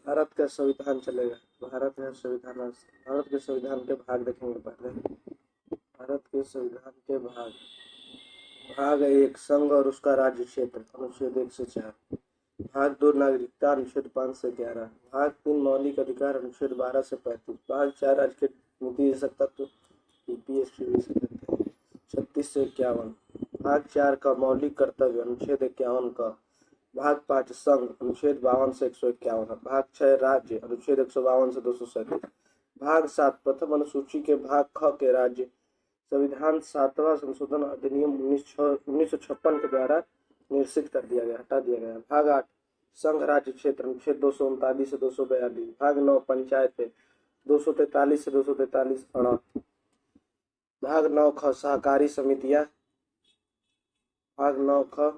भारत का संविधान चलेगा। भारत के संविधान के भाग देखेंगे पहले। भारत के संविधान के भाग। भाग 1 संघ और उसका राज्य क्षेत्र अनुच्छेद 1 से 4। भाग 2 नागरिकता अनुच्छेद 5 से 11। भाग 3 मौलिक अधिकार अनुच्छेद 12 से 35। भाग 4 राज्य के नीति तत्व ईपीएसपी से 36 से 51। भाग 4 का मौलिक कर्तव्य अनुच्छेद 51 का। भाग 5 संघ अनुच्छेद 52 से 151। भाग 6 राज्य अनुच्छेद 152 से 237। भाग 7 प्रथम अनुसूची के भाग ख के राज्य संविधान 7वां संशोधन अधिनियम 1956 के द्वारा निरसित कर दिया गया, हटा दिया गया। भाग 8 संघ राज्य क्षेत्र अनुच्छेद 239 से 242। भाग 9 पंचायत 243 से 243 अड़ा। भाग 9 ख सहकारी समितियां। भाग 9 ख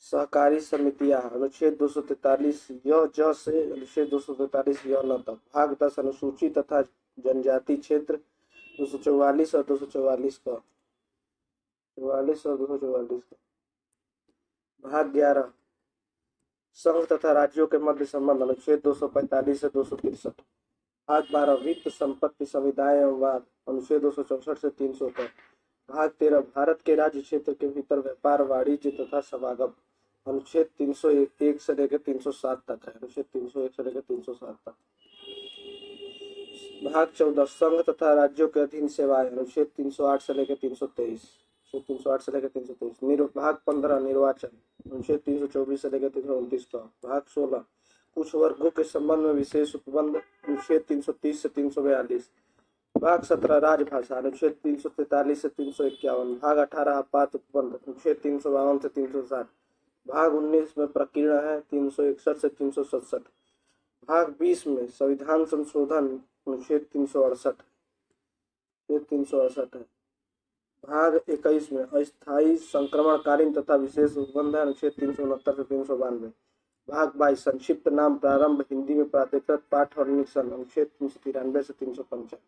सहकारी समितियां अनुच्छेद 243 य ज से अनुच्छेद 243 य न तक। भाग 10 अनुसूची तथा जनजाति क्षेत्र 244 और 244 का। 44 और 244 का। भाग 11 संघ तथा राज्यों के मध्य संबंध अनुच्छेद 245 से 263। भाग 12 वित्त संपत्ति संविदाएं एवं वाद अनुच्छेद 264 से 300 तक। भाग 13 भारत के राज्य क्षेत्र के भीतर व्यापार वाणिज्य तथा समागम अनुच्छेद 301 से लेकर 307 तक है। अनुच्छेद 301 से लेकर 307 तक। भाग 14 संघ तथा राज्यों के अधीन सेवाएं अनुच्छेद 308 से लेकर 323। 308 से लेकर 323। भाग 15 निर्वाचन अनुच्छेद 324 से लेकर 329 का। भाग 16 कुछ वर्गों के संबंध में विशेष उपबंध अनुच्छेद 330 से 342। भाग 17 राजभाषा अनुच्छेद 343 से 351। भाग 18 आपात उपबंध अनुच्छेद 352 से 360। भाग 19 में प्रकीर्ण है 361 से 367। भाग 20 में संविधान संशोधन अनुच्छेद 368 है। भाग 21 में अस्थायी संक्रमणकालीन तथा विशेष उपबंध है अनुच्छेद 369 से 392। भाग 22 संक्षिप्त नाम प्रारंभ हिंदी में प्राधिकृत पाठ और निरीक्षण अनुच्छेद 393 से 355।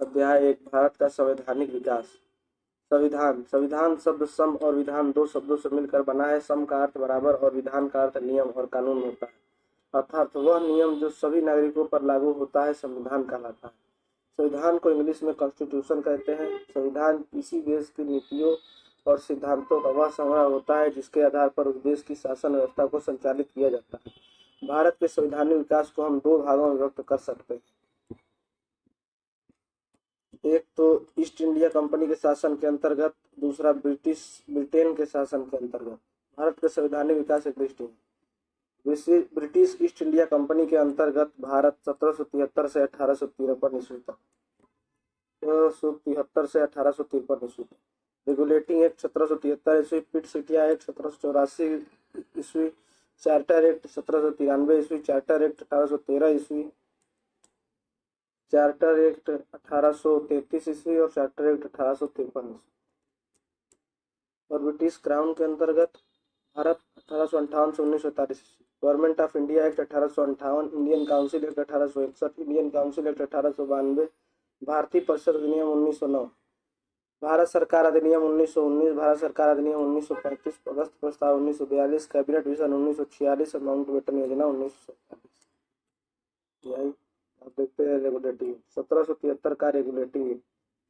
अध्याय 1 भारत का संवैधानिक विकास। संविधान शब्द सम और विधान दो शब्दों से मिलकर बना है। सम का अर्थ बराबर और विधान का अर्थ नियम और कानून होता है, अर्थात वह नियम जो सभी नागरिकों पर लागू होता है संविधान कहलाता है। संविधान को इंग्लिश में कॉन्स्टिट्यूशन कहते हैं। संविधान किसी देश की नीतियों और सिद्धांतों का वह संग्रह होता है जिसके आधार पर उस देश की शासन व्यवस्था को संचालित किया जाता है। भारत के संवैधानिक विकास को हम 2 भागों में व्यक्त कर सकते हैं। एक तो ईस्ट इंडिया कंपनी के शासन के अंतर्गत, दूसरा ब्रिटेन के शासन के अंतर्गत। भारत का संवैधानिक विकास एक दृष्टि है। ब्रिटिश ईस्ट इंडिया कंपनी के अंतर्गत भारत 1773 से 1853 ईस्वी तक 1773 से 1853 ईस्वी तक। रेगुलेटिंग एक्ट 1773 ईस्वी, पिट सिटिया एक्ट 1784 ईस्वी, चार्टर एक्ट 1793 ईस्वी, चार्टर एक्ट 1813 ईस्वी, चार्टर एक्ट 1833 ईस्वी और चार्टर एक्ट 1853 ईस्वी। और ब्रिटिश क्राउन के अंतर्गत भारत 1858 से 1947 ईस्वी। Government of India act 1858, Indian council act 1861, Indian council act 1892, भारतीय परिषद अधिनियम 1909, भारत सरकार अधिनियम 1919, भारत सरकार अधिनियम 1935, अगस्त प्रस्ताव 1942, कैबिनेट विजन 1946 और माउंटबेटन योजना 1947। आप देखते हैं रेगुलेटिंग 1773 का रेगुलेटिंग।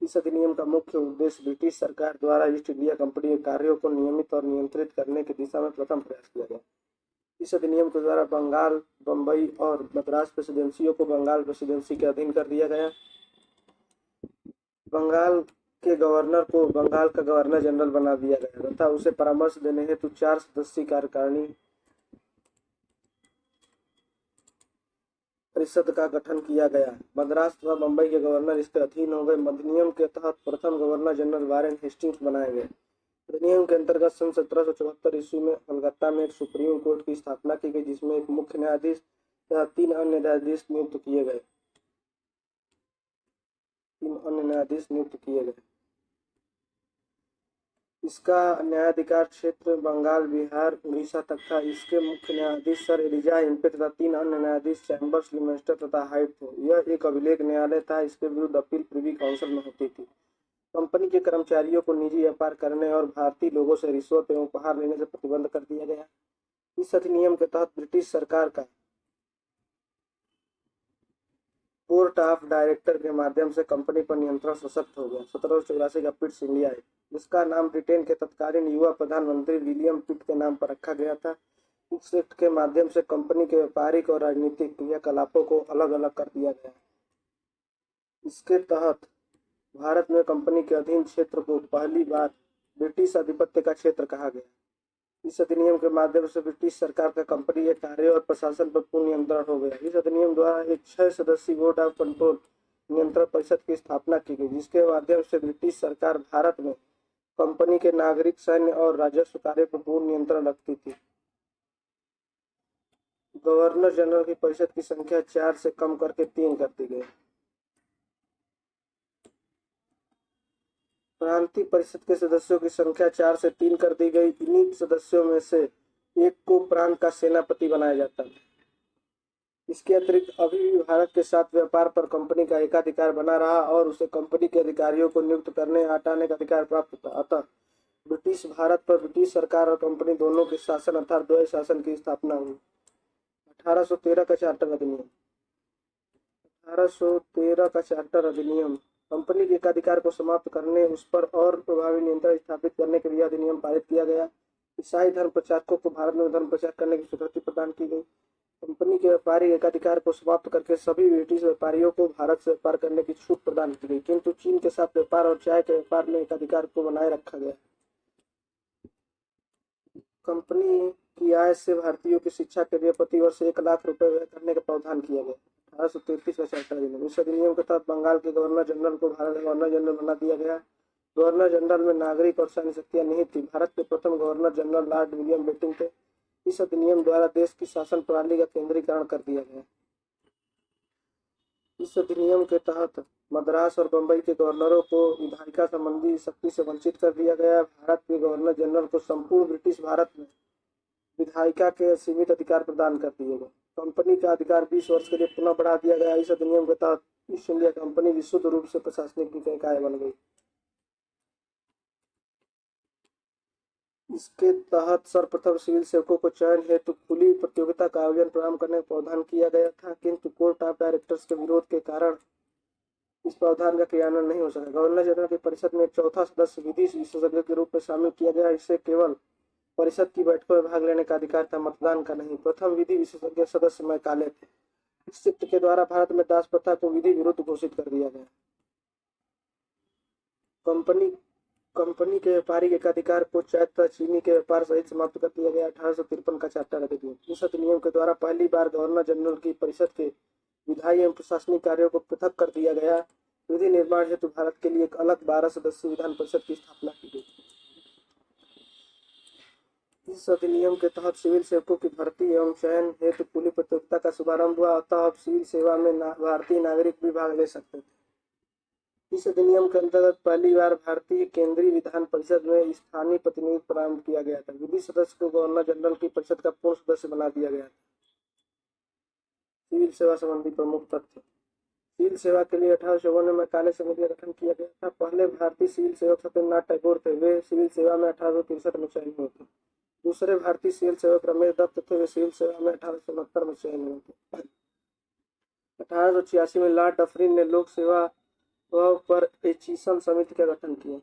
इस अधिनियम का मुख्य उद्देश्य ब्रिटिश सरकार द्वारा ईस्ट इंडिया कंपनी के कार्यों को नियमित और नियंत्रित करने की दिशा में प्रथम प्रयास किया गया। इस अधिनियम के द्वारा बंगाल, बंबई और मद्रास प्रेसिडेंसियों को बंगाल प्रेसिडेंसी के अधीन कर दिया गया। बंगाल के गवर्नर को बंगाल का गवर्नर जनरल बना दिया गया तथा उसे परामर्श देने हेतु 4 सदस्यीय कार्यकारिणी परिषद का गठन किया गया। मद्रास तथा बंबई के गवर्नर इसके अधीन हो गए। अधिनियम के तहत प्रथम गवर्नर जनरल वारेन हेस्टिंग्स बनाए गए। अधिनियम के अंतर्गत सन 1774 ईस्वी में कलकत्ता में एक सुप्रीम कोर्ट की स्थापना की गई जिसमें एक मुख्य न्यायाधीश तथा 3 अन्य न्यायाधीश नियुक्त किए गए। इसका न्यायाधिकार क्षेत्र बंगाल, बिहार, उड़ीसा तक था। इसके मुख्य न्यायाधीश सर एलिजा इम्पे तथा 3 अन्य न्यायाधीश चैम्बर्स, लिमेस्टर तथा हाइट थे। यह एक अभिलेख न्यायालय था। इसके विरुद्ध अपील प्रिवी काउंसिल में होती थी। कंपनी के कर्मचारियों को निजी व्यापार करने और भारतीय लोगों से रिश्वत एवं उपहार लेने से प्रतिबंध कर दिया गया। इस अधिनियम के तहत ब्रिटिश सरकार का बोर्ड ऑफ डायरेक्टर के माध्यम से कंपनी पर नियंत्रण सशक्त हो गया। 1784 का पिट्स इंडिया एक्ट, जिसका नाम ब्रिटेन के तत्कालीन युवा प्रधानमंत्री विलियम पिट के नाम पर रखा गया था। इस एक्ट के माध्यम से कंपनी के व्यापारिक और राजनीतिक क्रियाकलापों को अलग अलग कर दिया गया। इसके तहत भारत में कंपनी के अधीन क्षेत्र को पहली बार ब्रिटिश आधिपत्य का क्षेत्र कहा गया। इस अधिनियम के माध्यम से ब्रिटिश सरकार का कंपनी के कार्य और प्रशासन पर पूर्ण नियंत्रण हो गया। इस अधिनियम द्वारा एक 6 सदस्यीय बोर्ड ऑफ कंट्रोल नियंत्रण परिषद की स्थापना की गई, जिसके माध्यम से ब्रिटिश सरकार भारत में कंपनी के नागरिक, सैन्य और राजस्व कार्य पर पूर्ण नियंत्रण रखती थी। गवर्नर जनरल की परिषद की संख्या 4 से कम करके 3 कर दी गई। प्रांतीय परिषद के सदस्यों की संख्या 4 से 3 कर दी गई। इन्हीं सदस्यों में से एक को प्रांत का सेनापति बनाया जाता है। इसके अतिरिक्त अभी भी भारत के साथ व्यापार पर कंपनी का एकाधिकार बना रहा और उसे कंपनी के अधिकारियों को नियुक्त करने हटाने का अधिकार प्राप्त था। अतः ब्रिटिश भारत पर ब्रिटिश सरकार और कंपनी दोनों के शासन अर्थात द्वैध शासन की स्थापना हुई। 1813 का चार्टर अधिनियम 1813 का चार्टर अधिनियम कंपनी के एकाधिकार को समाप्त करने, उस पर और प्रभावी नियंत्रण स्थापित करने के लिए अधिनियम पारित किया गया। ईसाई धर्म प्रचारकों को भारत में धर्म प्रचार करने की स्वीकृति प्रदान की गई। कंपनी के व्यापारिक एकाधिकार को समाप्त करके सभी ब्रिटिश व्यापारियों को भारत से व्यापार करने की छूट प्रदान की गई, किंतु चीन के साथ व्यापार और चाय के व्यापार में एकाधिकार को बनाए रखा गया। कंपनी की आय से भारतीयों की शिक्षा के लिए प्रति वर्ष 1 लाख रुपए व्यय करने का प्रावधान किया गया। 1833 का चार्टर अधिनियम, इस अधिनियम के तहत बंगाल के गवर्नर जनरल को भारत का गवर्नर जनरल बना दिया गया। गवर्नर जनरल में नागरिक और सैन्य शक्तियां निहित थी। भारत के प्रथम governor general Lord William Bentinck थे। इस अधिनियम द्वारा देश की शासन प्रणाली का केंद्रीकरण कर दिया गया। इस अधिनियम के तहत मद्रास और बंबई के गवर्नरों को विधायिका संबंधी शक्ति से वंचित कर दिया गया। भारत के गवर्नर जनरल को संपूर्ण ब्रिटिश भारत में विधायिका के सीमित अधिकार प्रदान कर दिए गए। कंपनी का अधिकार 20 वर्ष के लिए पुनः बढ़ा दिया गया। इस अधिनियम के तहत ईस्ट इंडिया कंपनी विशुद्ध रूप से प्रशासनिक इकाई बन गई। इसके तहत सर्वप्रथम सिविल सेवकों को चयन हेतु खुली प्रतियोगिता का आयोजन प्रारंभ करने का प्रावधान किया गया था, किंतु कोर्ट ऑफ डायरेक्टर्स के विरोध के कारण इस प्रावधान का क्रियान्वयन नहीं हो सका। गवर्नर जनरल की परिषद में एक चौथा सदस्य विधि विशेषज्ञ के रूप में शामिल किया गया। इससे केवल परिषद की बैठकों में भाग लेने का अधिकार था, मतदान का नहीं। प्रथम विधि विशेषज्ञ सदस्य मैकाले थे। इस एक्ट के द्वारा भारत में दास प्रथा को विधि विरुद्ध घोषित कर दिया गया। कंपनी के व्यापारिक एकाधिकार को चैत्र चीनी के व्यापार सहित समाप्त कर दिया गया। 1853 का चार्टर अधिनियम, इस अधिनियम के द्वारा पहली बार गवर्नर जनरल की परिषद के विधायी एवं प्रशासनिक कार्यों को पृथक कर दिया गया। विधि निर्माण हेतु भारत के लिए एक अलग 12 सदस्यीय विधान परिषद की स्थापना की गई। इस अधिनियम के तहत सिविल सेवकों की भर्ती एवं चयन हेतु खुली प्रतियोगिता का शुभारंभ हुआ। अतः अब सिविल सेवा में भारतीय नागरिक भी भाग ले सकते थे। इस अधिनियम के अंतर्गत पहली बार भारतीय केंद्रीय विधान परिषद में स्थानीय प्रतिनिधित्व प्रारंभ किया गया था। विधि सदस्य को गवर्नर जनरल की परिषद का पूर्ण सदस्य बना दिया गया था। सिविल सेवा संबंधी प्रमुख तथ्य। सिविल सेवा के लिए 1854 में काले समिति का गठन किया गया था। पहले भारतीय सिविल सेवक सत्येंद्रनाथ टैगोर थे। वे सिविल सेवा में 1863 में चयन हुए थे। दूसरे भारतीय सिविल सेवक रमेश दत्त थे। वे सिविल सेवा में 1869 में चयन हुए थे। 1886 में लॉर्ड डफरिन ने लोक सेवा पर एचिसन समिति का गठन किया।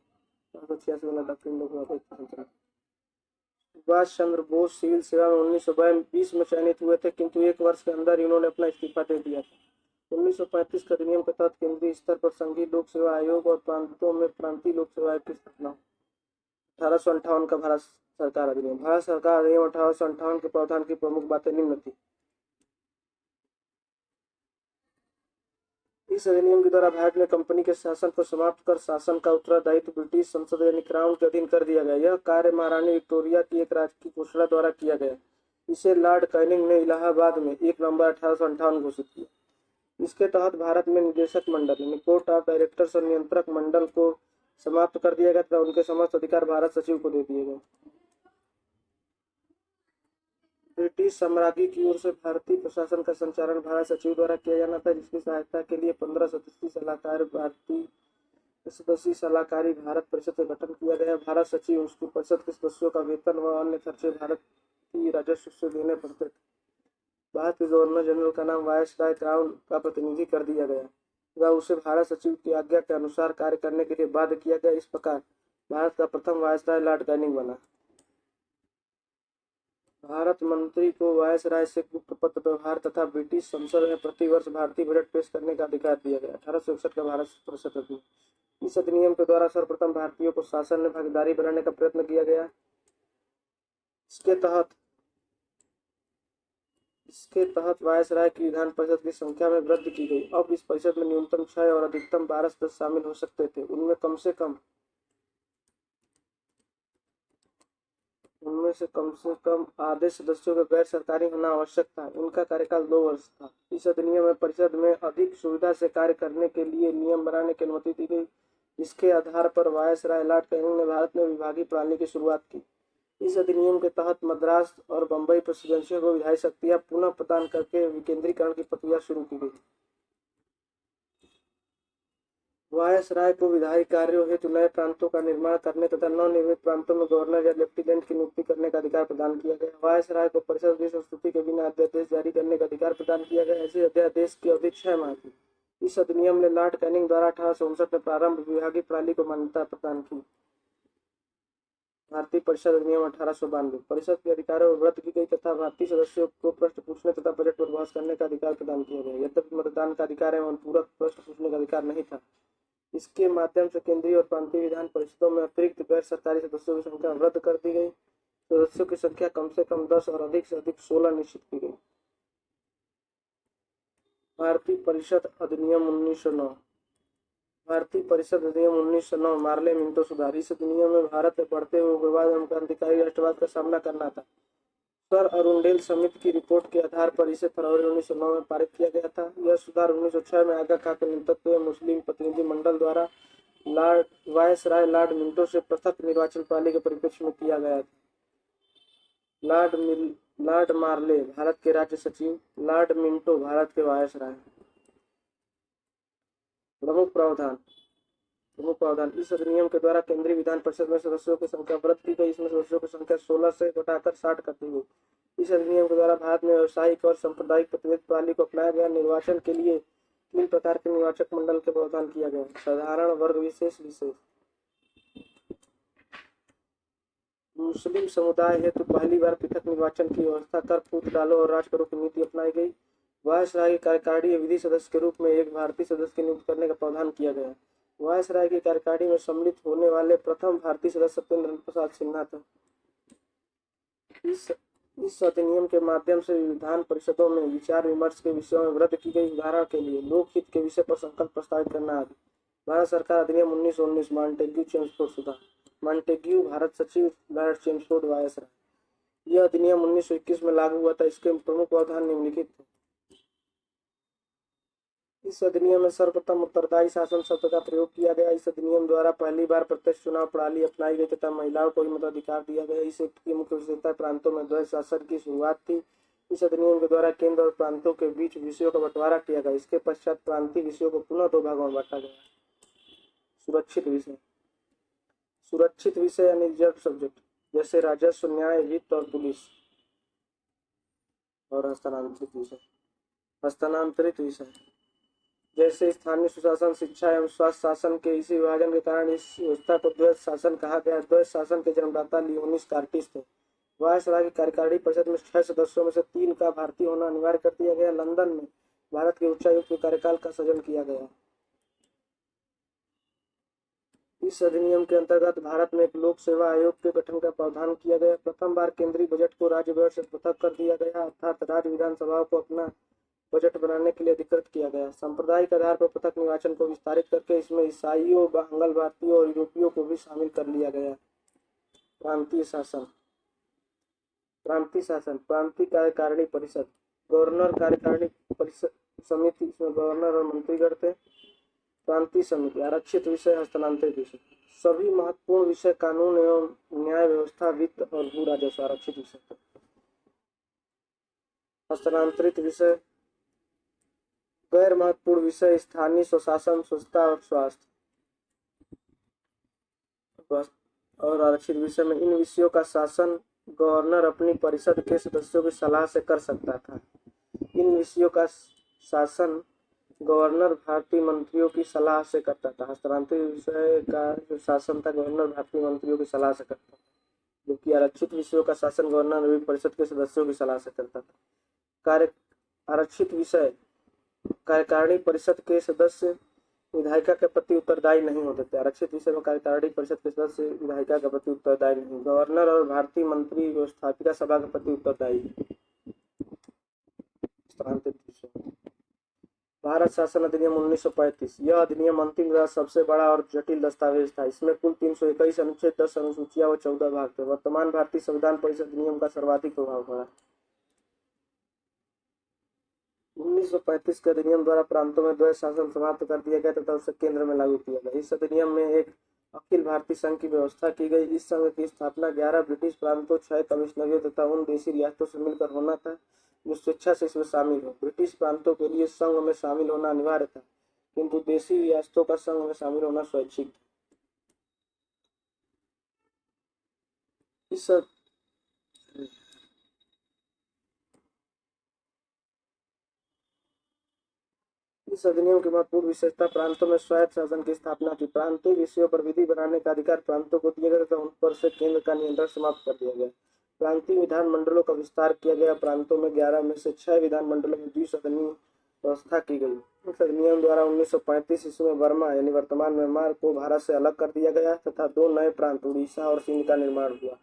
1886 में डफरिन सुभाष चंद्र बोस सिविल सेवा में 1920 में चयनित हुए थे, किंतु 1 वर्ष के अंदर इन्होंने अपना इस्तीफा दे दिया था। 1935 के अधिनियम के तहत केंद्रीय स्तर पर संघीय लोक सेवा आयोग और प्रांतों में प्रांतीय लोक सेवा आयोग की स्थापना। 1858 का भारत सरकार अधिनियम। भारत सरकार अधिनियम 1858 के प्रावधान की प्रमुख बातें निम्न थी। इस अधिनियम के द्वारा भारत में कंपनी के शासन को समाप्त कर शासन का उत्तरदायित्व ब्रिटिश संसद यानी क्राउन के अधीन कर दिया गया। यह कार्य महारानी विक्टोरिया की एक राजकीय घोषणा द्वारा किया गया। इसे लॉर्ड कैनिंग ने इलाहाबाद में 1 नवंबर 1858 घोषित किया। इसके तहत भारत में निदेशक मंडल यानी कोर्ट ऑफ डायरेक्टर्स और नियंत्रक मंडल को समाप्त कर दिया गया तथा उनके समस्त अधिकार भारत सचिव को दे दिए गए। ब्रिटिश साम्राज्य की ओर से भारतीय प्रशासन का संचालन भारत सचिव द्वारा किया जाना था, जिसकी सहायता के लिए 15 सदस्यीय सलाहकार भारतीय सदस्यीय सलाहकारी भारत परिषद का गठन किया गया। भारत सचिव उसकी परिषद के सदस्यों का वेतन व अन्य खर्चे भारतीय राजस्व से देने पड़ते थे। भारत के गवर्नर जनरल का नाम वायसराय क्राउन का प्रतिनिधि कर दिया गया व उसे भारत सचिव की आज्ञा के अनुसार कार्य करने के लिए बाध्य किया गया। इस प्रकार भारत का प्रथम वायसराय लॉर्ड कैनिंग बना। भारत मंत्री को वायसराय से गुप्त पत्र व्यवहार तथा ब्रिटिश संसद में प्रतिवर्ष भारतीय बजट पेश करने का अधिकार दिया गया। 1861 का भारत परिषद अधिनियम। इस अधिनियम के द्वारा सर्वप्रथम भारतीयों को शासन में भागीदारी बनाने का प्रयत्न किया गया। इसके तहत वायसराय की विधान परिषद की संख्या में वृद्धि की गई। अब इस परिषद में न्यूनतम 6 और अधिकतम 12 सदस्य शामिल हो सकते थे। उनमें से कम आधे सदस्यों का गैर सरकारी होना आवश्यक था। इनका कार्यकाल 2 वर्ष था। इस अधिनियम में परिषद में अधिक सुविधा से कार्य करने के लिए नियम बनाने की अनुमति दी गई। इसके आधार पर वायसराय लॉर्ड कैनिंग ने भारत में विभागीय प्रणाली की शुरुआत की। इस अधिनियम के तहत मद्रास और बंबई प्रेसिडेंसियों को विधायी शक्तियां पुनः प्रदान करके विकेंद्रीकरण की प्रक्रिया शुरू की गई। वायसराय को विधायी कार्यों हेतु नए प्रांतों का निर्माण करने तथा नवनिर्मित प्रांतों में गवर्नर या लेफ्टिनेंट की नियुक्ति करने का अधिकार प्रदान किया गया। वायसराय को परिषद की संस्तुति के बिना अध्यादेश जारी करने का अधिकार प्रदान किया गया। ऐसे अध्यादेश की अवधि 6 माह थी। इस अधिनियम ने लॉर्ड कैनिंग द्वारा 1859 में प्रारंभ विभागीय प्रणाली को मान्यता प्रदान की। भारतीय परिषद अधिनियम 1892। परिषद के अधिकारों में वृद्धि की गई तथा भारतीय सदस्यों को प्रश्न पूछने तथा बजट पर बहस करने का अधिकार प्रदान किया गया। यद्यपि मतदान का अधिकार एवं पूरक प्रश्न पूछने का अधिकार नहीं था। इसके माध्यम से केंद्रीय और प्रांतीय विधान परिषदों में अतिरिक्त गैर सरकारी सदस्यों की संख्या रद्द कर दी गई। सदस्यों की संख्या कम से कम 10 और अधिक से अधिक 16 निश्चित की गई। भारतीय परिषद अधिनियम 1909। भारतीय परिषद अधिनियम 1909 मार्ले मिंटो सुधार। इस अधिनियम में भारत में बढ़ते हुए उग्रवाद एवं क्रांतिकारी राष्ट्रवाद का सामना करना था। सर अरुंडेल समिति की रिपोर्ट के आधार पर इसे फरवरी 1909 में पारित किया गया था। यह सुधार 1906 में आगा खां के नेतृत्व में मुस्लिम प्रतिनिधि मंडल द्वारा वायसराय लॉर्ड मिंटो से पृथक निर्वाचन प्रणाली के परिप्रेक्ष्य में किया गया था। लॉर्ड मार्ले भारत के राज्य सचिव, लॉर्ड मिंटो भारत के वायसराय। प्रमुख प्रावधान। इस अधिनियम के द्वारा केंद्रीय विधान परिषद में सदस्यों की संख्या वृद्धि की गई। इसमें सदस्यों की संख्या 16 से घटाकर 60 कर दी गई। इस अधिनियम के द्वारा भारत में व्यावसायिक और सांप्रदायिक प्रतिनिधि प्रणाली को अपनाया गया। निर्वाचन के लिए 3 प्रकार के निर्वाचक मंडल का प्रावधान किया गया। साधारण, वर्ग विशेष, विशेष। मुस्लिम समुदाय हेतु पहली बार पृथक निर्वाचन की व्यवस्था कर, फूट डालो और राज करो की नीति अपनाई गई। वायसराय की कार्यकारिणी विधि सदस्य के रूप में एक भारतीय सदस्य की नियुक्ति करने का प्रावधान किया गया। वायसराय की कार्यकारिणी में सम्मिलित होने वाले प्रथम भारतीय सदस्य सत्येंद्र प्रसाद सिन्हा था। इस अधिनियम के माध्यम से विधान परिषदों में विचार विमर्श के विषयों में वृद्धि की गई। उदाहरण के लिए लोकहित के विषय पर संकल्प प्रस्तावित करना आदि। भारत सरकार अधिनियम 1919 मॉन्टेग्यू चेम्सफोर्ड सुधार। मॉन्टेग्यू भारत सचिव, लॉर्ड चेम्सफोर्ड वायसराय। यह अधिनियम 1921 में लागू हुआ था। इसके प्रमुख प्रावधान निम्नलिखित थे। इस अधिनियम में सर्वप्रथम उत्तरदायी शासन शब्द का प्रयोग किया गया। इस अधिनियम द्वारा पहली बार प्रत्यक्ष चुनाव प्रणाली अपनाई गई तथा महिलाओं को भी मताधिकार दिया गया। इस एक्ट की मुख्य विशेषता प्रांतों में द्वैध शासन की शुरुआत थी। इस अधिनियम के द्वारा केंद्र और प्रांतों के बीच विषयों का बंटवारा किया गया। इसके पश्चात प्रांतीय विषयों को पुनः 2 भागों में बांटा गया। सुरक्षित विषय यानी रिजर्व सब्जेक्ट, जैसे राजस्व, न्याय, वित्त और पुलिस। और हस्तांतरित विषय जैसे स्थानीय सुशासन, शिक्षा एवं स्वास्थ्य शासन के इसी विभाजन के कारण इस व्यवस्था को द्वैध शासन कहा गया। द्वैध शासन के जन्मदाता लियोनिस कार्टिस थे। वायसराय की कार्यकारिणी परिषद में 6 सदस्यों में से 3 का भारतीय होना अनिवार्य कर दिया गया। लंदन में भारत के उच्चायुक्त के कार्यकाल का सृजन किया गया। इस अधिनियम के अंतर्गत भारत में एक लोक सेवा आयोग के गठन का प्रावधान किया गया। प्रथम बार केंद्रीय बजट को राज्य बजट से पृथक कर दिया गया, अर्थात राज्य विधानसभाओं को अपना बजट बनाने के लिए अधिकृत किया गया। सांप्रदायिक आधार पर पृथक निर्वाचन को विस्तारित करके इसमें ईसाइयों, बांग्ल भारतीयों और यूरोपियों को भी शामिल कर लिया गया। प्रांतीय शासन। प्रांतीय कार्यकारिणी परिषद। गवर्नर कार्यकारिणी परिषद समिति, इसमें गवर्नर और मंत्रीगण थे। प्रांतीय समिति। आरक्षित विषय, हस्तांतरित विषय। सभी महत्वपूर्ण विषय कानून एवं न्याय व्यवस्था, वित्त और भू राजस्व आरक्षित विषय। हस्तांतरित विषय। गैर महत्वपूर्ण विषय स्थानीय स्वशासन, स्वच्छता और स्वास्थ्य। और आरक्षित विषय में इन विषयों का शासन गवर्नर अपनी परिषद के सदस्यों की सलाह से कर सकता था। इन विषयों का शासन गवर्नर भारतीय मंत्रियों की सलाह से करता था। हस्तांतरित विषय का जो शासन था गवर्नर भारतीय मंत्रियों की सलाह से करता था, जबकि आरक्षित विषयों का शासन गवर्नर भी परिषद के सदस्यों की सलाह से करता था। कार्य आरक्षित विषय कार्यकारिणी परिषद के सदस्य विधायिका के प्रति उत्तरदायी नहीं होते थे। आरक्षित विषय में कार्यकारिणी परिषद के सदस्य विधायिका के प्रति उत्तरदायी नहीं। गवर्नर और भारतीय मंत्री व्यवस्थापिका सभा के प्रति उत्तरदायी। भारत शासन अधिनियम 1935। यह अधिनियम अंतिम तथा सबसे बड़ा और जटिल दस्तावेज था। इसमें कुल 321 अनुच्छेद, 10 अनुसूचियां व 14 भाग थे। वर्तमान भारतीय संविधान परिषद अधिनियम का सर्वाधिक प्रभाव पड़ा। 1935 के अधिनियम द्वारा प्रांतों में द्वैध शासन समाप्त कर दिया गया तथा उसे केंद्र में लागू किया गया। इस अधिनियम में एक अखिल भारतीय संघ की व्यवस्था की गई। इस संघ की स्थापना 11 ब्रिटिश प्रांतों, 6 कमिश्नरियों तथा उन देशी रियासतों से मिलकर होना था जो स्वेच्छा से इसमें शामिल हो। ब्रिटिश प्रांतों के लिए संघ में शामिल होना अनिवार्य था, किंतु देशी रियासतों का संघ में शामिल होना स्वैच्छिक था। इस अधिनियम की महत्वपूर्ण विशेषता प्रांतों में स्वायत्त शासन की स्थापना थी। प्रांतीय विषयों पर विधि बनाने का अधिकार प्रांतों को दिया गया तथा उन पर से केंद्र का नियंत्रण समाप्त कर दिया गया। प्रांतीय विधानमंडलों का विस्तार किया गया। प्रांतों में 11 में से 6 विधानमंडलों में द्विसदनीय व्यवस्था की गई। इस अधिनियम द्वारा 1935 ईस्वी में बर्मा यानी वर्तमान म्यांमार को भारत से अलग कर दिया गया तथा 2 नए प्रांत उड़ीसा और सिंध का निर्माण हुआ।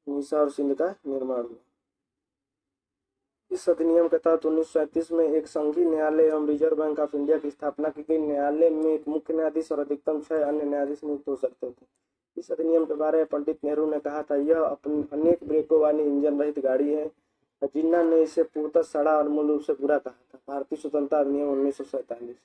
उड़ीसा और सिंध का निर्माण हुआ। इस अधिनियम के तहत 1937 में एक संघीय न्यायालय एवं रिजर्व बैंक ऑफ इंडिया की स्थापना की गई। न्यायालय में एक मुख्य न्यायाधीश और अधिकतम 6 अन्य न्यायाधीश नियुक्त हो सकते थे। इस अधिनियम के बारे में पंडित नेहरू ने कहा था, यह अनेक ब्रेकों वाली इंजन रहित गाड़ी है। जिन्ना ने इसे पूर्णतः सड़ा और मूल रूप से बुरा कहा था। भारतीय स्वतंत्रता अधिनियम 1947।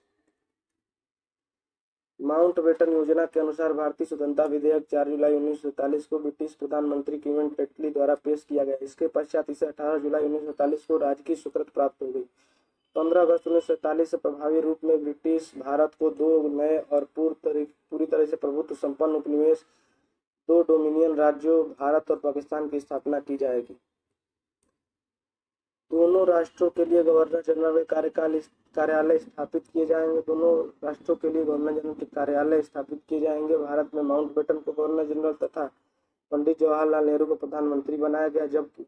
माउंटबेटन योजना के अनुसार भारतीय स्वतंत्रता विधेयक 4 जुलाई 1947 को ब्रिटिश प्रधानमंत्री क्लेमेंट एटली द्वारा पेश किया गया। इसके पश्चात इसे 18 जुलाई 1947 को राजकीय स्वीकृति प्राप्त हो गई। 15 अगस्त 1947 से प्रभावी रूप में ब्रिटिश भारत को 2 नए और पूरी तरह से प्रभुत्व संपन्न उपनिवेश 2 डोमिनियन राज्यों भारत और पाकिस्तान की स्थापना की जाएगी। दोनों राष्ट्रों के लिए गवर्नर जनरल के कार्यालय स्थापित किए जाएंगे। दोनों राष्ट्रों के लिए गवर्नर जनरल के कार्यालय स्थापित किए जाएंगे। भारत में माउंटबेटन को गवर्नर जनरल तथा पंडित जवाहरलाल नेहरू को प्रधानमंत्री बनाया गया, जबकि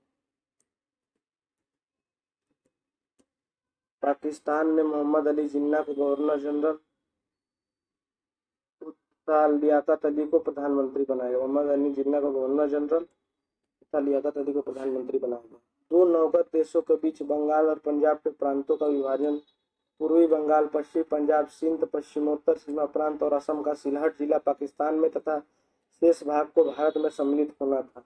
पाकिस्तान में मोहम्मद अली जिन्ना को गवर्नर जनरल तथा लियाकत अली को प्रधानमंत्री बनाया गया। मोहम्मद अली जिन्ना को गवर्नर जनरल तथा लियाकत अली को प्रधानमंत्री बनाया गया। 2 नवगत देशों के बीच बंगाल और पंजाब के प्रांतों का विभाजन। पूर्वी बंगाल, पश्चिमी पंजाब, सिंध, पश्चिमोत्तर सीमा प्रांत और असम का सिलहट जिला पाकिस्तान में तथा शेष भाग को भारत में सम्मिलित होना था।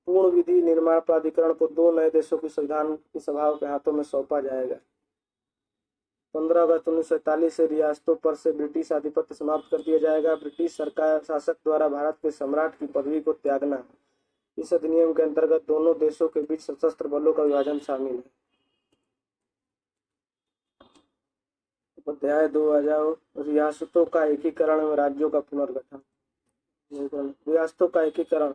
पूर्ण विधि निर्माण प्राधिकरण को 2 नए देशों की संविधान की सभाओं के हाथों में सौंपा जाएगा। 15 अगस्त 1947 से रियासतों पर से ब्रिटिश आधिपत्य समाप्त कर दिया जाएगा। ब्रिटिश सरकार शासक द्वारा भारत के सम्राट की पदवी को त्यागना। इस अधिनियम के अंतर्गत दोनों देशों के बीच सशस्त्र बलों का विभाजन शामिल है। अध्याय 2 आ जाओ। रियासतों का एकीकरण एवं राज्यों का पुनर्गठन। रियासतों का एकीकरण।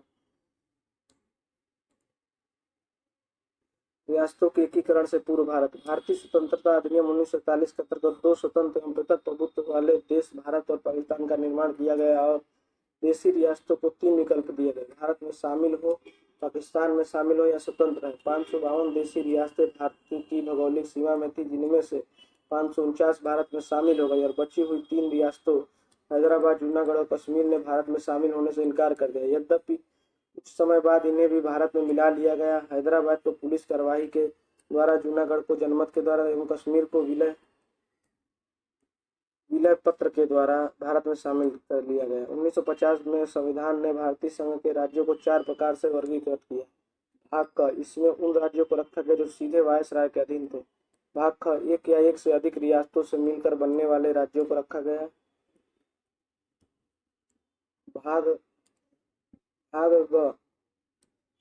रियासतों के एकीकरण से पूर्व भारतीय स्वतंत्रता अधिनियम 1947 के अंतर्गत 2 स्वतंत्र एवं पृथक प्रभुत्व वाले देश भारत और पाकिस्तान का निर्माण किया गया और देशी रियासतों को 3 विकल्प दिए गए। भारत में शामिल हो, पाकिस्तान में शामिल हो या स्वतंत्र है। 552 देशी रियासतें भारत की भौगोलिक सीमा में थी, जिनमें से 549 भारत में शामिल हो गई और बची हुई 3 रियासतों हैदराबाद, जूनागढ़ और कश्मीर ने भारत में शामिल होने से इनकार कर दिया। यद्यपि कुछ समय बाद इन्हें भी भारत में मिला लिया गया। हैदराबाद को पुलिस कार्रवाई के द्वारा, जूनागढ़ को जनमत के द्वारा एवं कश्मीर को विलय पत्र के द्वारा भारत में शामिल कर लिया गया। 1950 में संविधान ने भारतीय संघ के राज्यों को 4 प्रकार से वर्गीकृत किया। भाग क, इसमें उन राज्यों को रखा गया जो सीधे वायसराय के अधीन थे। भाग ख, एक या एक से अधिक रियासतों से मिलकर बनने वाले राज्यों को रखा गया। भाग ग,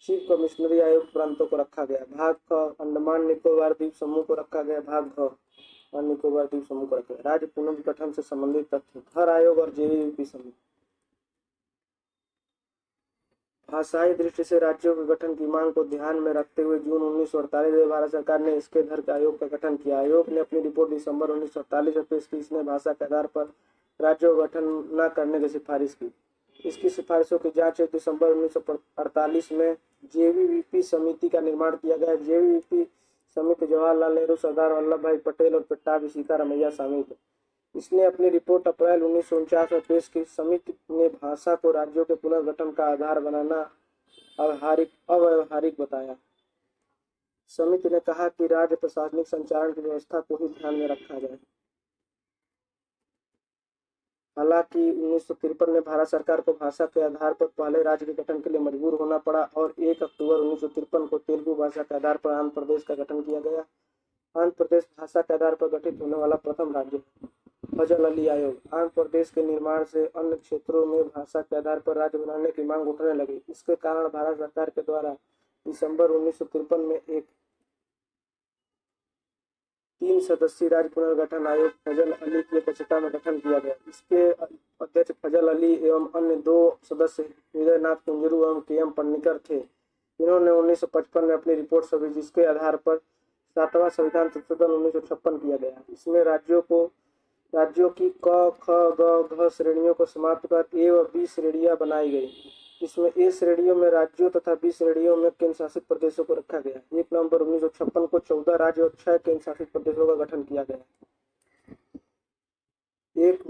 चीफ कमिश्नरी आयुक्त प्रांतों को रखा गया। भाग ख, अंडमान निकोबार द्वीप समूह को रखा गया। भाग घ, और निकोबार द्वीप समूह को रखा गया। राज्य पुनर्गठन से संबंधित तथ्य, घर आयोग और जेवीवीपी समिति। भाषाई दृष्टि से राज्यों के गठन की मांग को ध्यान में रखते हुए जून 1948 में भारत सरकार ने इसके धर के आयोग का गठन किया। आयोग ने अपनी रिपोर्ट दिसंबर 1948 में पेश की। इसने भाषा के आधार पर राज्यों का गठन न करने की सिफारिश की। इसकी सिफारिशों की जांच दिसंबर 1948 में जेवीवीपी समिति का निर्माण किया गया। जेवीवीपी समिति जवाहरलाल नेहरू, सरदार वल्लभ भाई पटेल और पट्टाभी सीतारामैया शामिल थे। इसने अपनी रिपोर्ट अप्रैल 1949 में पेश की। समिति ने भाषा को राज्यों के पुनर्गठन का आधार बनाना अव्यावहारिक बताया। समिति ने कहा कि राज्य प्रशासनिक संचालन की व्यवस्था को ही ध्यान में रखा जाए। हालांकि 1953 में भारत सरकार को भाषा के आधार पर पहले राज्य के गठन के लिए मजबूर होना पड़ा और 1 अक्टूबर 1953 को तेलुगु भाषा के आधार पर आंध्र प्रदेश का गठन किया गया। आंध्र प्रदेश भाषा के आधार पर गठित होने वाला प्रथम राज्य है। फजल अली आयोग। आंध्र प्रदेश के निर्माण से अन्य क्षेत्रों में भाषा के आधार पर राज्य बनाने की मांग उठने लगी। इसके कारण भारत सरकार के द्वारा दिसंबर 1953 में एक 3 सदस्यीय राज्य पुनर्गठन आयोग फजल अली की अध्यक्षता में गठन किया गया। इसके अध्यक्ष फजल अली एवं अन्य 2 सदस्य विजयनाथ कुंजरू एवं के.एम. पन्नीकर थे। इन्होंने 1955 में अपनी रिपोर्ट सौंपी, जिसके आधार पर 7वां संविधान संशोधन 1956 किया गया। इसमें राज्यों की क, ख, ग, घ श्रेणियों को समाप्त कर ए व बी श्रेणियां बनाई गई। इसमें ए श्रेणियों में राज्यों तथा बी श्रेणियों में केंद्र शासित प्रदेशों को रखा गया। 1 नवंबर 1956 को 14 राज्यों और 6 केंद्र शासित प्रदेशों का गठन किया गया। 1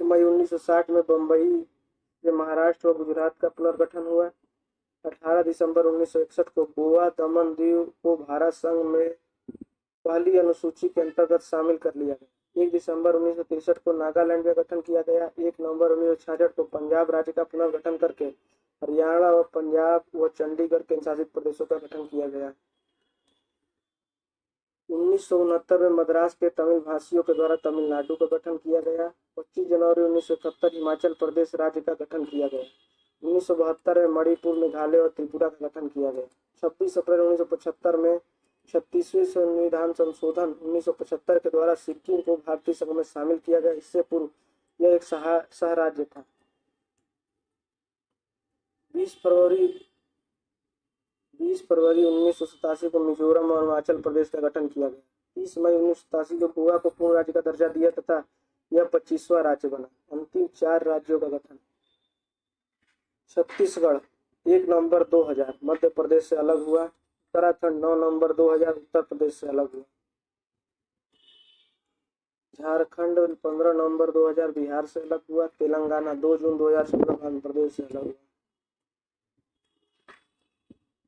मई 1960 में बम्बई से महाराष्ट्र व गुजरात का पुनर्गठन हुआ। 18 दिसंबर 1961 को गोवा, दमन दीव को भारत संघ में पहली अनुसूची के अंतर्गत शामिल कर लिया गया। 1 दिसंबर 1963 को नागालैंड का गठन किया गया। 1 नवंबर 1966 को पंजाब राज्य का पुनर्गठन करके हरियाणा व पंजाब व चंडीगढ़ केंद्र शासित प्रदेशों का गठन किया गया। 1969 में मद्रास के तमिल भाषियों के द्वारा तमिलनाडु का गठन किया गया। 25 जनवरी 1971 हिमाचल प्रदेश राज्य का गठन किया गया। 1972 में मणिपुर, मेघालय और त्रिपुरा का गठन किया गया। 26 अप्रैल 1975 में 36वें संविधान संशोधन 1975 के द्वारा सिक्किम को भारतीय संघ में शामिल किया गया। इससे पूर्व यह एक सह राज्य था। 20 फरवरी 1987 को मिजोरम और अरुणाचल प्रदेश का गठन किया गया। 30 मई 1987 को गोवा को पूर्ण राज्य का दर्जा दिया तथा यह 25वां राज्य बना। अंतिम 4 राज्यों का गठन। छत्तीसगढ़ 1 नवंबर 2000 मध्य प्रदेश से अलग हुआ। उत्तराखंड 9 नवंबर 2000 उत्तर प्रदेश से अलग हुआ। झारखंड 15 नवंबर 2000 बिहार से अलग हुआ। तेलंगाना 2 जून 2016 आंध्र प्रदेश से अलग हुआ।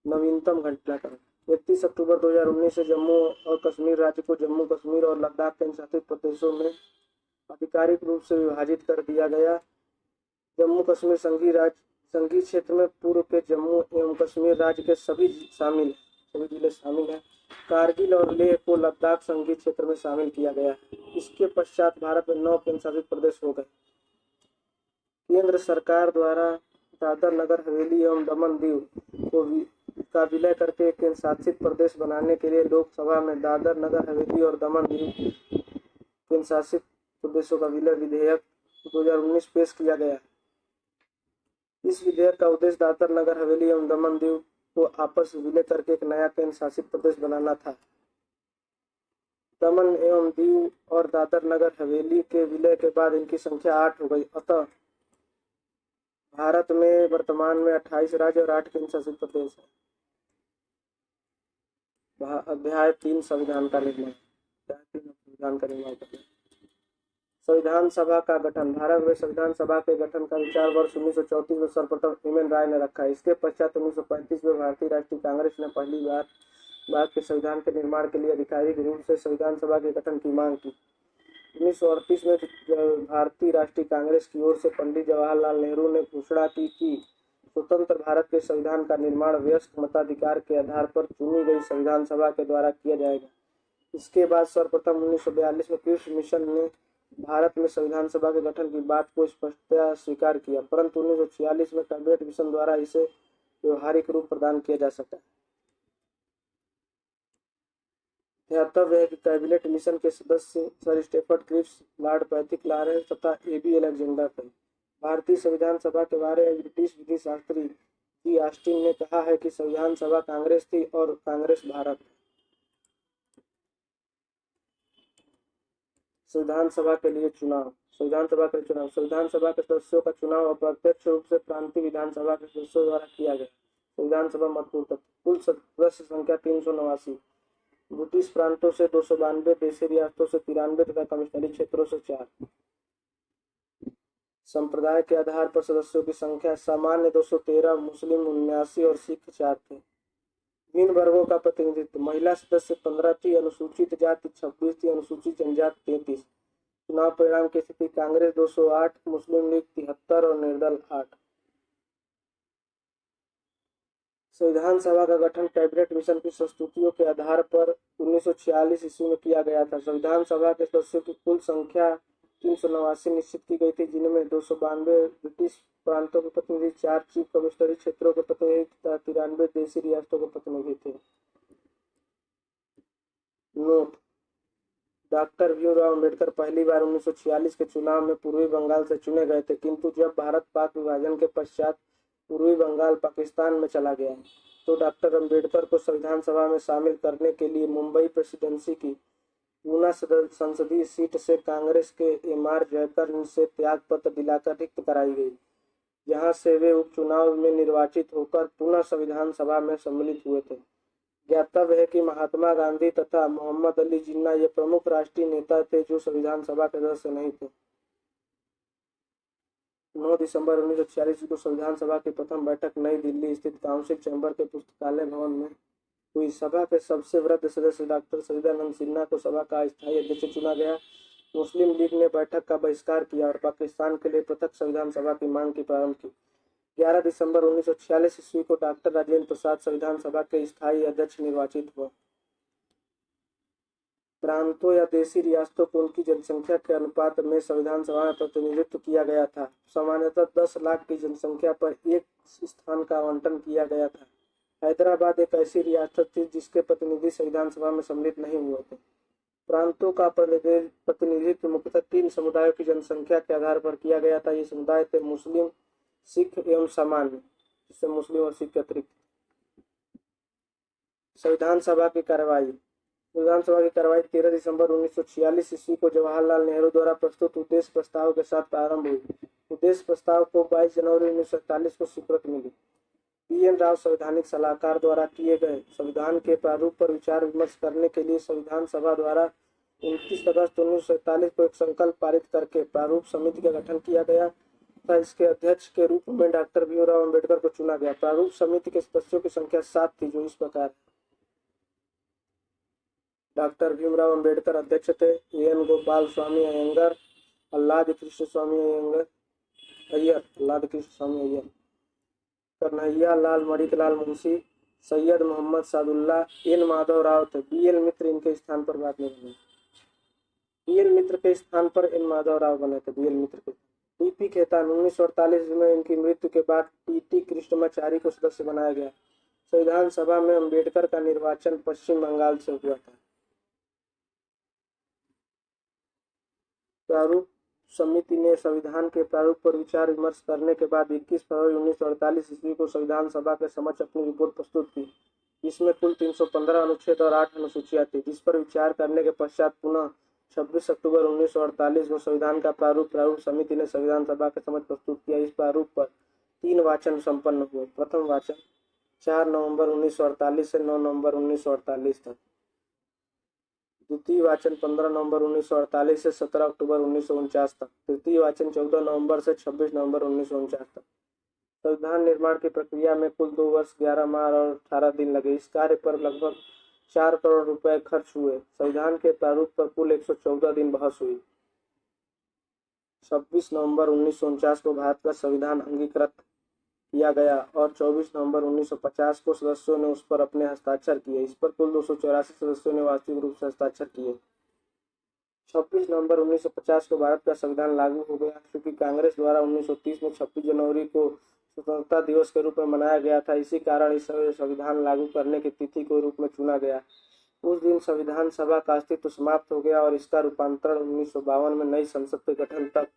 नवीनतम घटनाक्रम 31 अक्टूबर 2019 से जम्मू और कश्मीर राज्य को जम्मू कश्मीर और लद्दाख केंद्र शासित प्रदेशों में आधिकारिक रूप से विभाजित कर दिया गया। जम्मू कश्मीर संघीय क्षेत्र में पूर्व के जम्मू एवं कश्मीर राज्य के सभी जिले शामिल हैं। कारगिल और लेह को लद्दाख संघीय क्षेत्र में शामिल किया गया है। इसके पश्चात भारत में 9 केंद्र शासित प्रदेश हो गए। केंद्र सरकार द्वारा दादर नगर हवेली एवं दमन दीव का विलय करके केंद्र शासित प्रदेश बनाने के लिए लोकसभा में दादर नगर हवेली और दमन दीव केंद्र शासित प्रदेशों का विलय विधेयक 2019 पेश किया गया। इस विधेयक का उद्देश्य दादर नगर हवेली एवं दमन दीव को आपस में विलय करके एक नया केंद्र शासित प्रदेश बनाना था। दमन एवं दीव और दादर नगर हवेली के विलय के बाद इनकी संख्या 8 हो गई। अतः भारत में वर्तमान में 28 राज्य और 8 केंद्र शासित प्रदेश है। अध्याय 3 संविधान का निर्माण। संविधान सभा का गठन। भारत में संविधान सभा के गठन का विचार वर्ष 1934 में सर्वप्रथम एम एन राय ने रखा। इसके पश्चात 1935 में भारतीय राष्ट्रीय कांग्रेस ने पहली बार भारत के संविधान के निर्माण के लिए आधिकारिक रूप से संविधान सभा के गठन की मांग की। 1938 में भारतीय राष्ट्रीय कांग्रेस की ओर से पंडित जवाहरलाल नेहरू ने घोषणा की कि स्वतंत्र भारत के संविधान का निर्माण वयस्क मताधिकार के आधार पर चुनी गई संविधान सभा के द्वारा किया जाएगा। इसके बाद सर्वप्रथम 1942 में पीयूष मिशन ने भारत में संविधान सभा के गठन की बात को स्पष्टतया स्वीकार किया, परंतु 1946 में कैबिनेट मिशन द्वारा इसे व्यवहारिक रूप प्रदान किया जा सका। ध्यातव्य है कि कैबिनेट मिशन के सदस्य sir Stafford Cripps, lord Pethick Lawrence तथा एबी अलेक्जेंडर थे। भारतीय संविधान सभा के बारे में ब्रिटिश विधि शास्त्री जी ऑस्टिन ने कहा है कि संविधान सभा कांग्रेस थी और कांग्रेस भारत। संविधान सभा के लिए चुनाव। संविधान सभा के चुनाव। संविधान सभा के सदस्यों का चुनाव अप्रत्यक्ष रूप से प्रांतीय विधानसभा के सदस्यों द्वारा किया गया। संविधान सभा महत्वपूर्ण। कुल सदस्य संख्या 389। ब्रिटिश प्रांतों से 292, देशी रियासतों से 93 तथा कमिश्नरी क्षेत्रों से 4। संप्रदाय के आधार पर सदस्यों की संख्या सामान्य 213, मुस्लिम 79 और सिख 4 थे। विभिन्न वर्गों का प्रतिनिधित्व। महिला सदस्य 15 थी, अनुसूचित जाति 26 थी, अनुसूचित जनजाति 33। चुनाव परिणाम की स्थिति। कांग्रेस 208, मुस्लिम लीग 73 और निर्दल 8। संविधान सभा का गठन कैबिनेट मिशन की प्रस्तुतियों के आधार पर 1946 ईस्वी में किया गया था। संविधान सभा के सदस्यों की कुल संख्या 389 निश्चित की गई थी, जिनमें 292 ब्रिटिश प्रांतों के प्रतिनिधि, 4 चीफ कमिश्नरी क्षेत्रों के प्रतिनिधि तथा 93 देशी रियासतों के प्रतिनिधि थे। नोट: डॉक्टर भीमराव अम्बेडकर पहली बार 1946 के चुनाव में पूर्वी बंगाल से चुने गए थे, किंतु जब भारत पाक विभाजन के पश्चात पूर्वी बंगाल पाकिस्तान में चला गया तो डॉक्टर अम्बेडकर को संविधान सभा में शामिल करने के लिए मुंबई प्रेसिडेंसी की पूना संसदीय सीट से कांग्रेस के एम.आर. जयकर से त्यागपत्र दिलाकर रिक्त कराई गई, जहां से वे उपचुनाव में निर्वाचित होकर पुनः संविधान सभा में सम्मिलित हुए थे। ज्ञातव्य है कि महात्मा गांधी तथा मोहम्मद अली जिन्ना ये प्रमुख राष्ट्रीय नेता थे जो संविधान सभा के सदस्य नहीं थे। 9 दिसंबर 1946 को संविधान सभा की प्रथम बैठक नई दिल्ली स्थित काउंसिल चैम्बर के पुस्तकालय भवन में हुई। सभा के सबसे वृद्ध सदस्य डॉक्टर सचिदानंद सिन्हा को सभा का अस्थायी अध्यक्ष चुना गया। मुस्लिम लीग ने बैठक का बहिष्कार किया और पाकिस्तान के लिए पृथक संविधान सभा की मांग की प्रारंभ की। 11 दिसंबर 1946 ईस्वी को डॉक्टर राजेंद्र प्रसाद संविधान सभा के स्थायी अध्यक्ष निर्वाचित हुए। प्रांतों या देशी रियासतों को उनकी जनसंख्या के अनुपात में संविधान सभा में प्रतिनिधित्व किया गया था। सामान्यतः 10 लाख की जनसंख्या पर एक स्थान का आवंटन किया गया था। हैदराबाद एक ऐसी रियासत थी जिसके प्रतिनिधि संविधान सभा में सम्मिलित नहीं हुए थे। प्रांतों का प्रतिनिधित्व मुख्यतः 3 समुदायों की जनसंख्या के आधार पर किया गया था। ये समुदाय थे मुस्लिम, सिख एवं सामान्य, जिससे मुस्लिम और सिख के अतिरिक्त। संविधान सभा की कार्रवाई। संविधान सभा की कार्रवाई 13 दिसंबर 1946 ईस्वी को जवाहरलाल नेहरू द्वारा प्रस्तुत उद्देश्य प्रस्ताव के साथ प्रारंभ हुई। उद्देश्य प्रस्ताव को 22 जनवरी 1947 को स्वीकृति मिली। पी.एन. राव संवैधानिक सलाहकार द्वारा किए गए संविधान के प्रारूप पर विचार विमर्श करने के लिए संविधान सभा द्वारा 29 अगस्त 1947 को एक संकल्प पारित करके प्रारूप समिति का गठन किया गया तथा इसके अध्यक्ष के रूप में डॉक्टर भीमराव अम्बेडकर को चुना गया। प्रारूप समिति के सदस्यों की संख्या 7 थी, जो इस प्रकार: डॉक्टर भीमराव अम्बेडकर अध्यक्ष थे, एन. गोपाल स्वामी अयंगर, आह्लाद कृष्ण स्वामी अय्यर, कन्हैया लाल मणिकलाल मुंशी, सैयद मोहम्मद सादुल्ला, एन. माधव राव थे। बी.एल. मित्र इनके स्थान पर बाद में बने। बी.एल. मित्र के स्थान पर एन. माधव राव बने थे। बी.एल. मित्र के टी.पी. खेतान 1948 में इनकी मृत्यु के बाद टी.टी. कृष्णमाचारी को सदस्य बनाया गया। संविधान सभा में अम्बेडकर का निर्वाचन पश्चिम बंगाल से हुआ था। प्रारूप समिति ने संविधान के प्रारूप पर विचार विमर्श करने के बाद 21 फरवरी 1948 ईस्वी को संविधान सभा के समक्ष अपनी रिपोर्ट प्रस्तुत की। इसमें कुल 315 अनुच्छेद और 8 अनुसूचियां थी, जिस पर विचार करने के पश्चात पुनः 26 अक्टूबर 1948 को संविधान का प्रारूप समिति ने संविधान सभा के समक्ष प्रस्तुत किया। इस प्रारूप पर 3 वाचन संपन्न हुए। प्रथम वाचन 4 नवंबर 1948 से 9 नवंबर 1948 तक। द्वितीय वाचन 15 नवंबर 1948 से 17 अक्टूबर 1949 तक। तृतीय वाचन 14 नवंबर से 26 नवंबर 1949 तक। संविधान निर्माण की प्रक्रिया में कुल 2 वर्ष 11 माह और 18 दिन लगे। इस कार्य पर लगभग 4 करोड़ रुपए खर्च हुए। संविधान के प्रारूप पर कुल 114 दिन बहस हुई। 26 नवंबर 1949 को भारत का संविधान अंगीकृत किया गया और 24 नवंबर 1950 को सदस्यों ने उस पर अपने हस्ताक्षर किए। इस पर कुल 284 सदस्यों ने वास्तविक रूप से हस्ताक्षर किए। 26 नवंबर 1950 को भारत का संविधान लागू हो गया। क्योंकि कांग्रेस द्वारा 1930 में 26 जनवरी को स्वतंत्रता दिवस के रूप में मनाया गया था, इसी कारण इस संविधान लागू करने की तिथि के रूप में चुना गया। उस दिन संविधान सभा का अस्तित्व समाप्त हो गया और इसका रूपांतरण 1952 में नई संसद के गठन तक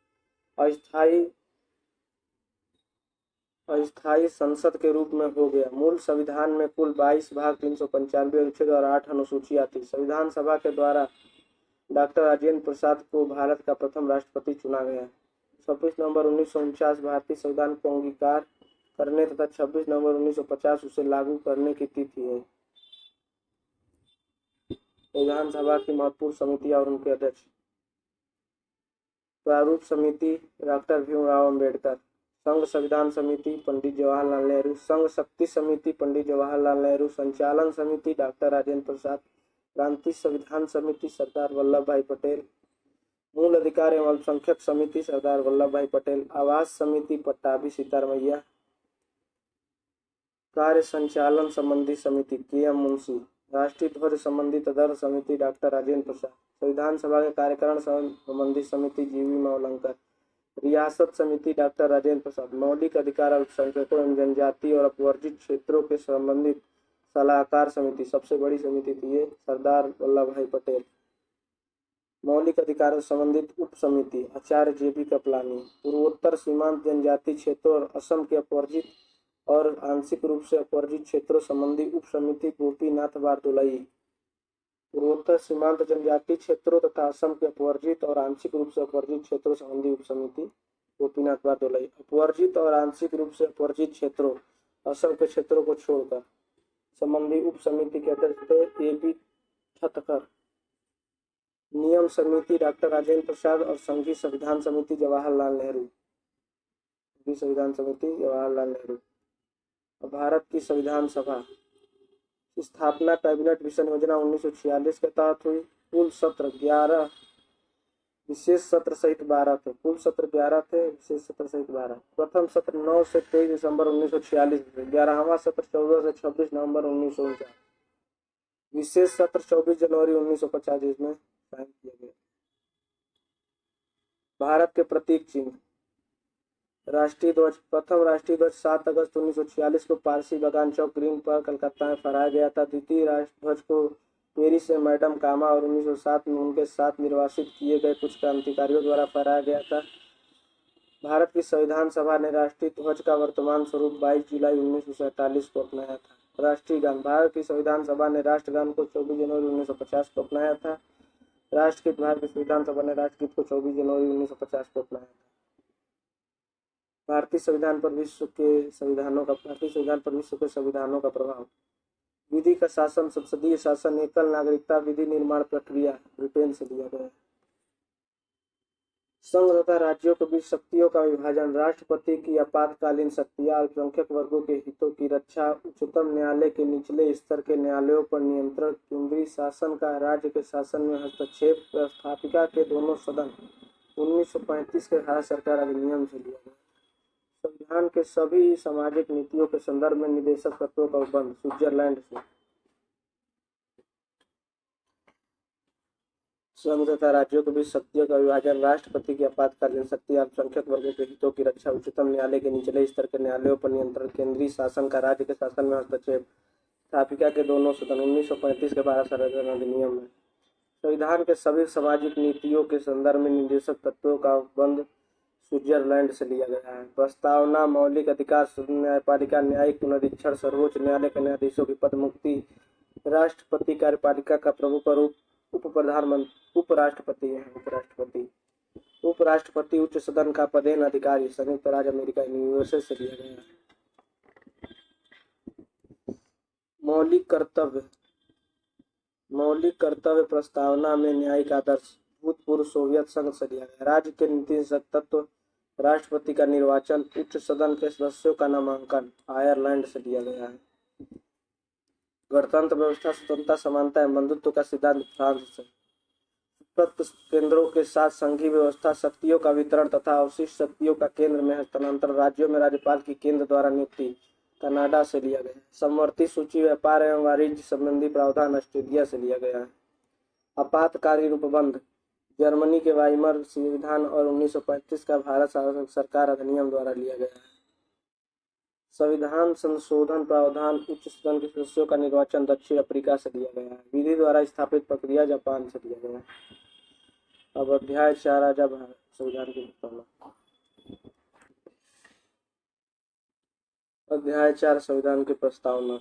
अस्थायी संसद के रूप में हो गया। मूल संविधान में कुल 22 भाग, 395 अनुच्छेद और 8 अनुसूचियां थी। संविधान सभा के द्वारा डॉक्टर राजेंद्र प्रसाद को भारत का प्रथम राष्ट्रपति चुना गया। 26 नवंबर 1949 भारतीय संविधान को अंगीकार करने तथा 26 नवंबर 1950 उसे लागू करने की तिथि है। संविधान सभा की महत्वपूर्ण समितियां और उनके अध्यक्ष। प्रारूप समिति डॉक्टर भीमराव अंबेडकर, संघ संविधान समिति पंडित जवाहरलाल नेहरू, संघ शक्ति समिति पंडित जवाहरलाल नेहरू, संचालन समिति डॉक्टर राजेंद्र प्रसाद, क्रांति संविधान समिति सरदार वल्लभ भाई पटेल, मूल अधिकार एवं अल्पसंख्यक समिति सरदार वल्लभ भाई पटेल, आवास समिति पट्टाभी सीतारमैया, कार्य संचालन संबंधी समिति के.एम. मुंशी, राष्ट्रीय ध्वज संबंधी तदर्थ समिति डॉक्टर राजेंद्र प्रसाद, संविधान सभा के कार्यकारण संबंधी समिति जी.वी. मावलंकर, रियासत समिति डॉक्टर राजेंद्र प्रसाद, मौलिक अधिकार अल्पसंख्यकों एवं जनजाति और अपवर्जित क्षेत्रों के संबंधित सलाहकार समिति, सबसे बड़ी समिति थी ये, सरदार वल्लभ भाई पटेल, मौलिक अधिकारों संबंधित उप समिति आचार्य जे.बी. कृपलानी, पूर्वोत्तर सीमांत जनजाति क्षेत्रों और असम के अपवर्जित और आंशिक रूप से अपवर्जित क्षेत्रों संबंधी उप समिति गोपीनाथ बारदोलाई, पूर्वोत्तर सीमांत जनजाति क्षेत्रों तथा असम के अपवर्जित और आंशिक रूप से अपवर्जित क्षेत्रों संबंधी उप समिति गोपीनाथ बारदोलाई, अपवर्जित और आंशिक रूप से अपवर्जित क्षेत्रों असम के क्षेत्रों को छोड़कर संबंधी उप समिति के अध्यक्ष थे ए.बी. ठटकर, नियम समिति डॉक्टर राजेंद्र प्रसाद और संघीय संविधान समिति जवाहरलाल नेहरू, संविधान समिति जवाहरलाल नेहरू। भारत की संविधान सभा स्थापना कैबिनेट मिशन योजना 1946 के तहत हुई। कुल सत्र 11, विशेष सत्र सहित 12 थे। कुल सत्र 11 थे, विशेष सत्र सहित 12। प्रथम सत्र 9 से 23 दिसंबर 1946 में, 11वां सत्र 14 से 26 नवंबर 1949, विशेष सत्र 24 जनवरी 1950 में कायम किया गया। भारत के प्रतीक चिन्ह। राष्ट्रीय ध्वज। प्रथम राष्ट्रीय ध्वज 7 अगस्त 1946 को पारसी बागान चौक ग्रीन पर कलकत्ता में फहराया गया था। द्वितीय राष्ट्रीय ध्वज को पेरिस से मैडम कामा और 1907 में उनके साथ निर्वासित किए गए कुछ क्रांतिकारियों द्वारा फहराया गया था। भारत की संविधान सभा ने राष्ट्रीय ध्वज का वर्तमान स्वरूप 22 जुलाई 1947 को अपनाया था। राष्ट्रीय गान। भारत की संविधान सभा ने राष्ट्रगान को 24 जनवरी 1950 को अपनाया था। राष्ट्रगीत। भारत की संविधान सभा ने राष्ट्रगीत को 24 जनवरी 1950 को अपनाया था। भारतीय संविधान पर विश्व के संविधानों का प्रभाव। विधि का शासन, संसदीय शासन, एकल नागरिकता विधि निर्माण प्रक्रिया ब्रिटेन से लिया गया। संघ तथा राज्यों के बीच शक्तियों का विभाजन। राष्ट्रपति की आपातकालीन शक्तियां, अल्पसंख्यक वर्गों के हितों की रक्षा, उच्चतम न्यायालय के निचले स्तर के न्यायालयों पर नियंत्रण, केंद्रीय शासन का राज्य के शासन में हस्तक्षेप, व्यवस्थापिका के दोनों सदन। 1935 के भारत सरकार अधिनियम से लिया गया। संविधान के सभी सामाजिक नीतियों के संदर्भ में निदेशक तत्वों का उपबंध। स्विट्जरलैंड से। संघ तथा राज्यों के बीच शक्तियों का विभाजन। राष्ट्रपति की आपातकालीन शक्ति, अल्पसंख्यक वर्गों के हितों की रक्षा, उच्चतम न्यायालय के निचले स्तर के न्यायालयों पर नियंत्रण, केंद्रीय शासन का राज्य के शासन में हस्तक्षेप, स्थापिका के दोनों सदन। 1935 के भारत सरकार अधिनियम में संविधान के सभी सामाजिक नीतियों के संदर्भ में निदेशक तत्वों का उपबंध स्विट्जरलैंड से लिया गया है। प्रस्तावना, मौलिक अधिकार, न्यायपालिका, न्यायिक पुनरीक्षण, सर्वोच्च न्यायालय के न्यायाधीशों की पद मुक्ति, राष्ट्रपति कार्यपालिका का प्रमुख और उपराष्ट्रपति है। उपराष्ट्रपति उच्च सदन का पदेन अधिकारी। संयुक्त राज्य अमेरिका यूएसए से लिया गया है। मौलिक कर्तव्य प्रस्तावना में न्यायिक आदर्श भूतपूर्व सोवियत संघ से लिया गया। राज्य के नीतिशक तत्व, राष्ट्रपति का निर्वाचन, उच्च सदन के सदस्यों का नामांकन आयरलैंड से लिया गया है। गणतंत्र व्यवस्था, स्वतंत्रता, समानता एवं बंधुत्व का सिद्धांत फ्रांस से। प्रत्येक केंद्रों के साथ संघीय व्यवस्था, शक्तियों का वितरण तथा अवशिष्ट शक्तियों का केंद्र में हस्तांतरण, राज्यों में राज्यपाल की केंद्र द्वारा नियुक्ति कनाडा से लिया गया है। समवर्ती सूची, व्यापार एवं वाणिज्य संबंधी प्रावधान ऑस्ट्रेलिया से लिया गया है। आपातकालीन उपबंध जर्मनी के वाइमर संविधान और 1935 का भारत सरकार अधिनियम द्वारा लिया गया है। संविधान संशोधन प्रावधान उच्च सदन के सदस्यों का निर्वाचन दक्षिण अफ्रीका से दिया गया है। विधि द्वारा स्थापित प्रक्रिया जापान से दिया गया है। अब अध्याय 4 आ जा संविधान की प्रस्तावना। अध्याय 4 संविधान की प्रस्तावना।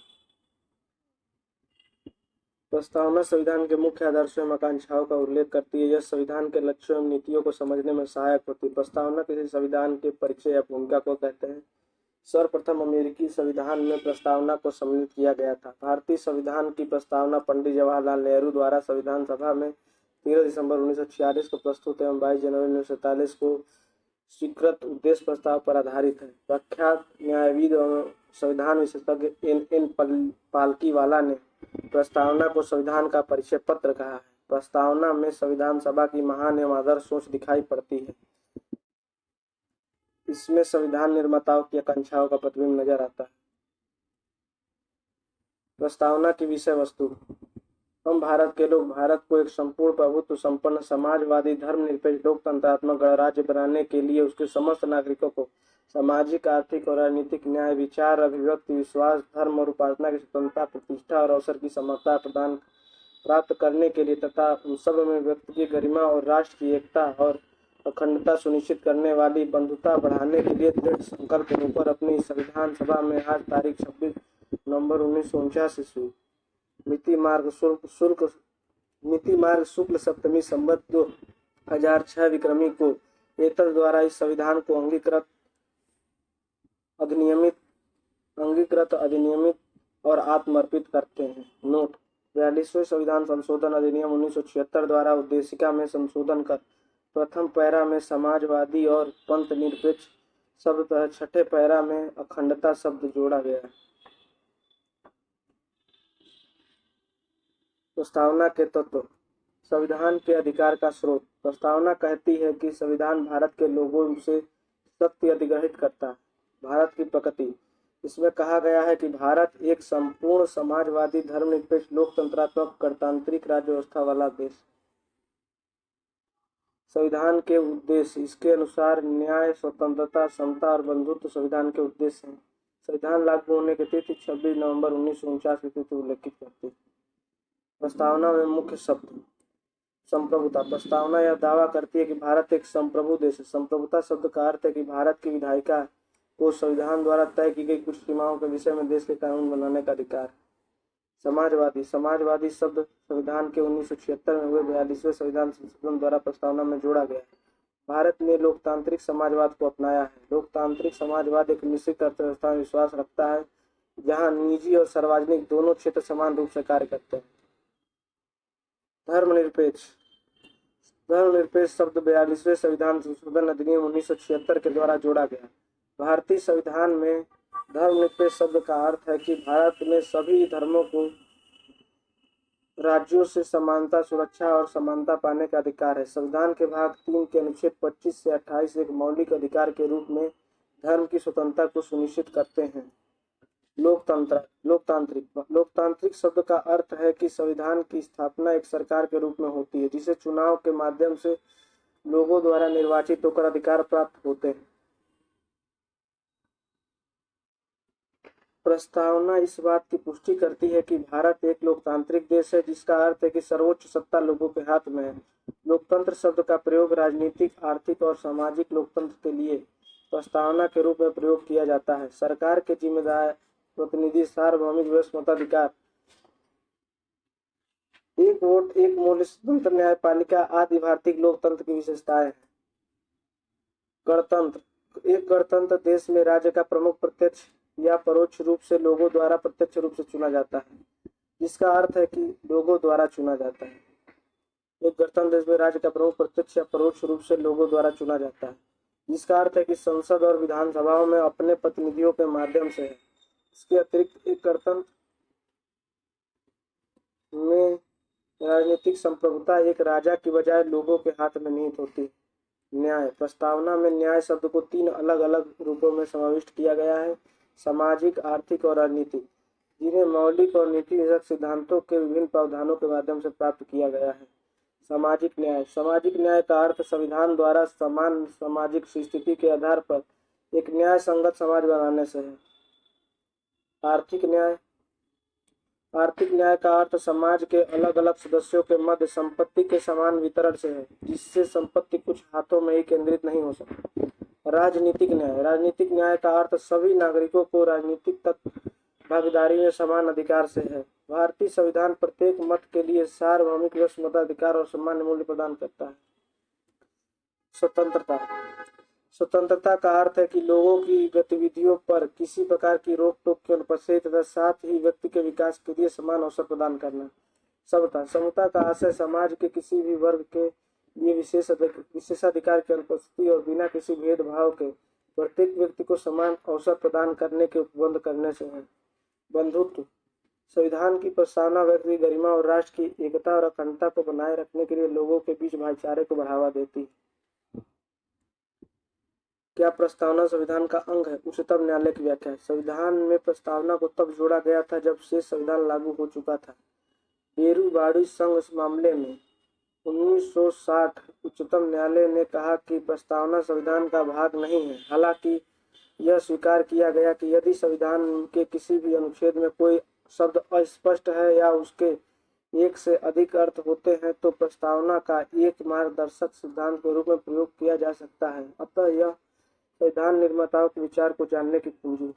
प्रस्तावना संविधान के मुख्य आदर्शों एवं आकांक्षाओं का उल्लेख करती है। यह संविधान के लक्ष्यों एवं नीतियों को समझने में सहायक होती है। प्रस्तावना किसी संविधान के परिचय या भूमिका को कहते हैं। सर्वप्रथम अमेरिकी संविधान में प्रस्तावना को सम्मिलित किया गया था। भारतीय संविधान की प्रस्तावना पंडित जवाहरलाल नेहरू द्वारा संविधान सभा में 13 दिसंबर 1946 को प्रस्तुत एवं 22 जनवरी 1947 को स्वीकृत उद्देश्य प्रस्ताव पर आधारित है। प्रख्यात न्यायविद एवं संविधान विशेषज्ञ N. पालकीवाला ने प्रस्तावना को संविधान का परिचय पत्र कहा है। प्रस्तावना में संविधान सभा की महान एवं आदर्श सोच दिखाई पड़ती है। इसमें संविधान निर्माताओं की आकांक्षाओं का प्रतिबिंब नजर आता है। प्रस्तावना की विषय वस्तु। हम भारत के लोग भारत को एक संपूर्ण प्रभुत्व संपन्न समाजवादी धर्मनिरपेक्ष लोकतंत्रात्मक गणराज्य बनाने के लिए उसके समस्त नागरिकों को सामाजिक आर्थिक और राजनीतिक न्याय विचार अभिव्यक्ति विश्वास धर्म और उपासना की स्वतंत्रता प्रतिष्ठा और अवसर की समता प्रदान प्राप्त करने के लिए तथा उन सब में व्यक्ति की गरिमा और राष्ट्र की एकता और अखंडता सुनिश्चित करने वाली बंधुता बढ़ाने के लिए दृढ़ संकल्प होकर अपनी संविधान सभा में आज तारीख 26 नवंबर 1949 ईस्वी मिति मार्ग शुक्ल सप्तमी संवत 2006 विक्रमी को एतद द्वारा इस संविधान को अंगीकृत अधिनियमित और आत्मर्पित करते हैं। नोट 42वें संविधान संशोधन अधिनियम 1976 द्वारा उद्देशिका में संशोधन कर प्रथम पैरा में समाजवादी और पंथ निरपेक्ष शब्द तथा छठे पैरा में अखंडता शब्द जोड़ा गया है। प्रस्तावना के तत्व। संविधान के अधिकार का स्रोत। प्रस्तावना कहती है कि संविधान भारत के लोगों से शक्ति अधिग्रहित करता है। भारत की प्रकृति। इसमें कहा गया है कि भारत एक संपूर्ण समाजवादी धर्मनिरपेक्ष लोकतंत्रात्मक गणतांत्रिक राज्य व्यवस्था वाला देश। संविधान के उद्देश्य। इसके अनुसार न्याय स्वतंत्रता समता और बंधुत्व संविधान के उद्देश्य हैं। संविधान लागू होने की तिथि 26 नवंबर 1949 की तिथि उल्लेखित करती है। प्रस्तावना में मुख्य शब्द। संप्रभुता। प्रस्तावना यह दावा करती है कि भारत एक संप्रभु देश है। संप्रभुता शब्द का अर्थ है कि भारत की विधायिका को संविधान द्वारा तय की गई कुछ सीमाओं के विषय में देश के कानून बनाने का अधिकार। समाजवादी। समाजवादी शब्द संविधान के 1976 में हुए 42वें संविधान संशोधन द्वारा प्रस्तावना में जोड़ा गया है। भारत ने लोकतांत्रिक समाजवाद को अपनाया है। लोकतांत्रिक समाजवाद एक निश्चित अर्थव्यवस्था में विश्वास रखता है जहां निजी और सार्वजनिक दोनों क्षेत्र समान रूप से कार्य करते हैं। धर्मनिरपेक्ष। धर्मनिरपेक्ष शब्द 42वें संविधान संशोधन अधिनियम 1976 के द्वारा जोड़ा गया। भारतीय संविधान में धर्मनिरपेक्ष शब्द का अर्थ है कि भारत में सभी धर्मों को राज्यों से समानता सुरक्षा और समानता पाने का अधिकार है। संविधान के भाग 3 के अनुच्छेद 25 से 28 एक मौलिक अधिकार के रूप में धर्म की स्वतंत्रता को सुनिश्चित करते हैं। लोकतांत्रिक शब्द का अर्थ है कि संविधान की स्थापना एक सरकार के रूप में होती है जिसे चुनाव के माध्यम से लोगों द्वारा निर्वाचित होकर अधिकार प्राप्त होते हैं। प्रस्तावना इस बात की पुष्टि करती है कि भारत एक लोकतांत्रिक देश है जिसका अर्थ है कि सर्वोच्च सत्ता लोगों के हाथ में है। लोकतंत्र शब्द का प्रयोग राजनीतिक आर्थिक और सामाजिक लोकतंत्र के लिए प्रस्तावना के रूप में प्रयोग किया जाता है। सरकार के जिम्मेदार प्रतिनिधि सार्वभौमिक मताधिकार एक वोट एक मूल्य स्वतंत्र न्यायपालिका आदि भारतीय लोकतंत्र की विशेषताएं हैं। गणतंत्र। एक गणतंत्र देश में राज्य का प्रमुख प्रत्यक्ष या परोक्ष रूप से लोगों द्वारा प्रत्यक्ष रूप से चुना जाता है जिसका अर्थ है कि लोगों द्वारा चुना जाता है। एक गणतंत्र देश में राज्य का प्रमुख प्रत्यक्ष या परोक्ष रूप से लोगों द्वारा चुना जाता है जिसका अर्थ है कि संसद और विधानसभाओं में अपने प्रतिनिधियों के माध्यम से है। इसके अतिरिक्त एक गणतंत्र में राजनीतिक संप्रभुता एक राजा की बजाय लोगों के हाथ में निहित होती है। न्याय। प्रस्तावना में न्याय शब्द को 3 अलग अलग रूपों में समाविष्ट किया गया है। सामाजिक आर्थिक और राजनीतिक जिन्हें मौलिक और नीतिनिर्देशक सिद्धांतों के विभिन्न प्रावधानों के माध्यम से प्राप्त किया गया है। सामाजिक न्याय। सामाजिक न्याय का अर्थ संविधान द्वारा समान सामाजिक स्थिति के आधार पर एक न्याय संगत समाज बनाने से है। आर्थिक न्याय। आर्थिक न्याय का अर्थ समाज के अलग अलग सदस्यों के मध्य संपत्ति के समान वितरण से है, जिससे संपत्ति कुछ हाथों में ही केंद्रित नहीं हो सकती। राजनीतिक न्याय। राजनीतिक न्याय का अर्थ सभी नागरिकों को राजनीतिक तक भागीदारी में समान अधिकार से है। भारतीय संविधान प्रत्येक मत के लिए सार्वभौमिक व मताधिकार और सामान्य मूल्य प्रदान करता है। स्वतंत्रता। स्वतंत्रता का अर्थ है कि लोगों की गतिविधियों पर किसी प्रकार की रोक टोक की अनुपस्थिति तथा साथ ही व्यक्ति के विकास के लिए समान अवसर प्रदान करना। समता। समता का आशय समाज के किसी भी वर्ग के लिए विशेषाधिकार की अनुपस्थिति और बिना किसी भेदभाव के प्रत्येक व्यक्ति को समान अवसर प्रदान करने के उपबंध करने से है। बंधुत्व। संविधान की प्रस्तावना व्यक्ति की गरिमा और राष्ट्र की एकता और अखंडता को बनाए रखने के लिए लोगों के बीच भाईचारे को बढ़ावा देती है। क्या प्रस्तावना संविधान का अंग है? उच्चतम न्यायालय की व्याख्या। संविधान में प्रस्तावना को तब जोड़ा गया था जब से संविधान लागू हो चुका था। बेरू-बाड़ी संघ मामले में 1960 उच्चतम न्यायालय ने कहा कि प्रस्तावना संविधान का भाग नहीं है। हालांकि यह स्वीकार किया गया कि यदि संविधान के किसी भी अनुच्छेद में कोई शब्द अस्पष्ट है या उसके एक से अधिक अर्थ होते हैं तो प्रस्तावना का एक मार्गदर्शक सिद्धांत के रूप में प्रयोग किया जा सकता है। अतः यह संविधान निर्माताओं के विचार को जानने की कुंजी।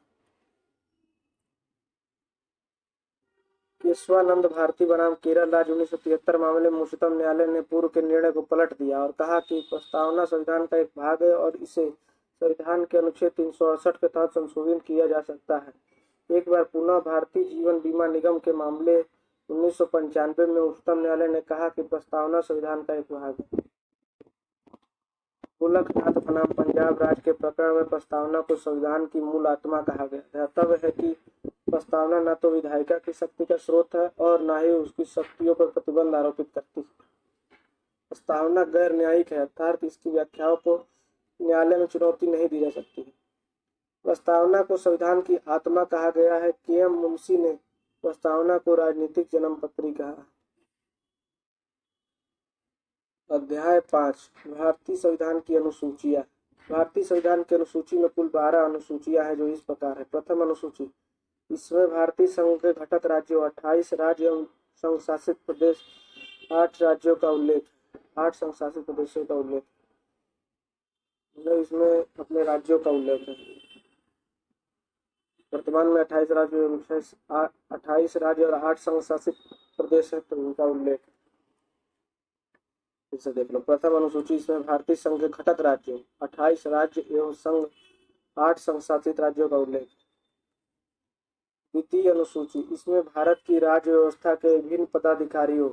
केशवानंद भारती बनाम केरल राज्य 1973 मामले में उच्चतम न्यायालय ने पूर्व के निर्णय को पलट दिया और कहा कि प्रस्तावना संविधान का एक भाग है और इसे संविधान के अनुच्छेद 368 के तहत संशोधित किया जा सकता है। एक बार पुनः भारतीय जीवन बीमा निगम के मामले 1995 में उच्चतम न्यायालय ने कहा कि प्रस्तावना संविधान का एक भाग है। गोलकनाथ बनाम पंजाब राज्य के प्रकरण में प्रस्तावना को संविधान की मूल आत्मा कहा गया। ध्यातव्य है कि प्रस्तावना न तो विधायिका की शक्ति का स्रोत है और न ही उसकी शक्तियों पर प्रतिबंध आरोपित करती है। प्रस्तावना गैर न्यायिक है, अर्थात इसकी व्याख्याओं को न्यायालय में चुनौती नहीं दी जा सकती है। प्रस्तावना को संविधान की आत्मा कहा गया है। के.एम. मुंशी ने प्रस्तावना को राजनीतिक जन्म पत्री कहा। अध्याय 5 भारतीय संविधान की अनुसूचियां। भारतीय संविधान की अनुसूची में कुल 12 अनुसूचियां हैं जो इस प्रकार है। प्रथम अनुसूची। इसमें भारतीय संघ के घटक राज्यों 28 राज्य एवं संघ शासित प्रदेश 8 राज्यों का उल्लेख है। 8 संघ शासित प्रदेशों का उल्लेख है। इसमें अपने राज्यों का उल्लेख है। वर्तमान में 28 राज्य और 8 संघ शासित प्रदेश है तो उनका उल्लेख है। इसे देख लो। प्रथम अनुसूची। इसमें भारतीय संघ के घटक राज्यों 28 राज्य एवं संघ 8 संघ शासित राज्यों का उल्लेख। द्वितीय अनुसूची। इसमें भारत की राज्य व्यवस्था के विभिन्न पदाधिकारियों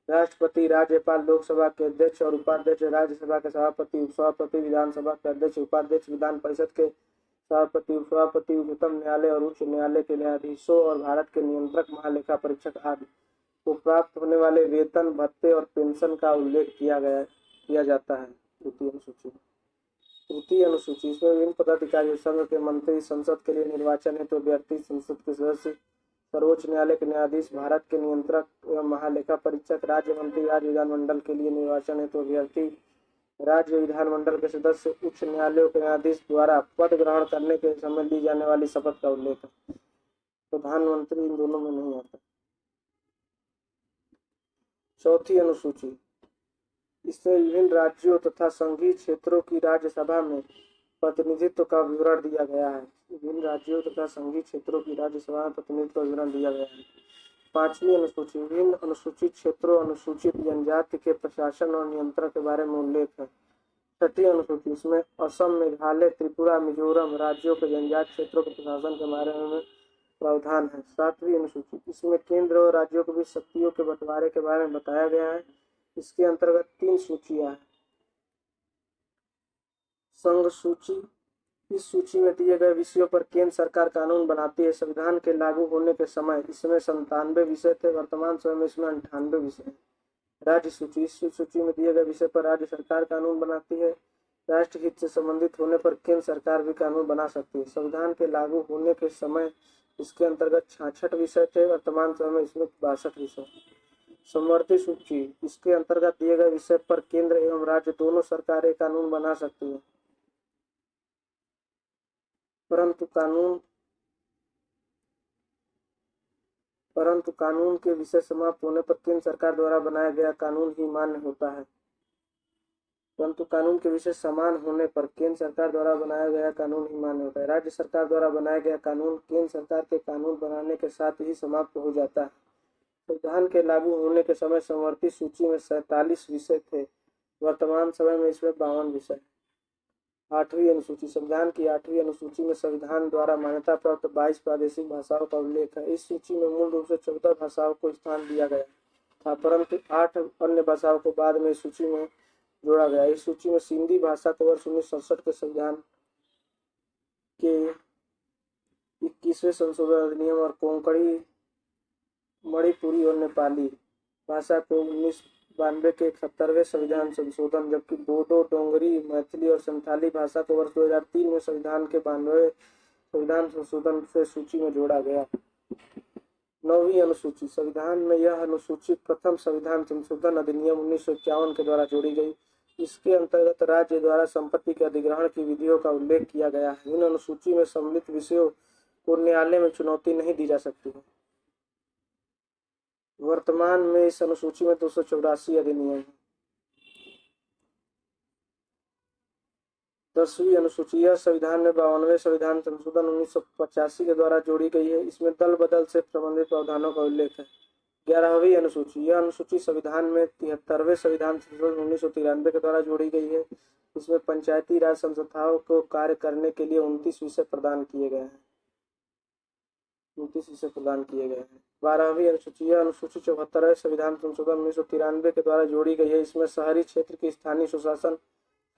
राष्ट्रपति, राज्यपाल, लोकसभा के अध्यक्ष और उपाध्यक्ष, राज्यसभा के सभापति, उपसभापति, विधानसभा के अध्यक्ष, उपाध्यक्ष, विधान परिषद के सभापति, उपसभापति, उच्चतम न्यायालय और उच्च न्यायालय के न्यायाधीशों और भारत के नियंत्रक, महालेखा परीक्षक आदि को प्राप्त होने वाले वेतन, भत्ते और पेंशन का उल्लेख किया जाता है। तृतीय अनुसूची। तृतीय अनुसूची। इसमें विभिन्न पदाधिकारियों, संघ के मंत्री, संसद के लिए निर्वाचन हेतु अभ्यर्थी, संसद के सदस्य, सर्वोच्च न्यायालय के न्यायाधीश, भारत के नियंत्रक एवं महालेखा परीक्षक, राज्य मंत्री, राज्य विधानमंडल के लिए निर्वाचन हेतु अभ्यर्थी, राज्य विधानमंडल के सदस्य, उच्च न्यायालयों के न्यायाधीश द्वारा पद ग्रहण करने के समय ली जाने वाली शपथ का उल्लेख है। प्रधानमंत्री इन दोनों में नहीं आता। चौथी अनुसूची। इसमें विभिन्न राज्यों तथा संघीय क्षेत्रों की राज्यसभा में प्रतिनिधित्व का विवरण दिया गया है। विभिन्न राज्यों तथा संघीय क्षेत्रों की राज्यसभा में प्रतिनिधित्व का विवरण दिया गया है। पांचवी अनुसूची। विभिन्न अनुसूचित क्षेत्रों, अनुसूचित जनजाति के प्रशासन और नियंत्रण के बारे में उल्लेख है। छठी अनुसूची। इसमें असम, मेघालय, त्रिपुरा, मिजोरम राज्यों के जनजाति क्षेत्रों के प्रशासन के बारे में प्रावधान है। सातवीं अनुसूची। इसमें केंद्र और राज्यों के बीच शक्तियों के बंटवारे के बारे में बताया गया है। इसके अंतर्गत 3 सूचियां हैं। संघ सूची। इस सूची में दिए गए विषयों पर केंद्र सरकार कानून बनाती है। संविधान के लागू होने के समय इसमें 97 विषय थे, वर्तमान समय में इसमें 98 विषय हैं। राज्य सूची। इस सूची में दिए गए विषय पर राज्य सरकार कानून बनाती है। राष्ट्र हित से संबंधित होने पर केंद्र सरकार भी कानून बना सकती है। संविधान के लागू होने के समय इसके अंतर्गत 66 विषय थे, वर्तमान समय में इसमें 62 विषय। समवर्ती सूची। इसके अंतर्गत दिए गए विषय पर केंद्र एवं राज्य दोनों सरकारें कानून बना सकती हैं, परंतु कानून परंतु कानून के विषय समाप्त होने पर केंद्र सरकार द्वारा बनाया गया कानून ही मान्य होता है। परंतु कानून के विषय समान होने पर केंद्र सरकार द्वारा बनाया गया कानून ही मान्य होता है। राज्य सरकार द्वारा बनाया गया कानून केंद्र सरकार के कानून बनाने के साथ ही समाप्त हो जाता है। संविधान के लागू होने के समय समवर्ती सूची में 47 विषय थे। वर्तमान समय में इसमें 52 विषय। 8वीं अनुसूची। संविधान की 8वीं अनुसूची में संविधान द्वारा मान्यता प्राप्त 22 प्रादेशिक भाषाओं का उल्लेख है। इस सूची में मूल रूप से 14 भाषाओं को स्थान दिया गया था, परंतु 8 अन्य भाषाओं को बाद में इस सूची में जोड़ा गया। इस सूची में सिंधी भाषा को वर्ष 1967 के संविधान के 21वें संशोधन अधिनियम और कोंकणी, मणिपुरी और नेपाली भाषा को 1992 के 71वें संविधान संशोधन, जबकि बोडो, डोंगरी, मैथिली और संथाली भाषा को वर्ष 2003 में संविधान के 92वें संविधान संशोधन से सूची में जोड़ा गया। 9वीं अनुसूची। संविधान में यह अनुसूची प्रथम संविधान संशोधन अधिनियम 1951 के द्वारा जोड़ी गई। इसके अंतर्गत राज्य द्वारा संपत्ति के अधिग्रहण की विधियों का उल्लेख किया गया है। इन अनुसूची में सम्मिलित विषयों को न्यायालय में चुनौती नहीं दी जा सकती है। वर्तमान में इस अनुसूची में 284 अधिनियम है। 10वीं अनुसूची। यह संविधान में 52वें संविधान संशोधन 1985 के द्वारा जोड़ी गई है। इसमें दल बदल से संबंधित प्रावधानों का उल्लेख है। 11वीं अनुसूची। यह अनुसूची संविधान में 73वें संविधान संशोधन 1993 के द्वारा जोड़ी गई है। इसमें पंचायती राज संस्थाओं को कार्य करने के लिए 29 विषय प्रदान किए गए हैं। 12वीं अनुसूची। यह अनुसूची 74वें संविधान संशोधन 1993 के द्वारा जोड़ी गई है। इसमें शहरी क्षेत्र की स्थानीय स्वशासन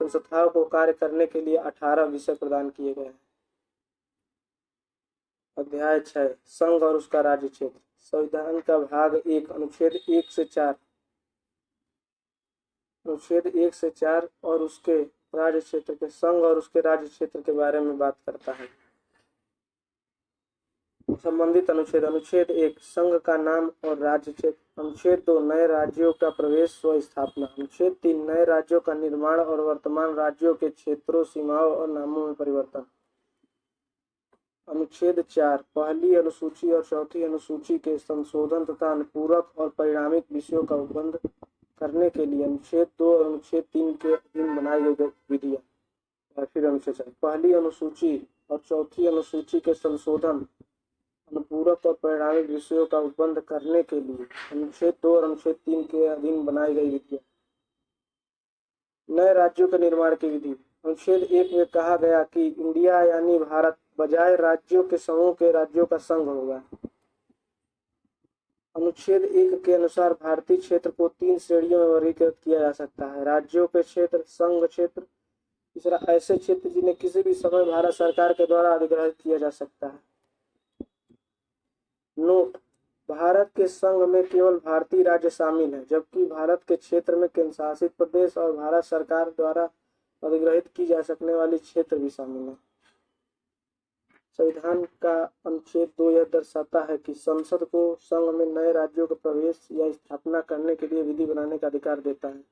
संस्थाओं को कार्य करने के लिए 18 विषय प्रदान किए गए हैं। अध्याय 6। संघ और उसका राज्य क्षेत्र। संविधान का भाग 1 अनुच्छेद 1 से 4 और उसके राज्य क्षेत्र के संघ और उसके राज्य क्षेत्र के बारे में बात करता है। संबंधित अनुच्छेद। अनुच्छेद 1 संघ का नाम और राज्य क्षेत्र। अनुच्छेद 2 नए राज्यों का प्रवेश व स्थापना। अनुच्छेद 3 नए राज्यों का निर्माण और वर्तमान राज्यों के क्षेत्रों, सीमाओं और नामों में परिवर्तन। अनुच्छेद 4 पहली अनुसूची और चौथी अनुसूची के संशोधन तथा अनुपूरक और परिणामिक विषयों का उपबंध करने के लिए अनुच्छेद 2 और अनुच्छेद 3 के अधीन बनाई गई विधियां। फिर अनुच्छेद 4 पहली अनुसूची और चौथी अनुसूची के संशोधन, अनुपूरक और परिणामिक विषयों का उपबंध करने के लिए अनुच्छेद 2 और अनुच्छेद 3 के अधीन बनाई गई विधियां। नए राज्यों के निर्माण की विधि। अनुच्छेद 1 में कहा गया कि इंडिया यानी भारत बजाय राज्यों के समूह के राज्यों का संघ होगा। अनुच्छेद 1 के अनुसार भारतीय क्षेत्र को 3 श्रेणियों में वर्गीकृत किया जा सकता है। राज्यों के क्षेत्र, संघ क्षेत्र, तीसरा ऐसे क्षेत्र जिन्हें किसी भी समय भारत सरकार के द्वारा अधिग्रहित किया जा सकता है। नोट: भारत के संघ में केवल भारतीय राज्य शामिल हैं, जबकि भारत के क्षेत्र में केंद्र शासित प्रदेश और भारत सरकार द्वारा अधिग्रहित की जा सकने वाली क्षेत्र भी शामिल हैं। संविधान का अनुच्छेद 2 यह दर्शाता है कि संसद को संघ में नए राज्यों के प्रवेश या स्थापना करने के लिए विधि बनाने का अधिकार देता है।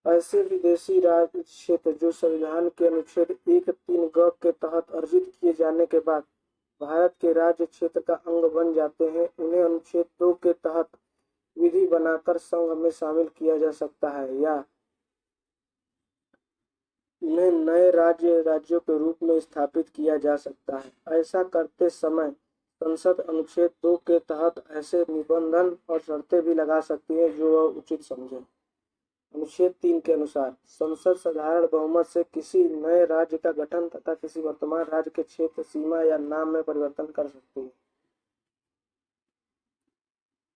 ऐसे विदेशी राज्य क्षेत्र जो संविधान के अनुच्छेद 1(3) ग के तहत अर्जित किए जाने के बाद भारत के राज्य क्षेत्र का अंग बन जाते हैं, उन्हें अनुच्छेद 2 के तहत विधि बनाकर संघ में शामिल किया जा सकता है या उन्हें नए राज्यों के रूप में स्थापित किया जा सकता है। ऐसा करते समय संसद अनुच्छेद 2 के तहत ऐसे निबंधन और शर्तें भी लगा सकती है जो वह उचित समझे। अनुच्छेद 3 के अनुसार संसद साधारण बहुमत से किसी नए राज्य का गठन तथा किसी वर्तमान राज्य के क्षेत्र, सीमा या नाम में परिवर्तन कर सकती है।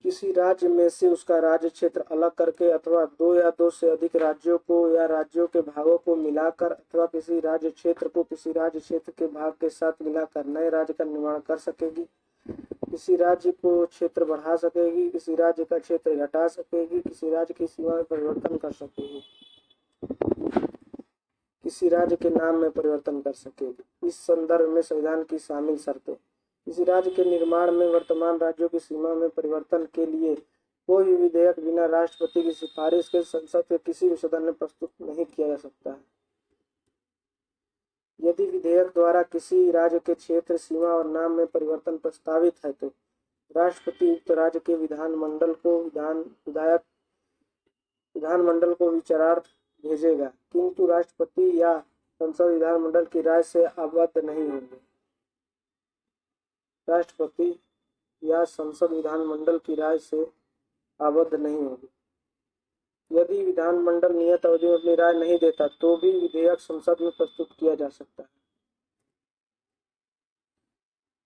किसी राज्य में से उसका राज्य क्षेत्र अलग करके अथवा 2 या 2 से अधिक राज्यों को या राज्यों के भागों को मिलाकर अथवा किसी राज्य क्षेत्र को किसी राज्य क्षेत्र के भाग के साथ मिलाकर नए राज्य का निर्माण कर सकेगी। किसी राज्य को क्षेत्र बढ़ा सकेगी, किसी राज्य का क्षेत्र घटा सकेगी, किसी राज्य की सीमा में परिवर्तन कर सकेगी, किसी राज्य के नाम में परिवर्तन कर सकेगी। इस संदर्भ में संविधान की शामिल शर्तें। किसी राज्य के निर्माण में वर्तमान राज्यों की सीमा में परिवर्तन के लिए कोई भी विधेयक बिना राष्ट्रपति की सिफारिश के संसद के किसी भी सदन में प्रस्तुत नहीं किया जा सकता है। यदि विधेयक द्वारा किसी राज्य के क्षेत्र, सीमा और नाम में परिवर्तन प्रस्तावित है तो राष्ट्रपति उक्त राज्य के विधानमंडल को विचारार्थ भेजेगा, किंतु राष्ट्रपति या संसद विधानमंडल की राय से आबद्ध नहीं होंगे। राष्ट्रपति या संसद विधानमंडल की राय से आबद्ध नहीं होगी। यदि विधानमंडल नियत अवधि में अपनी राय नहीं देता तो भी विधेयक संसद में प्रस्तुत किया जा सकता है।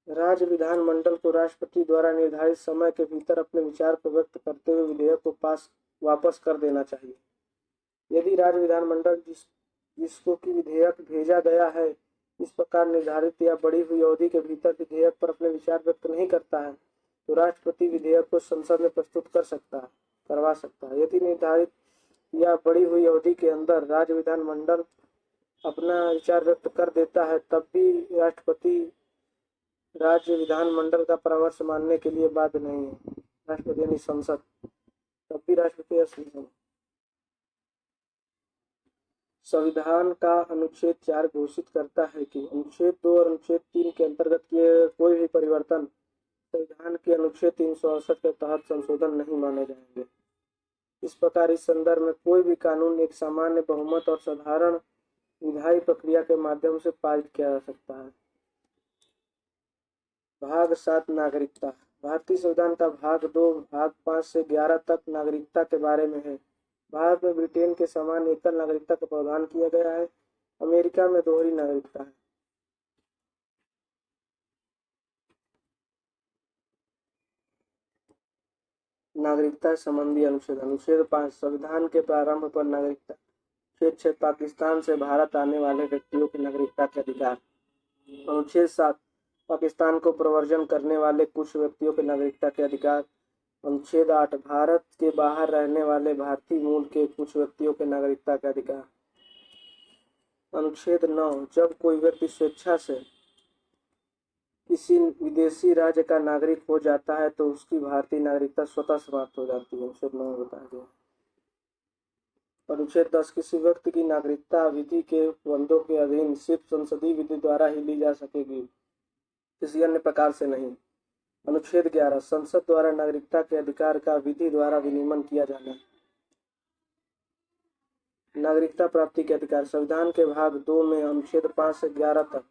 राज्य विधानमंडल को राष्ट्रपति द्वारा निर्धारित समय के भीतर अपने विचार को व्यक्त करते हुए विधेयक को वापस कर देना चाहिए। यदि राज्य विधानमंडल जिसको कि विधेयक भेजा गया है इस प्रकार निर्धारित या बढ़ी हुई अवधि के भीतर विधेयक पर अपने विचार व्यक्त नहीं करता है तो राष्ट्रपति विधेयक को संसद में प्रस्तुत करवा सकता है। यदि निर्धारित या बढ़ी हुई अवधि के अंदर राज्य विधानमंडल अपना विचार व्यक्त कर देता है तब भी राष्ट्रपति राज्य विधानमंडल का परामर्श मानने के लिए बाध्य नहीं है। राष्ट्रपति यानी संसद, तब भी राष्ट्रपति या संसद। संविधान का अनुच्छेद 4 घोषित करता है कि अनुच्छेद 2 और अनुच्छेद 3 के अंतर्गत किए कोई भी परिवर्तन संविधान के अनुच्छेद 368 के तहत संशोधन नहीं माने जाएंगे। इस प्रकार इस संदर्भ में कोई भी कानून एक सामान्य बहुमत और साधारण विधायी प्रक्रिया के माध्यम से पारित किया जा सकता है। भाग 7 नागरिकता। भारतीय संविधान का भाग 2 भाग 5 से 11 तक नागरिकता के बारे में है। भारत में ब्रिटेन के समान एकल नागरिकता का प्रावधान किया गया है। अमेरिका में दोहरी नागरिकता है। नागरिकता संबंधी अनुच्छेद। अनुच्छेद 5 संविधान के प्रारंभ पर नागरिकता। अनुच्छेद 6 पाकिस्तान से भारत आने वाले व्यक्तियों की नागरिकता के अधिकार। अनुच्छेद 7 पाकिस्तान को प्रव्रजन करने वाले कुछ व्यक्तियों के नागरिकता के अधिकार। अनुच्छेद 8 भारत के बाहर रहने वाले भारतीय मूल के कुछ व्यक्तियों के नागरिकता के अधिकार। अनुच्छेद 9 जब कोई व्यक्ति स्वेच्छा से किसी विदेशी राज्य का नागरिक हो जाता है तो उसकी भारतीय नागरिकता स्वतः समाप्त हो जाती है। अनुच्छेद 9 में बताया गया। अनुच्छेद 10 किसी व्यक्ति की नागरिकता विधि के बंदों के अधीन सिर्फ संसदीय विधि द्वारा ही ली जा सकेगी, किसी अन्य प्रकार से नहीं। अनुच्छेद 11 संसद द्वारा नागरिकता के अधिकार का विधि द्वारा विनियमन किया जाना। नागरिकता प्राप्ति के अधिकार। संविधान के भाग 2 में अनुच्छेद 5 से 11 तक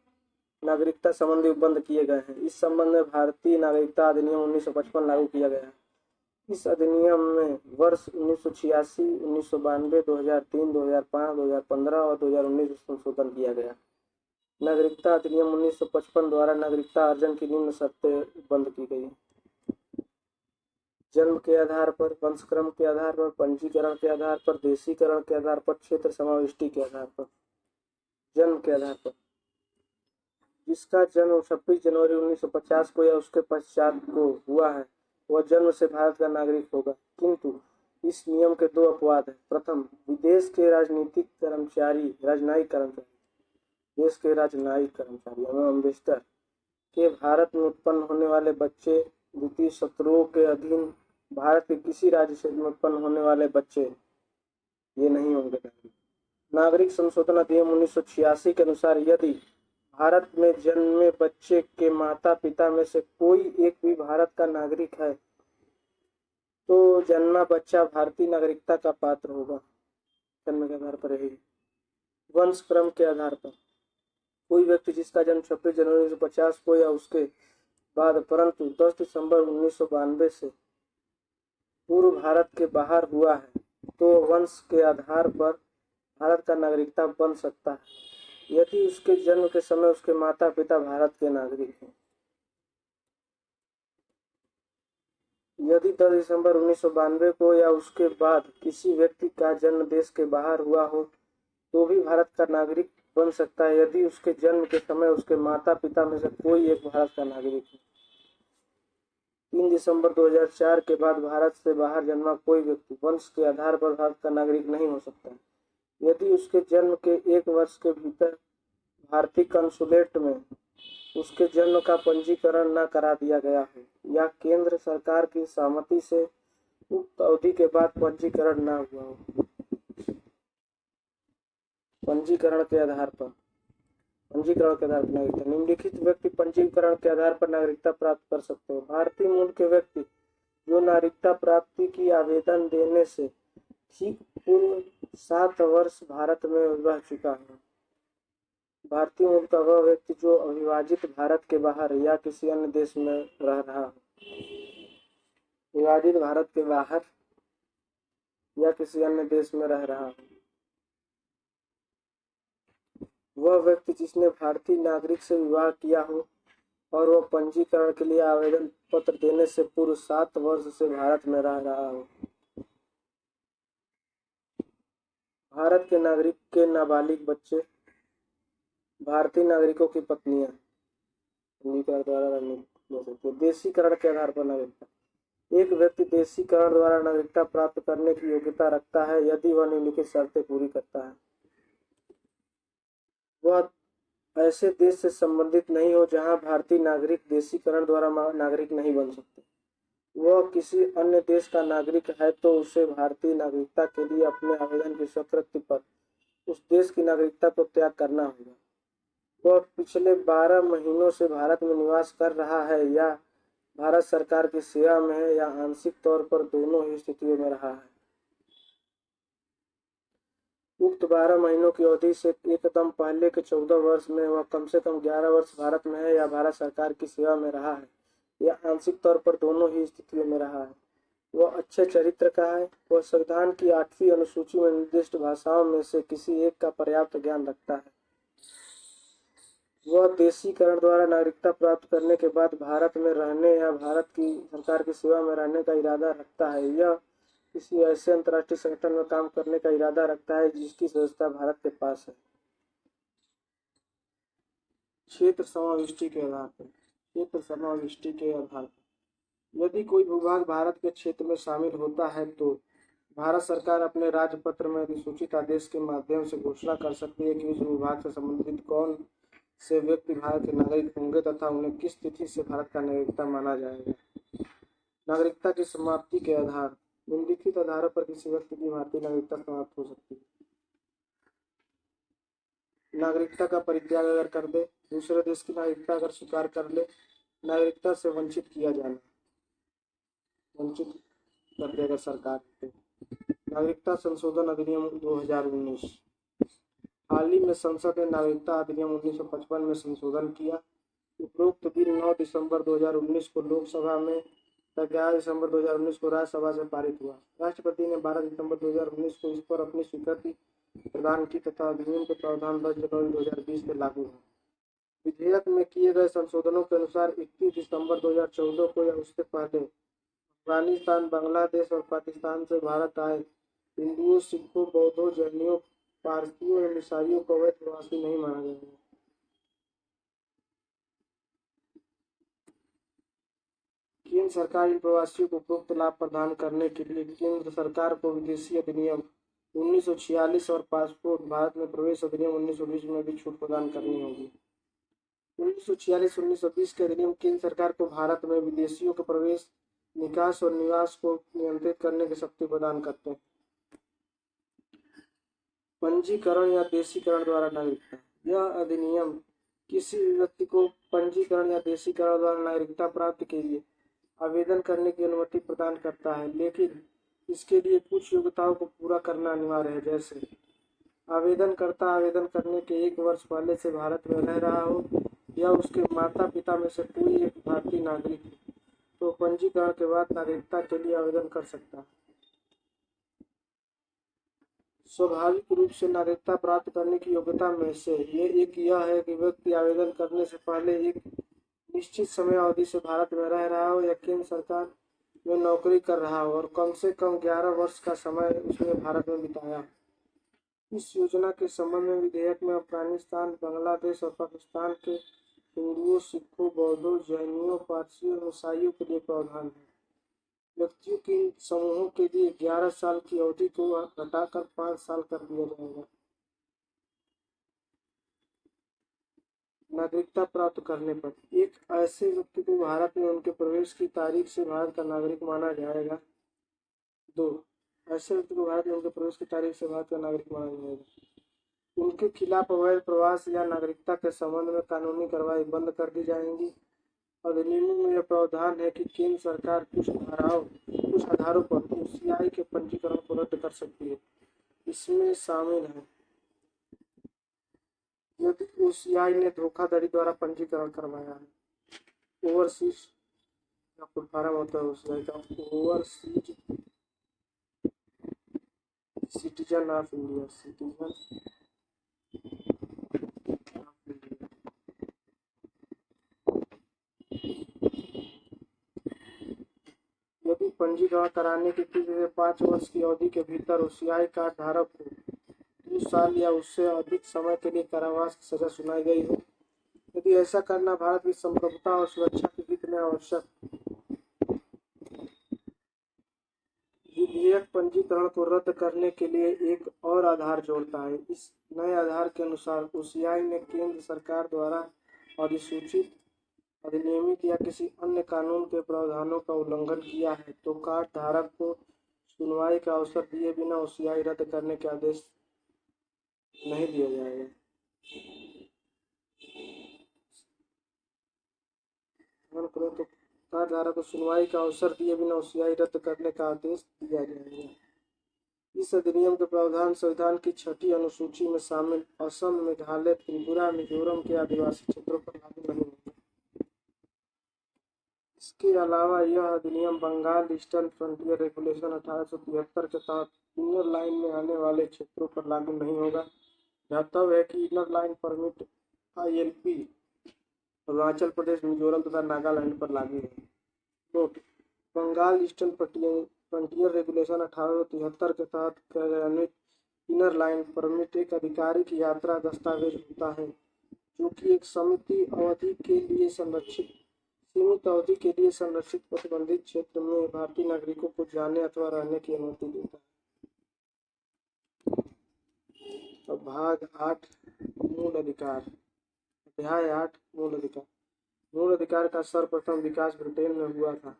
नागरिकता संबंधी उपबंध किए गए हैं। इस संबंध में भारतीय नागरिकता अधिनियम 1955 लागू किया गया है। इस अधिनियम में वर्ष 1986, 1992, 2003, 2005, 2015 और 2019 में संशोधन किया गया। नागरिकता अधिनियम 1955 द्वारा नागरिकता अर्जन की निम्न शर्तें बंद की गई। जन्म के आधार पर, वंशक्रम के आधार पर, पंजीकरण के आधार पर, देशीकरण के आधार पर, क्षेत्र समाविष्टि के आधार पर। जन्म के आधार पर जिसका जन्म 26 जनवरी 1950 को या उसके पश्चात को हुआ है वह जन्म से भारत का नागरिक होगा, किंतु इस नियम के 2 अपवाद हैं। प्रथम, विदेश के राजनीतिक कर्मचारी, राजनयिक कर्मचारी, देश के राजनयिक कर्मचारी एम्बेसडर के भारत में उत्पन्न होने वाले बच्चे। द्वितीय, शत्रुओं के अधीन भारत के किसी राज्य क्षेत्र में उत्पन्न होने वाले बच्चे ये नहीं होंगे नागरिक। नागरिक संशोधन अधिनियम 1986 के अनुसार यदि भारत में जन्मे बच्चे के माता पिता में से कोई एक भी भारत का नागरिक है तो जन्मा बच्चा भारतीय नागरिकता का पात्र होगा। जन्म के आधार पर ही। वंश क्रम के आधार पर कोई व्यक्ति जिसका जन्म 26 जनवरी 1950 को या उसके बाद परंतु 10 दिसंबर 1992 से पूर्व भारत के बाहर हुआ है तो वंश के आधार पर भारत का नागरिकता बन सकता है यदि उसके जन्म के समय उसके माता पिता भारत के नागरिक हैं। यदि 10 दिसंबर 1992 को या उसके बाद किसी व्यक्ति का जन्म देश के बाहर हुआ हो तो भी भारत का नागरिक बन सकता है यदि उसके जन्म के समय उसके माता पिता में से कोई एक भारत का नागरिक है। 3 दिसंबर 2004 के बाद भारत से बाहर जन्मा कोई व्यक्ति वंश के आधार पर भारत का नागरिक नहीं हो सकता यदि उसके जन्म के 1 वर्ष के भीतर भारतीय कंसुलेट में उसके जन्म का पंजीकरण न करा दिया गया है या केंद्र सरकार की सहमति से उक्त अवधि के बाद पंजीकरण न हुआ हो। पंजीकरण के आधार पर पंजीकरण के आधार पर नागरिकता। निम्नलिखित व्यक्ति पंजीकरण के आधार पर नागरिकता प्राप्त कर सकते हैं। भारतीय मूल के व्यक्ति जो नागरिकता प्राप्ति की आवेदन देने से ठीक पूर्व 7 वर्ष भारत में रह चुका है। भारतीय मूल का वह व्यक्ति जो अविभाजित भारत के बाहर या किसी अन्य देश में रह रहा हो। विभाजित भारत के बाहर या किसी अन्य देश में रह रहा हो। वह व्यक्ति जिसने भारतीय नागरिक से विवाह किया हो और वह पंजीकरण के लिए आवेदन पत्र देने से पूर्व 7 वर्ष से भारत में रह रहा हो। भारत के नागरिक के नाबालिग बच्चे, भारतीय नागरिकों की पत्नियां पंजीकरण द्वारा ले सकती है। देशीकरण के आधार पर नागरिकता। एक व्यक्ति देशीकरण द्वारा नागरिकता प्राप्त करने की योग्यता रखता है यदि वह निम्नलिखित शर्तें पूरी करता है। वह ऐसे देश से संबंधित नहीं हो जहां भारतीय नागरिक देशीकरण द्वारा नागरिक नहीं बन सकते। वह किसी अन्य देश का नागरिक है तो उसे भारतीय नागरिकता के लिए अपने आवेदन की स्वीकृति पर उस देश की नागरिकता को त्याग करना होगा। वह पिछले 12 महीनों से भारत में निवास कर रहा है या भारत सरकार की सेवा में है या आंशिक तौर पर दोनों ही स्थितियों में रहा है। उक्त 12 महीनों की अवधि से एकदम पहले के 14 वर्ष में वह कम से कम 11 वर्ष भारत में है या भारत सरकार की सेवा में रहा है या आंशिक तौर पर दोनों ही स्थितियों में रहा है। वह अच्छे चरित्र का है। वह संविधान की 8वीं अनुसूची में निर्दिष्ट भाषाओं में से किसी एक का पर्याप्त ज्ञान रखता है। वह देशीकरण द्वारा नागरिकता प्राप्त करने के बाद भारत में रहने या भारत की सरकार की सेवा में रहने का इरादा रखता है। यह किसी ऐसे अंतर्राष्ट्रीय संगठन में काम करने का इरादा रखता है जिसकी सदस्यता भारत के पास है। क्षेत्र समाविष्टि के आधार पर। क्षेत्र समाविष्टि के आधार पर यदि कोई भूभाग भारत के क्षेत्र में शामिल होता है तो भारत सरकार अपने राजपत्र में अधिसूचित आदेश के माध्यम से घोषणा कर सकती है कि उस भूभाग से संबंधित कौन से व्यक्ति भारत के नागरिक होंगे तथा उन्हें किस तिथि से भारत का नागरिकता माना जाएगा। नागरिकता की समाप्ति के आधार। निम्नलिखित आधारों पर किसी व्यक्ति की भारतीय नागरिकता समाप्त हो सकती है। नागरिकता का परित्याग अगर कर दे, दूसरे देश की नागरिकता अगर स्वीकार कर ले, नागरिकता से वंचित किया जाना, वंचित कर देगा सरकार। नागरिकता संशोधन अधिनियम 2019। हाल ही में संसद ने नागरिकता अधिनियम 1955 में संशोधन किया। उपरोक्त बिल 9 दिसंबर 2019 को लोकसभा में 11 दिसंबर 2019 को राज्यसभा से पारित हुआ। राष्ट्रपति ने 12 दिसंबर 2019 को इस पर अपनी स्वीकृति प्रदान की तथा अधिनियम के प्रावधान 10 जनवरी 2020 में लागू हुआ। विधेयक में किए गए संशोधनों के अनुसार 31 दिसंबर 2014 को या उससे पहले अफगानिस्तान, बांग्लादेश और पाकिस्तान से भारत आए हिंदुओं, सिखों, बौद्धों, जैनियों, पारसियों और ईसाइयों को अवैध प्रवासी नहीं माना जाएगा। केंद्र सरकार इन प्रवासियों को उपरोक्त लाभ प्रदान करने के लिए केंद्र सरकार को विदेशी अधिनियम 1946 और पासपोर्ट भारत में प्रवेश अधिनियम 1920 में भी छूट प्रदान करनी होगी। 1946-1920 के अधिनियम केंद्र सरकार को भारत में विदेशियों के प्रवेश, निकास और निवास को नियंत्रित करने की शक्ति प्रदान करते हैं। पंजीकरण या देशीकरण द्वारा नागरिकता। यह अधिनियम किसी व्यक्ति को पंजीकरण या देशीकरण द्वारा नागरिकता प्राप्ति के लिए आवेदन करने की अनुमति प्रदान करता है, लेकिन इसके लिए कुछ योग्यताओं को पूरा करना अनिवार्य है। जैसे आवेदनकर्ता आवेदन करने के 1 वर्ष पहले से भारत में रह रहा हो या उसके माता पिता में से कोई एक भारतीय नागरिक हो, तो पंजीकरण के बाद नागरिकता के लिए आवेदन कर सकता है। स्वाभाविक रूप से नागरिकता प्राप्त करने की योग्यता में से यह है कि व्यक्ति आवेदन करने से पहले एक निश्चित समय अवधि से भारत में रह रहा हो या केंद्र सरकार में नौकरी कर रहा हो और कम से कम 11 वर्ष का समय उसने भारत में बिताया। इस योजना के संबंध में विधेयक में अफगानिस्तान, बांग्लादेश और पाकिस्तान के हिंदुओं, सिखों, बौद्धों, जैनियों, पारसियों और ईसाइयों के लिए प्रावधान है। व्यक्तियों के समूहों के लिए 11 साल की अवधि को घटाकर 5 साल कर दिया जाएगा। नागरिकता प्राप्त करने पर एक ऐसे व्यक्ति को भारत में उनके प्रवेश की तारीख से भारत का नागरिक माना जाएगा। 2 ऐसे व्यक्ति को भारत में उनके प्रवेश की तारीख से भारत का नागरिक माना जाएगा। उनके खिलाफ अवैध प्रवास या नागरिकता के संबंध में कानूनी कार्रवाई बंद कर दी जाएंगी। अधिनियम में यह प्रावधान है कि केंद्र सरकार कुछ आधारों पर ओसीआई के पंजीकरण को रद्द कर सकती है। इसमें शामिल है यदि ओसीआई ने धोखाधड़ी द्वारा पंजीकरण करवाया है, ओवरसीज का फुल फॉर्म होता है ओसीआई का ओवरसीज सिटीजन ऑफ इंडिया, यदि पंजीकरण कराने की तिथि से 5 वर्ष की अवधि के भीतर ओसीआई कार्ड धारक को 2 साल या उससे अधिक समय के लिए कारावास की सजा सुनाई गई हो। यदि ऐसा करना भारत की संप्रभुता और सुरक्षा के हित में आवश्यक। विधेयक पंजीकरण को रद्द करने के लिए एक और आधार जोड़ता है। इस नए आधार के अनुसार ओसीआई ने केंद्र सरकार द्वारा अधिसूचित, अधिनियमित या किसी अन्य कानून के प्रावधानों का उल्लंघन किया है तो कार्ड धारक को सुनवाई का अवसर दिए बिना ओसीआई रद्द करने के आदेश नहीं दिया जाएगा। तो कार्ड धारक को सुनवाई का अवसर दिए बिना ओसीआई रद्द करने का आदेश दिया जाएगा। इस अधिनियम के प्रावधान संविधान की 6ठी अनुसूची में शामिल असम, मेघालय, त्रिपुरा, मिजोरम के आदिवासी क्षेत्रों पर लागू नहीं होंगे। इसके अलावा यह अधिनियम बंगाल ईस्टर्न फ्रंटियर रेगुलेशन 1873 के तहत इनर लाइन में आने वाले क्षेत्रों पर लागू नहीं होगा। ध्यातव्य है कि inner line permit ILP Arunachal Pradesh, Mizoram तथा नागालैंड पर लागू है। Note: Bengal eastern frontier regulation 1873 के तहत कार्यान्वित इनर लाइन परमिट एक आधिकारिक यात्रा दस्तावेज होता है जो कि एक सीमित अवधि के लिए संरक्षित प्रतिबंधित क्षेत्र में भारतीय नागरिकों को जाने अथवा रहने की अनुमति देता है। भाग 8 मूल अधिकार। अध्याय 8 मूल अधिकार। मूल अधिकार का सर्वप्रथम विकास ब्रिटेन में हुआ था।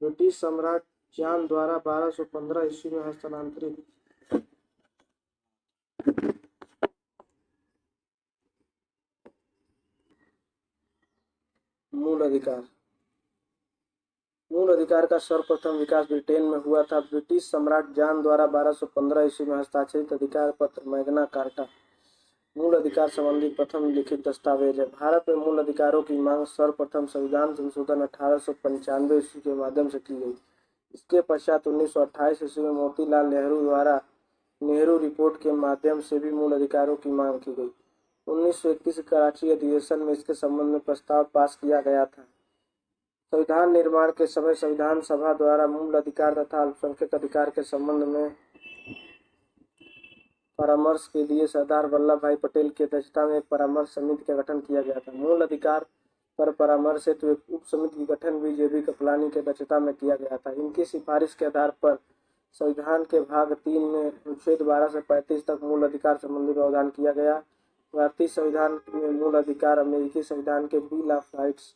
ब्रिटिश सम्राट जॉन द्वारा 1215 ईस्वी में हस्तांतरित मूल अधिकार। मूल अधिकार का सर्वप्रथम विकास ब्रिटेन में हुआ था। ब्रिटिश सम्राट जॉन द्वारा 1215 ईस्वी में हस्ताक्षरित अधिकार पत्र मैग्ना कार्टा मूल अधिकार संबंधी प्रथम लिखित दस्तावेज है। भारत में मूल अधिकारों की मांग सर्वप्रथम संविधान संशोधन 1895 ईस्वी के माध्यम से की गई। इसके पश्चात 1928 ईस्वी में मोतीलाल नेहरू द्वारा नेहरू रिपोर्ट के माध्यम से भी मूल अधिकारों की मांग की गई। 1931 कराची अधिवेशन में इसके संबंध में प्रस्ताव पास किया गया था। संविधान निर्माण के समय संविधान सभा द्वारा मूल अधिकार तथा अल्पसंख्यक अधिकार के संबंध में परामर्श के लिए सरदार वल्लभ भाई पटेल की अध्यक्षता में एक परामर्श समिति का गठन किया गया था। मूल अधिकार पर परामर्श हेतु एक उप समिति का गठन भी JB कृपलानी की अध्यक्षता में किया गया था। इनकी सिफारिश के आधार पर संविधान के भाग 3 में अनुच्छेद 12 से 35 तक मूल अधिकार संबंधी प्रावधान किया गया। भारतीय संविधान में मूल अधिकार अमेरिकी संविधान के बिल ऑफ राइट्स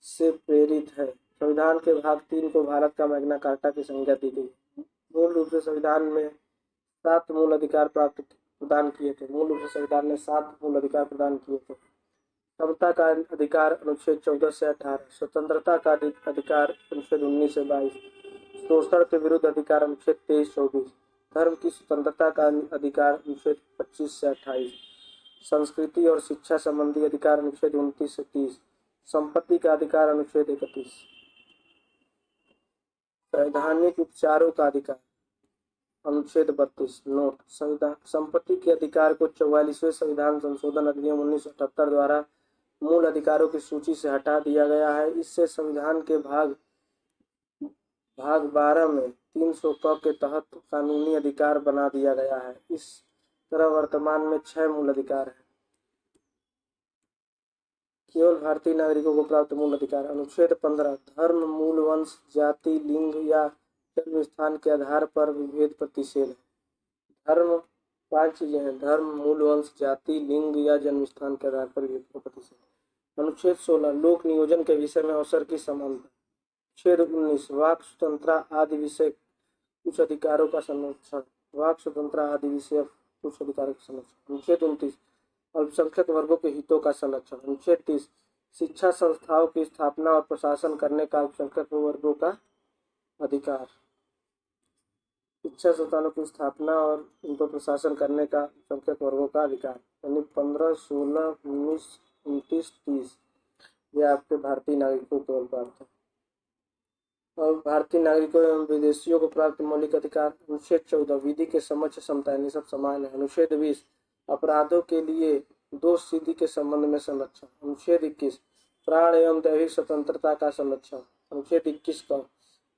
से प्रेरित है। संविधान के भाग 3 को भारत का मैग्ना कार्टा की संज्ञा दी गई। मूल रूप से संविधान में 7 मूल अधिकार प्रदान किए थे। मूल रूप से संविधान ने 7 मूल अधिकार प्रदान किए थे। समता का अधिकार अनुच्छेद 14 से 18, स्वतंत्रता का अधिकार अनुच्छेद 19 से 22, शोषण के विरुद्ध अधिकार अनुच्छेद 23-24, धर्म की स्वतंत्रता का अधिकार अनुच्छेद 25 से 28, संस्कृति और शिक्षा संबंधी अधिकार अनुच्छेद 29 से 30, संपत्ति का अधिकार अनुच्छेद 31, वैधानिक उपचारों का अधिकार अनुच्छेद 32। नोट: संपत्ति के अधिकार को 44वें संविधान संशोधन अधिनियम 1978 द्वारा मूल अधिकारों की सूची से हटा दिया गया है। इससे संविधान के भाग 12 में 300 क के तहत कानूनी अधिकार बना दिया गया है। इस तरह वर्तमान में 6 मूल अधिकार हैं। केवल भारतीय नागरिकों को प्राप्त मूल अधिकार। अनुच्छेद 15 धर्म, मूल वंश, जाति, लिंग या जन्म स्थान के आधार पर विभेद प्रतिषेध है। धर्म 5 चीजें हैं: धर्म, मूल वंश, जाति, लिंग या जन्म स्थान के आधार पर विभेद प्रतिषेध। अनुच्छेद 16 लोक नियोजन के विषय में अवसर की समानता। अनुच्छेद 19 वाक स्वतंत्रता आदि विषय कुछ अधिकारों का संरक्षण। वाक स्वतंत्रता आदि विषय कुछ अधिकारों का संरक्षण। अनुच्छेद 29 अल्पसंख्यक वर्गों के हितों का संरक्षण। अनुच्छेद 30 शिक्षा संस्थाओं की स्थापना और प्रशासन करने का अल्पसंख्यक वर्गों का अधिकार। शिक्षा संस्थानों की स्थापना और उनको प्रशासन करने का अल्पसंख्यक वर्गों का अधिकार, यानी 15, 16, 19, 29, 30 ये आपके भारतीय नागरिकों को प्राप्त है। और भारतीय नागरिकों एवं विदेशियों को प्राप्त मौलिक अधिकार। अनुच्छेद 14 विधि के समक्ष समता, यानी सब समान है। अनुच्छेद 20 अपराधों के लिए दोष सिद्धि के संबंध में संरक्षण। अनुच्छेद 21 प्राण एवं दैहिक स्वतंत्रता का संरक्षण। अनुच्छेद 21 का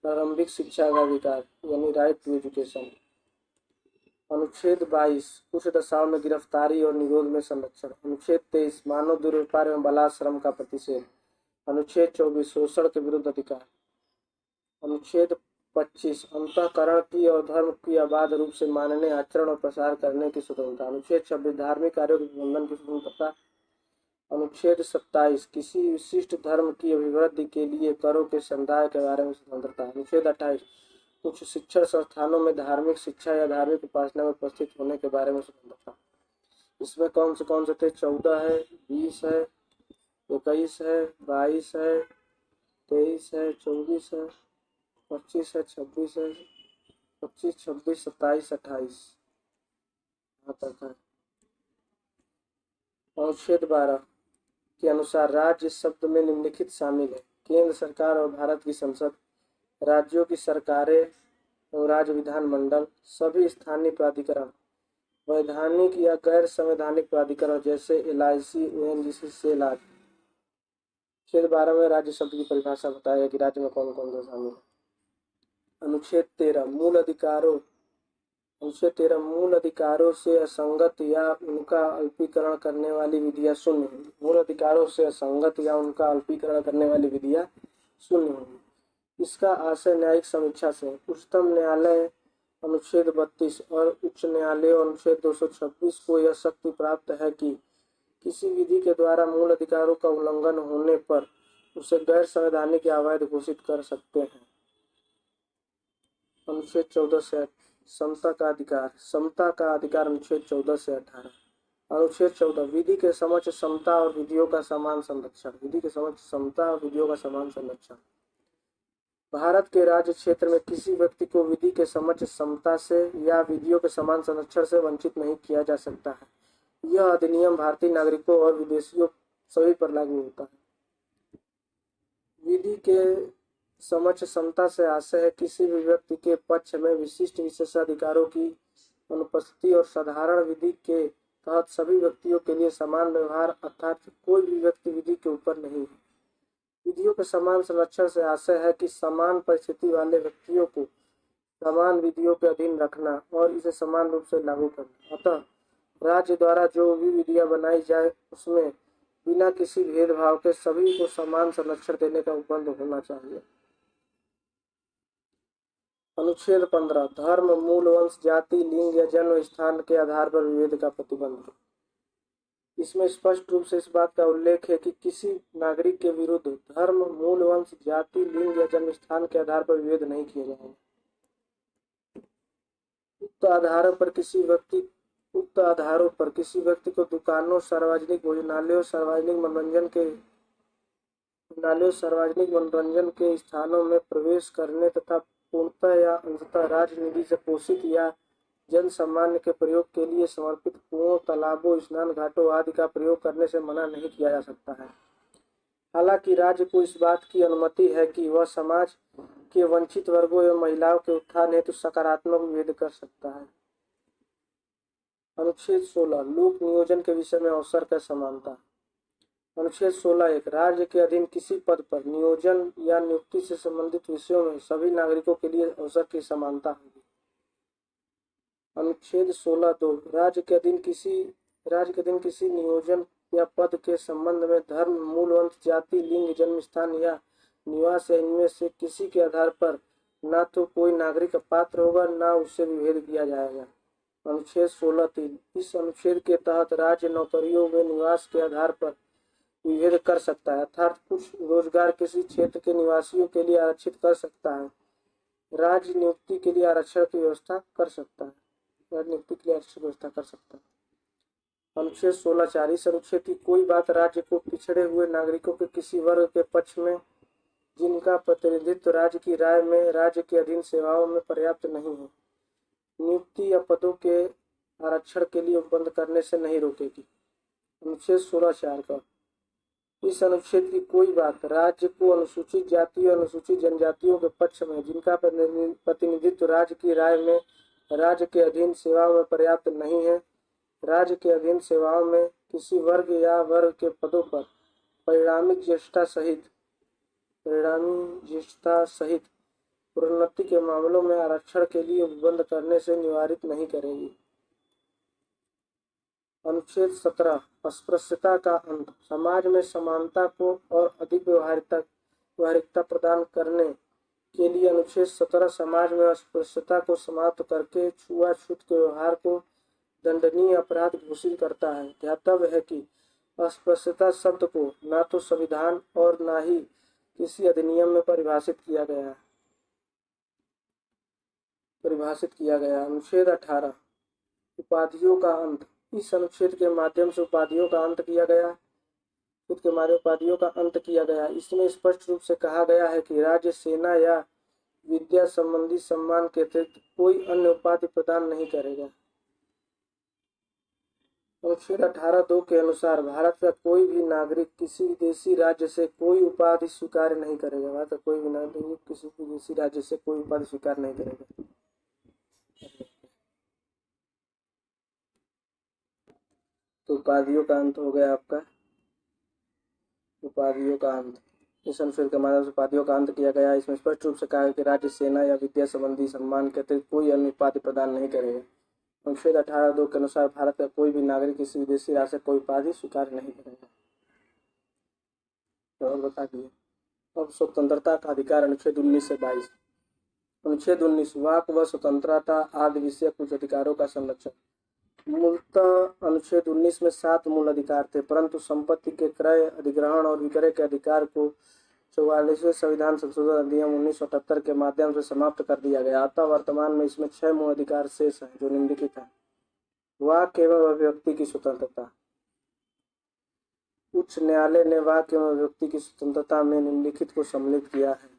प्रारंभिक शिक्षा का अधिकार, यानी राइट टू एजुकेशन। अनुच्छेद 22 कुछ दशाओं में गिरफ्तारी और निरोध में संरक्षण। अनुच्छेद 23 मानव दुर्व्यापार एवं बलात्श्रम का प्रतिषेध। अनुच्छेद 24 शोषण के विरुद्ध अधिकार। अनुच्छेद 25 अंतःकरण की और धर्म की अबाध रूप से मानने, आचरण और प्रसार करने की स्वतंत्रता। अनुच्छेद 26 धार्मिक कार्यों के प्रबंधन की स्वतंत्रता। अनुच्छेद 27 किसी विशिष्ट धर्म की अभिवृद्धि के लिए करों के संदाय के बारे में स्वतंत्रता। अनुच्छेद 28 कुछ शिक्षण संस्थानों में धार्मिक शिक्षा या धार्मिक उपासना में उपस्थित होने के बारे में स्वतंत्रता। इसमें कौन से थे? 14 है, 20 है, 21 है, 22 है, 23 है, 24 है, 25 है, 26 है, 25, 26, 27, 28 यहाँ तक है। अनुच्छेद 12 के अनुसार राज्य शब्द में निम्नलिखित शामिल है: केंद्र सरकार और भारत की संसद, राज्यों की सरकारें और राज्य विधानमंडल, सभी स्थानीय प्राधिकरण, वैधानिक या गैर संवैधानिक प्राधिकरण जैसे LIC, ONGC, सेल आदि। अनुच्छेद 12 में राज्य शब्द की परिभाषा बताया कि राज्य में कौन कौन से शामिल है। अनुच्छेद 13 मूल अधिकारों। अनुच्छेद 13 मूल अधिकारों से असंगत या उनका अल्पीकरण करने वाली विधियां शून्य होंगी। मूल अधिकारों से असंगत या उनका अल्पीकरण करने वाली विधियां शून्य होंगी। इसका आशय न्यायिक समीक्षा से। उच्चतम न्यायालय अनुच्छेद 32 और उच्च न्यायालय अनुच्छेद 226 को यह शक्ति प्राप्त है कि किसी विधि के द्वारा मूल अधिकारों का उल्लंघन होने पर उसे गैर संवैधानिक या अवैध घोषित कर सकते हैं। अनुच्छेद 14 से समता का अधिकार। समता का अधिकार अनुच्छेद 14 से 18। अनुच्छेद 14 विधि के समक्ष समता और विधियों का समान संरक्षण। विधि के समक्ष समता और विधियों का समान संरक्षण। भारत के राज्य क्षेत्र में किसी व्यक्ति को विधि के समक्ष समता से या विधियों के समान संरक्षण से वंचित नहीं किया जा सकता है। यह अधिनियम भारतीय नागरिकों और विदेशियों सभी पर लागू होता है। विधि के समक्ष समता से आशय है किसी भी व्यक्ति के पक्ष में विशिष्ट विशेषाधिकारों की अनुपस्थिति और साधारण विधि के तहत सभी व्यक्तियों के लिए समान व्यवहार, अर्थात कोई भी व्यक्ति विधि के ऊपर नहीं है। विधियों के समान संरक्षण से आशय है कि समान परिस्थिति वाले व्यक्तियों को समान विधियों के अधीन रखना और इसे समान रूप से लागू करना। अतः राज्य द्वारा जो भी विधियां बनाई जाए उसमें बिना किसी भेदभाव के सभी को समान संरक्षण देने का उपबंध होना चाहिए। अनुच्छेद 15 धर्म, मूल, वंश, जाति, लिंग या जन्म स्थान के आधार पर विभेद का प्रतिबंध। इसमें स्पष्ट रूप से इस बात का उल्लेख है कि किसी नागरिक के विरुद्ध धर्म, मूल, वंश, जाति, लिंग या जन्म स्थान के आधार पर विभेद नहीं किए जाएंगे। उक्त आधारों पर किसी व्यक्ति को दुकानों, सार्वजनिक भोजनालयों, सार्वजनिक मनोरंजन के स्थानों में प्रवेश करने तथा पूर्णतः या अंशतः राजनिधि से पोषित या जन सामान्य के प्रयोग के लिए समर्पित कुओं, तालाबों, स्नान घाटों आदि का प्रयोग करने से मना नहीं किया जा सकता है। हालांकि राज्य को इस बात की अनुमति है कि वह समाज के वंचित वर्गों एवं महिलाओं के उत्थान हेतु सकारात्मक विभेद कर सकता है। अनुच्छेद 16 लोक नियोजन के विषय में अवसर का समानता। अनुच्छेद 16(1) राज्य के अधीन किसी पद पर नियोजन या नियुक्ति से संबंधित विषयों में सभी नागरिकों के लिए अवसर की समानता होगी। अनुच्छेद 16(2) राज्य के अधीन किसी नियोजन या पद के संबंध में धर्म, मूल, वंश, जाति, लिंग, जन्म स्थान या निवास या इनमें से किसी के आधार पर न तो कोई नागरिक अपात्र होगा न उससे विभेद किया जाएगा। अनुच्छेद 16(3) इस अनुच्छेद के तहत राज्य नौकरियों में निवास के आधार पर विभेद कर सकता है, अर्थात कुछ रोजगार किसी क्षेत्र के निवासियों के लिए आरक्षित कर सकता है, राज्य नियुक्ति के लिए आरक्षण की व्यवस्था कर सकता है। राजनीति के लिए आरक्षण व्यवस्था कर सकता है। अनुच्छेद 16(4) इस अनुच्छेद की कोई बात राज्य को पिछड़े हुए नागरिकों के किसी वर्ग के पक्ष में जिनका प्रतिनिधित्व राज्य की राय में राज्य के अधीन सेवाओं में पर्याप्त नहीं है, नियुक्ति या पदों के आरक्षण के लिए उपबंध करने से नहीं रोकेगी। अनुच्छेद 16(4) का इस अनुच्छेद की कोई बात राज्य को अनुसूचित जाति और अनुसूचित जनजातियों के पक्ष में जिनका प्रतिनिधित्व राज्य की राय में राज्य के अधीन सेवाओं में पर्याप्त नहीं है, राज्य के अधीन सेवाओं में किसी वर्ग या वर्ग के पदों पर परिणामी ज्येष्ठता सहित प्रोन्नति के मामलों में आरक्षण के लिए उपबंध करने से निवारित नहीं करेगी। अनुच्छेद 17 अस्पृश्यता का अंत समाज में समानता को और अधिक व्यवहारिकता प्रदान करने के लिए अनुच्छेद 17 समाज में अस्पृश्यता को समाप्त करके छुआछूत के व्यवहार को दंडनीय अपराध घोषित करता है। ध्यातव्य है कि अस्पृश्यता शब्द को न तो संविधान और न ही किसी अधिनियम में परिभाषित किया गया। अनुच्छेद 18 उपाधियों का अंत इस अनुच्छेद के माध्यम से उपाधियों का अंत किया गया। इसमें स्पष्ट रूप से कहा गया है कि राज्य सेना या विद्या संबंधी सम्मान के अतिरिक्त कोई अन्य उपाधि प्रदान नहीं करेगा। अनुच्छेद 18(2) के अनुसार भारत का कोई भी नागरिक किसी विदेशी राज्य से कोई उपाधि स्वीकार नहीं करेगा। भारत का कोई भी नागरिक किसी विदेशी राज्य से कोई उपाधि स्वीकार नहीं करेगा। तो उपाधियों का अंत हो गया आपका उपाधियों का अंत। इस अनुच्छेद के माध्यम से उपाधियों का अंत किया गया। इसमें स्पष्ट रूप से कहा है कि राज्य सेना या विद्या संबंधी सम्मान के अतिरिक्त कोई अन्य उपाधि प्रदान नहीं करेगा। अनुच्छेद 18(2) के अनुसार भारत का कोई भी नागरिक किसी विदेशी राज्य से कोई उपाधि स्वीकार नहीं करेगा। तो बता दिए। अब स्वतंत्रता का अधिकार अनुच्छेद 19 से 22। अनुच्छेद 19 वाक व स्वतंत्रता आदि विषय कुछ अधिकारों का संरक्षण। मूलतः अनुच्छेद 19 में 7 मूल अधिकार थे, परंतु संपत्ति के क्रय, अधिग्रहण और विक्रय के अधिकार को 44वें संविधान संशोधन अधिनियम 1978 के माध्यम से समाप्त कर दिया गया। अतः वर्तमान में इसमें 6 मूल अधिकार शेष हैं जो निम्नलिखित हैं। वाक एवं अभिव्यक्ति की स्वतंत्रता। उच्च न्यायालय ने वाक एवं अभिव्यक्ति की स्वतंत्रता में निम्नलिखित को सम्मिलित किया है: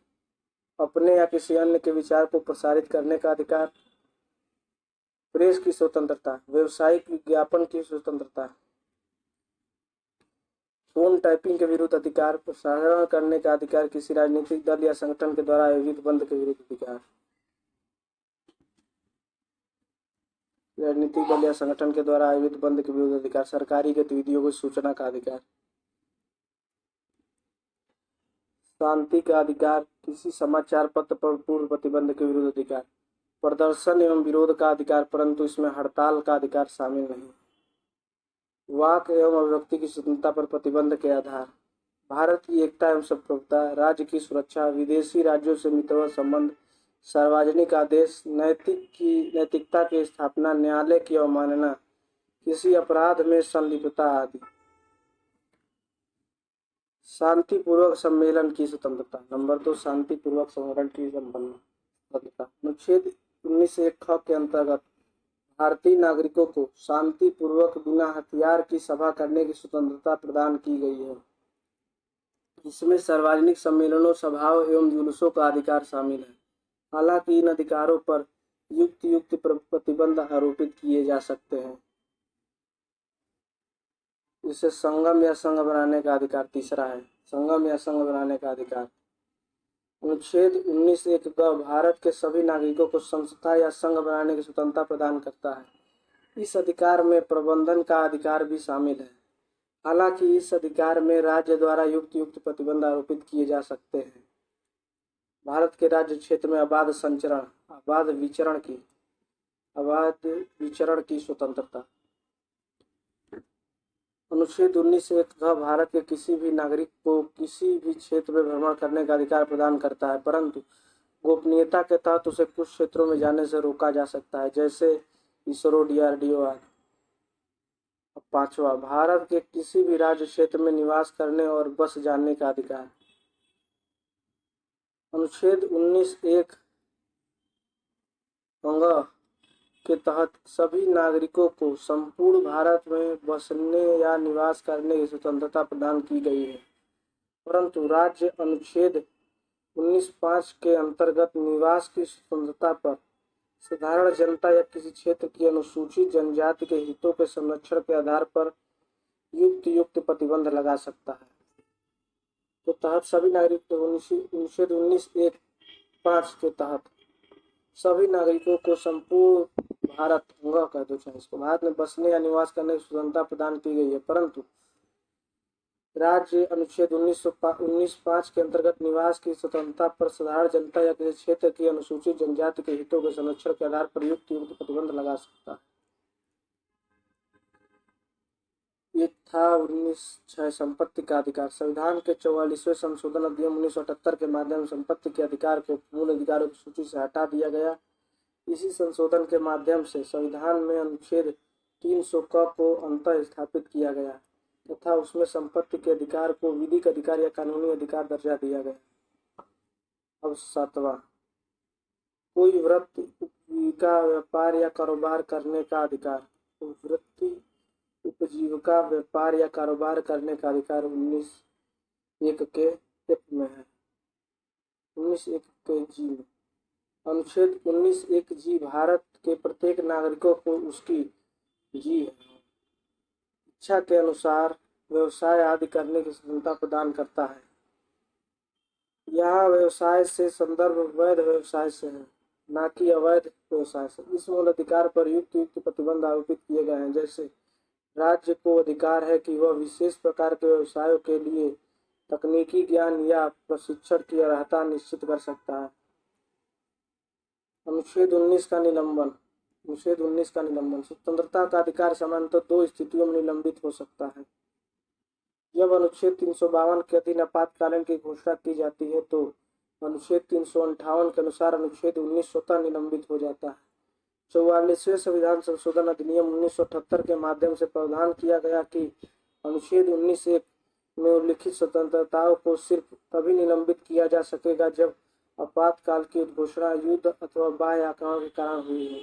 अपने या किसी अन्य के विचार को प्रसारित करने का अधिकार, प्रेस की स्वतंत्रता, व्यवसायिक विज्ञापन की स्वतंत्रता, फोन टैपिंग के विरुद्ध अधिकार, प्रसारण करने का अधिकार, किसी राजनीतिक दल या संगठन के द्वारा आयोजित बंद के विरुद्ध अधिकार, राजनीतिक दल या संगठन के द्वारा आयोजित बंद के विरुद्ध अधिकार, सरकारी गतिविधियों को सूचना का अधिकार, शांति का अधिकार, किसी समाचार पत्र पर पूर्व प्रतिबंध के विरुद्ध अधिकार, प्रदर्शन एवं विरोध का अधिकार, परंतु इसमें हड़ताल का अधिकार शामिल नहीं। वाक एवं अभिव्यक्ति की स्वतंत्रता पर प्रतिबंध के आधार, भारत की एकता एवं संप्रभुता, राज्य की सुरक्षा, विदेशी राज्यों से मित्रवत संबंध, सार्वजनिक आदेश, नैतिकता की स्थापना, न्यायालय की अवमानना, किसी अपराध में संलिप्तता आदि। शांतिपूर्वक सम्मेलन की स्वतंत्रता। नंबर 2 शांतिपूर्वक सम्मेलन की स्वतंत्रता। अनुच्छेद 19(1) ख के अंतर्गत भारतीय नागरिकों को शांतिपूर्वक बिना हथियार की सभा करने की स्वतंत्रता प्रदान की गई है। इसमें सार्वजनिक सम्मेलनों, सभाओं एवं जुलूसों का अधिकार शामिल है। हालांकि इन अधिकारों पर युक्त प्रतिबंध आरोपित किए जा सकते हैं। इसे संगम या संघ बनाने का अधिकार। तीसरा है संगम या संघ बनाने का अधिकार। अनुच्छेद 19(1) ग भारत के सभी नागरिकों को संस्था या संघ बनाने की स्वतंत्रता प्रदान करता है। इस अधिकार में प्रबंधन का अधिकार भी शामिल है। हालांकि इस अधिकार में राज्य द्वारा युक्त प्रतिबंध आरोपित किए जा सकते हैं। भारत के राज्य क्षेत्र में अबाध विचरण की स्वतंत्रता। अनुच्छेद 19(1) ग भारत के किसी भी नागरिक को किसी भी क्षेत्र में भ्रमण करने का अधिकार प्रदान करता है, परंतु गोपनीयता के तहत उसे कुछ क्षेत्रों में जाने से रोका जा सकता है, जैसे इसरो, DRDO आदि। 5वां भारत के किसी भी राज्य क्षेत्र में निवास करने और बस जाने का अधिकार। अनुच्छेद 19(1) अंग के तहत सभी नागरिकों को संपूर्ण भारत में बसने या निवास करने की स्वतंत्रता प्रदान की गई है, परंतु राज्य अनुच्छेद 19(5) के अंतर्गत निवास की स्वतंत्रता पर साधारण जनता या किसी क्षेत्र की अनुसूचित जनजाति के हितों के संरक्षण के आधार पर युक्त प्रतिबंध लगा सकता है। के तहत सभी नागरिकों अनुच्छेद 19(1)(5) के तहत सभी नागरिकों को संपूर्ण भारत कह दो चाहे इसको भारत में बसने या निवास करने की स्वतंत्रता प्रदान की गई है, परंतु राज्य अनुच्छेद 19(5) के अंतर्गत निवास की स्वतंत्रता पर साधारण जनता या किसी क्षेत्र की अनुसूचित जनजाति के हितों के संरक्षण के आधार पर युक्त प्रतिबंध लगा सकता है। ये था 19(6) संपत्ति का अधिकार। संविधान के 44वें संशोधन अधिनियम 1978 के माध्यम से संपत्ति के अधिकार को मूल अधिकारों की सूची से हटा दिया गया। इसी संशोधन के माध्यम से संविधान में अनुच्छेद 300 क को अंततः स्थापित किया गया तथा उसमें संपत्ति के अधिकार को विधिक अधिकार या कानूनी अधिकार दर्जा दिया गया। अब 7वां, कोई वृत्ति, उपजीविका, व्यापार या कारोबार करने का अधिकार। वृत्ति, उपजीविका, व्यापार या कारोबार करने का अधिकार 19(1) के F में है। 19(1) के G में अनुच्छेद 19(1) G भारत के प्रत्येक नागरिकों को उसकी इच्छा के अनुसार व्यवसाय आदि करने की स्वतंत्रता प्रदान करता है। यहाँ व्यवसाय से संदर्भ वैध व्यवसाय से है, न कि अवैध व्यवसाय से। इस मूल अधिकार पर युक्त प्रतिबंध आरोपित किए गए हैं, जैसे राज्य को अधिकार है कि वह विशेष प्रकार के व्यवसायों के लिए तकनीकी ज्ञान या प्रशिक्षण की अर्हता निश्चित कर सकता है। अनुच्छेद 19 का निलंबन। अनुच्छेद 19 का निलंबन। स्वतंत्रता का अधिकार सामान्यतः 2 स्थितियों में निलंबित हो सकता है। जब अनुच्छेद 352 के अधीन आपातकालीन की घोषणा की जाती है तो अनुच्छेद 358 के अनुसार अनुच्छेद 19 स्वतः निलंबित हो जाता है। 44वें संविधान संशोधन अधिनियम 1978 के माध्यम से प्रावधान किया गया कि अनुच्छेद 19(1) में उल्लिखित स्वतंत्रताओं को सिर्फ तभी निलंबित किया जा सकेगा जब आपातकाल की उद्घोषणा युद्ध अथवा बाह्य आक्रमण के कारण हुई है।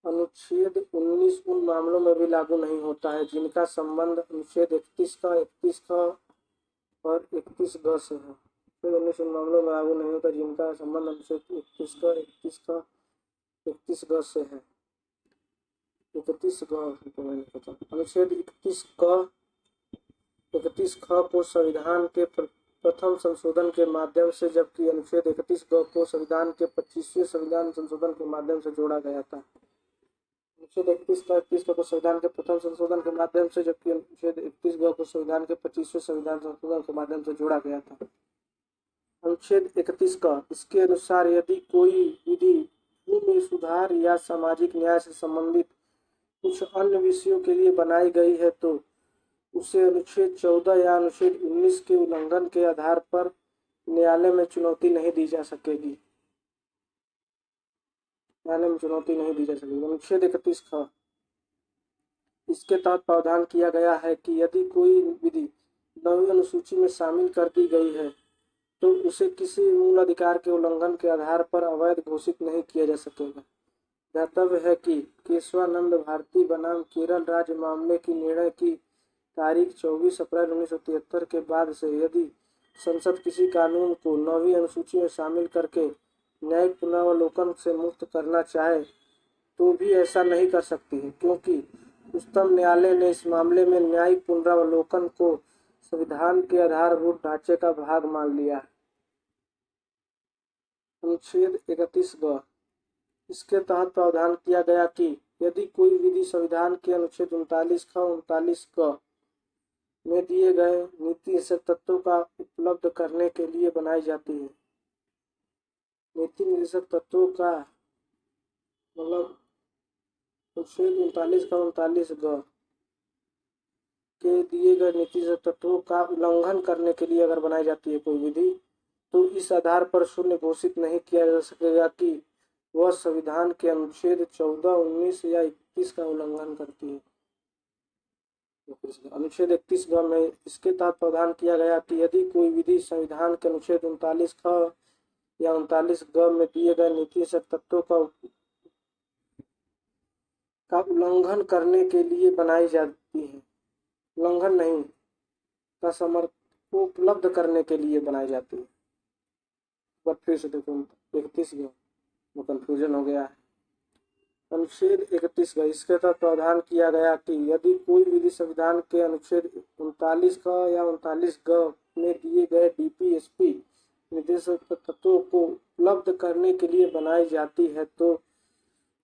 अनुच्छेद 19 उन मामलों में भी लागू नहीं होता है जिनका संबंध अनुच्छेद 31 का 31 क और 31 ग से है। अनुच्छेद 19 उन मामलों में लागू नहीं होता जिनका संबंध अनुच्छेद 31 का 31 क 31 ग से है। 31 ग मैंने पता। अनुच्छेद 31 क 31 ख को संविधान के प्रथम संशोधन के माध्यम से, जबकि अनुच्छेद 31 ग को संविधान के 25वें संविधान संशोधन के माध्यम से जोड़ा गया था। अनुच्छेद 31 का 31 ग को संविधान के प्रथम संशोधन के माध्यम से, जबकि अनुच्छेद 31 ग को संविधान के 25वें संविधान संशोधन के माध्यम से जोड़ा गया था। अनुच्छेद 31 क इसके अनुसार यदि कोई विधि भूमि सुधार या सामाजिक न्याय से संबंधित कुछ अन्य विषयों के लिए बनाई गई है तो उसे अनुच्छेद 14 या अनुच्छेद 19 के उल्लंघन के आधार पर न्यायालय में चुनौती नहीं दी जा सकेगी। अनुच्छेद 31 ख इसके तहत प्रावधान किया गया है कि यदि कोई विधि 9वीं अनुसूची में शामिल कर दी गई है तो उसे किसी मूल अधिकार के उल्लंघन के आधार पर अवैध घोषित नहीं किया जा सकेगा। ध्यातव्य है कि केशवानंद भारती बनाम केरल राज्य मामले की निर्णय की तारीख 24 अप्रैल 1973 के बाद से यदि संसद किसी कानून को 9वीं अनुसूची में शामिल करके न्यायिक पुनरावलोकन से मुक्त करना चाहे तो भी ऐसा नहीं कर सकती है, क्योंकि उच्चतम न्यायालय ने इस मामले में न्यायिक पुनरावलोकन को संविधान के आधारभूत ढांचे का भाग मान लिया है। अनुच्छेद 31 ग इसके तहत प्रावधान किया गया कि यदि कोई विधि संविधान के अनुच्छेद 39 ख 39 क में दिए गए नीति निर्देशक तत्वों का उपलब्ध करने के लिए बनाई जाती है। नीति निर्देशक तत्वों का मतलब अनुच्छेद 39 का 39 ग के दिए गए नीति तत्वों का उल्लंघन करने के लिए अगर बनाई जाती है कोई विधि, तो इस आधार पर शून्य घोषित नहीं किया जा सकेगा कि वह संविधान के अनुच्छेद 14, 19 या 31 का उल्लंघन करती है। अनुच्छेद 31 ग में इसके तहत प्रावधान किया गया कि यदि कोई विधि संविधान के अनुच्छेद 39 ख या 39 ग में दिए गए नीति से तत्वों का उल्लंघन करने के लिए बनाई जाती है। उल्लंघन नहीं, का समर्थन को उपलब्ध करने के लिए बनाई जाती है। पर फिर से देखो 31 वो कंफ्यूजन हो गया है। अनुच्छेद 31 इसके तहत प्रावधान किया गया कि यदि कोई विधि संविधान के अनुच्छेद 39 का या 39 में दिए गए डीपीएसपी निर्देशित तत्वों को उपलब्ध करने के लिए बनाई जाती है तो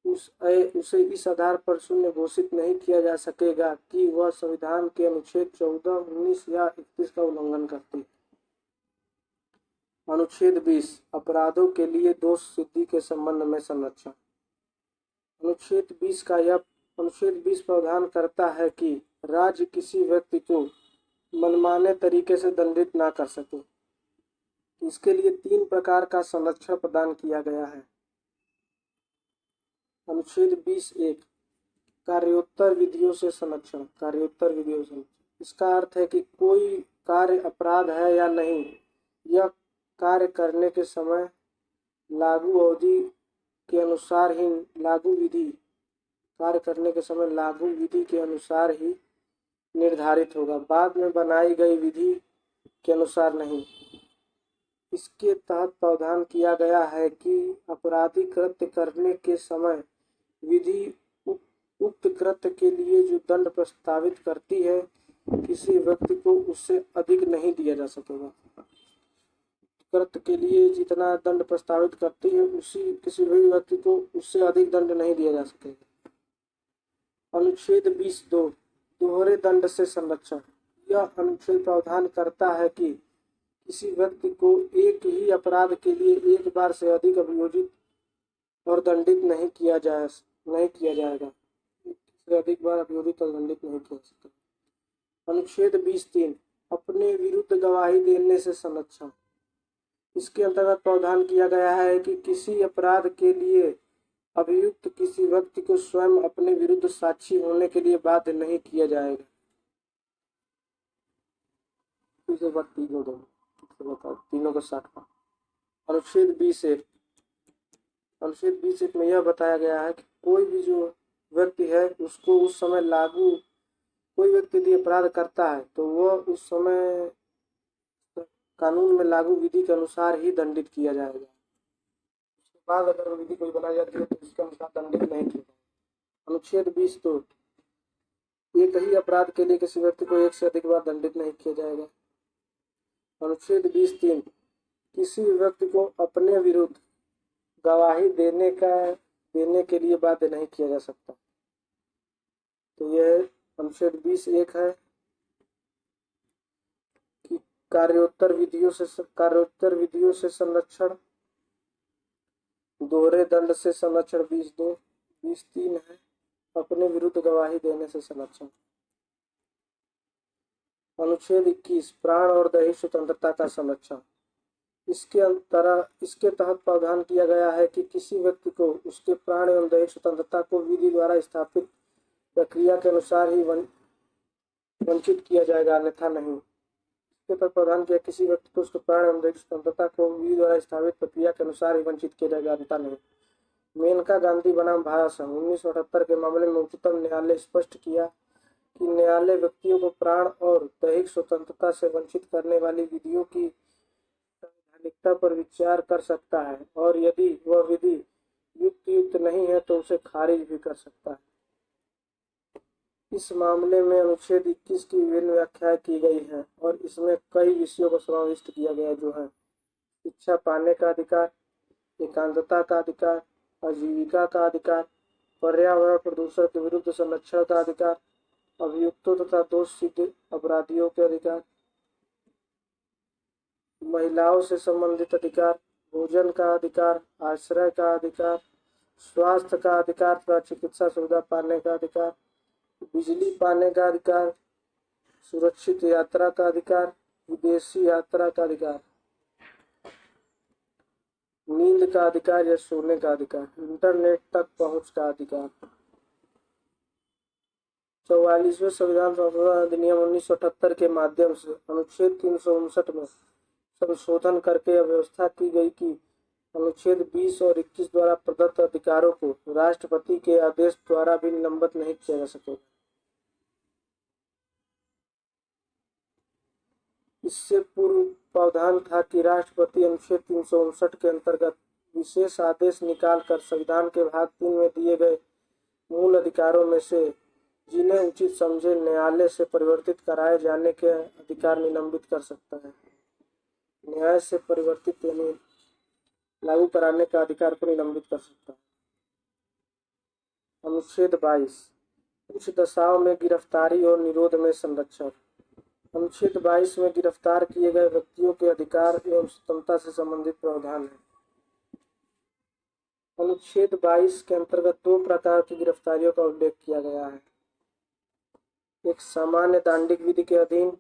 उसे इस आधार पर शून्य घोषित नहीं किया जा सकेगा कि वह संविधान के अनुच्छेद 14, 19 या 31 का उल्लंघन करती है। अनुच्छेद 20 अपराधों के लिए दोष सिद्धि के संबंध में संरक्षण। अनुच्छेद 20 प्रावधान करता है कि राज्य किसी व्यक्ति को मनमाने तरीके से दंडित ना कर सके। इसके लिए 3 प्रकार का संरक्षण प्रदान किया गया है। अनुच्छेद 20(1) कार्योत्तर विधियों से संरक्षण। कार्योत्तर विधियों से इसका अर्थ है कि कोई कार्य अपराध है या नहीं, यह कार्य करने के समय लागू अवधि के अनुसार ही निर्धारित होगा, बाद में बनाई गई विधि के अनुसार नहीं। इसके तहत प्रावधान किया गया है कि आपराधिक कृत्य करने के समय विधि उक्त कृत्य के लिए जो दंड प्रस्तावित करती है किसी व्यक्ति को उससे अधिक नहीं दिया जा सकेगा। कृत्य के लिए जितना दंड प्रस्तावित करती है किसी भी व्यक्ति को उससे अधिक दंड नहीं दिया जा सकेगा। अनुच्छेद 20(2) दोहरे दंड से संरक्षण। यह अनुच्छेद प्रावधान करता है कि किसी व्यक्ति को एक ही अपराध के लिए एक बार से अधिक अभियोजित और दंडित नहीं किया जाएगा। इससे अधिक बार अभियोजित और दंडित नहीं किया जा सकता। अनुच्छेद 20(3) अपने विरुद्ध गवाही देने से संरक्षण। इसके अंतर्गत प्रावधान किया गया है कि किसी अपराध के लिए अभियुक्त किसी व्यक्ति को स्वयं अपने विरुद्ध साक्षी होने के लिए बाध्य नहीं किया जाएगा। तीनों का 60। अनुच्छेद 20(1) में यह बताया गया है कि कोई भी जो व्यक्ति है उसको उस समय कोई व्यक्ति यदि अपराध करता है तो वह उस समय कानून में लागू विधि के अनुसार ही दंडित किया जाएगा। उसके बाद अगर विधि कोई बनाई जाती है तो उसके अनुसार दंडित नहीं किया जाएगा। अनुच्छेद 20(2) एक ही अपराध के लिए किसी व्यक्ति को एक से अधिक बार दंडित नहीं किया जाएगा। अनुच्छेद 20(3) किसी व्यक्ति को अपने विरुद्ध गवाही देने के लिए बाध्य नहीं किया जा सकता। तो यह अनुच्छेद 20(1) है कि कार्योत्तर विधियों से संरक्षण, दोहरे दंड से संरक्षण 20(2). 20(3) है अपने विरुद्ध गवाही देने से संरक्षण। अनुच्छेद 21 प्राण और दैहिक स्वतंत्रता का संरक्षण। इसके तहत प्रावधान किया गया है कि किसी व्यक्ति को उसके प्राण एवं दैहिक स्वतंत्रता को विधि द्वारा स्थापित प्रक्रिया के अनुसार ही वंचित किया जाएगा, अन्यथा नहीं। इसके तहत प्रावधान किया किसी व्यक्ति को उसके प्राण एवं दैहिक स्वतंत्रता को विधि द्वारा स्थापित प्रक्रिया के अनुसार ही वंचित किया जाएगा, अन्यथा नहीं। मेनका गांधी बनाम भारत संघ 1978 के मामले में उच्चतम न्यायालय स्पष्ट किया कि न्यायालय व्यक्तियों को प्राण और दैहिक स्वतंत्रता से वंचित करने वाली विधियों की संवैधानिकता पर विचार कर सकता है और यदि वह विधि युक्त नहीं है तो उसे खारिज भी कर सकता है। इस मामले में अनुच्छेद 21 की विभिन्न व्याख्याएं की गई हैं और इसमें कई विषयों को समाविष्ट किया गया जो है शिक्षा पाने का अधिकार, एकांतता का अधिकार, आजीविका का अधिकार, पर्यावरण प्रदूषण के विरुद्ध संरक्षण का अधिकार, अभियुक्तों तथा दोष सिद्ध अपराधियों के अधिकार, महिलाओं से संबंधित अधिकार, भोजन का अधिकार, आश्रय का अधिकार, स्वास्थ्य का अधिकार तथा चिकित्सा सुविधा पाने का अधिकार, बिजली पाने का अधिकार, सुरक्षित यात्रा का अधिकार, विदेशी यात्रा का अधिकार, नींद का अधिकार या सोने का अधिकार, इंटरनेट तक पहुंच का अधिकार। 44वें संविधान संशोधन अधिनियम 1978 के माध्यम से अनुच्छेद 359 में संशोधन करके यह व्यवस्था की गई कि अनुच्छेद 20 और 21 द्वारा प्रदत्त अधिकारों को राष्ट्रपति के आदेश द्वारा भी निलंबित नहीं किया जा सकेगा। इससे पूर्व प्रावधान था कि राष्ट्रपति अनुच्छेद 359 के अंतर्गत विशेष आदेश निकालकर संविधान के भाग 3 में दिए गए मूल अधिकारों में से जिन्हें उचित समझे न्यायालय से परिवर्तित कराए जाने के अधिकार निलंबित कर सकता है। न्याय से परिवर्तित यानी लागू कराने का अधिकार को निलंबित कर सकता है। अनुच्छेद 22 कुछ दशाओं में गिरफ्तारी और निरोध में संरक्षण। अनुच्छेद 22 में गिरफ्तार किए गए व्यक्तियों के अधिकार एवं स्वतंत्रता से संबंधित प्रावधान है। अनुच्छेद 22 के अंतर्गत 2 प्रकार की गिरफ्तारियों का उल्लेख किया गया है। एक सामान्य दांडिक विधि के अधीन,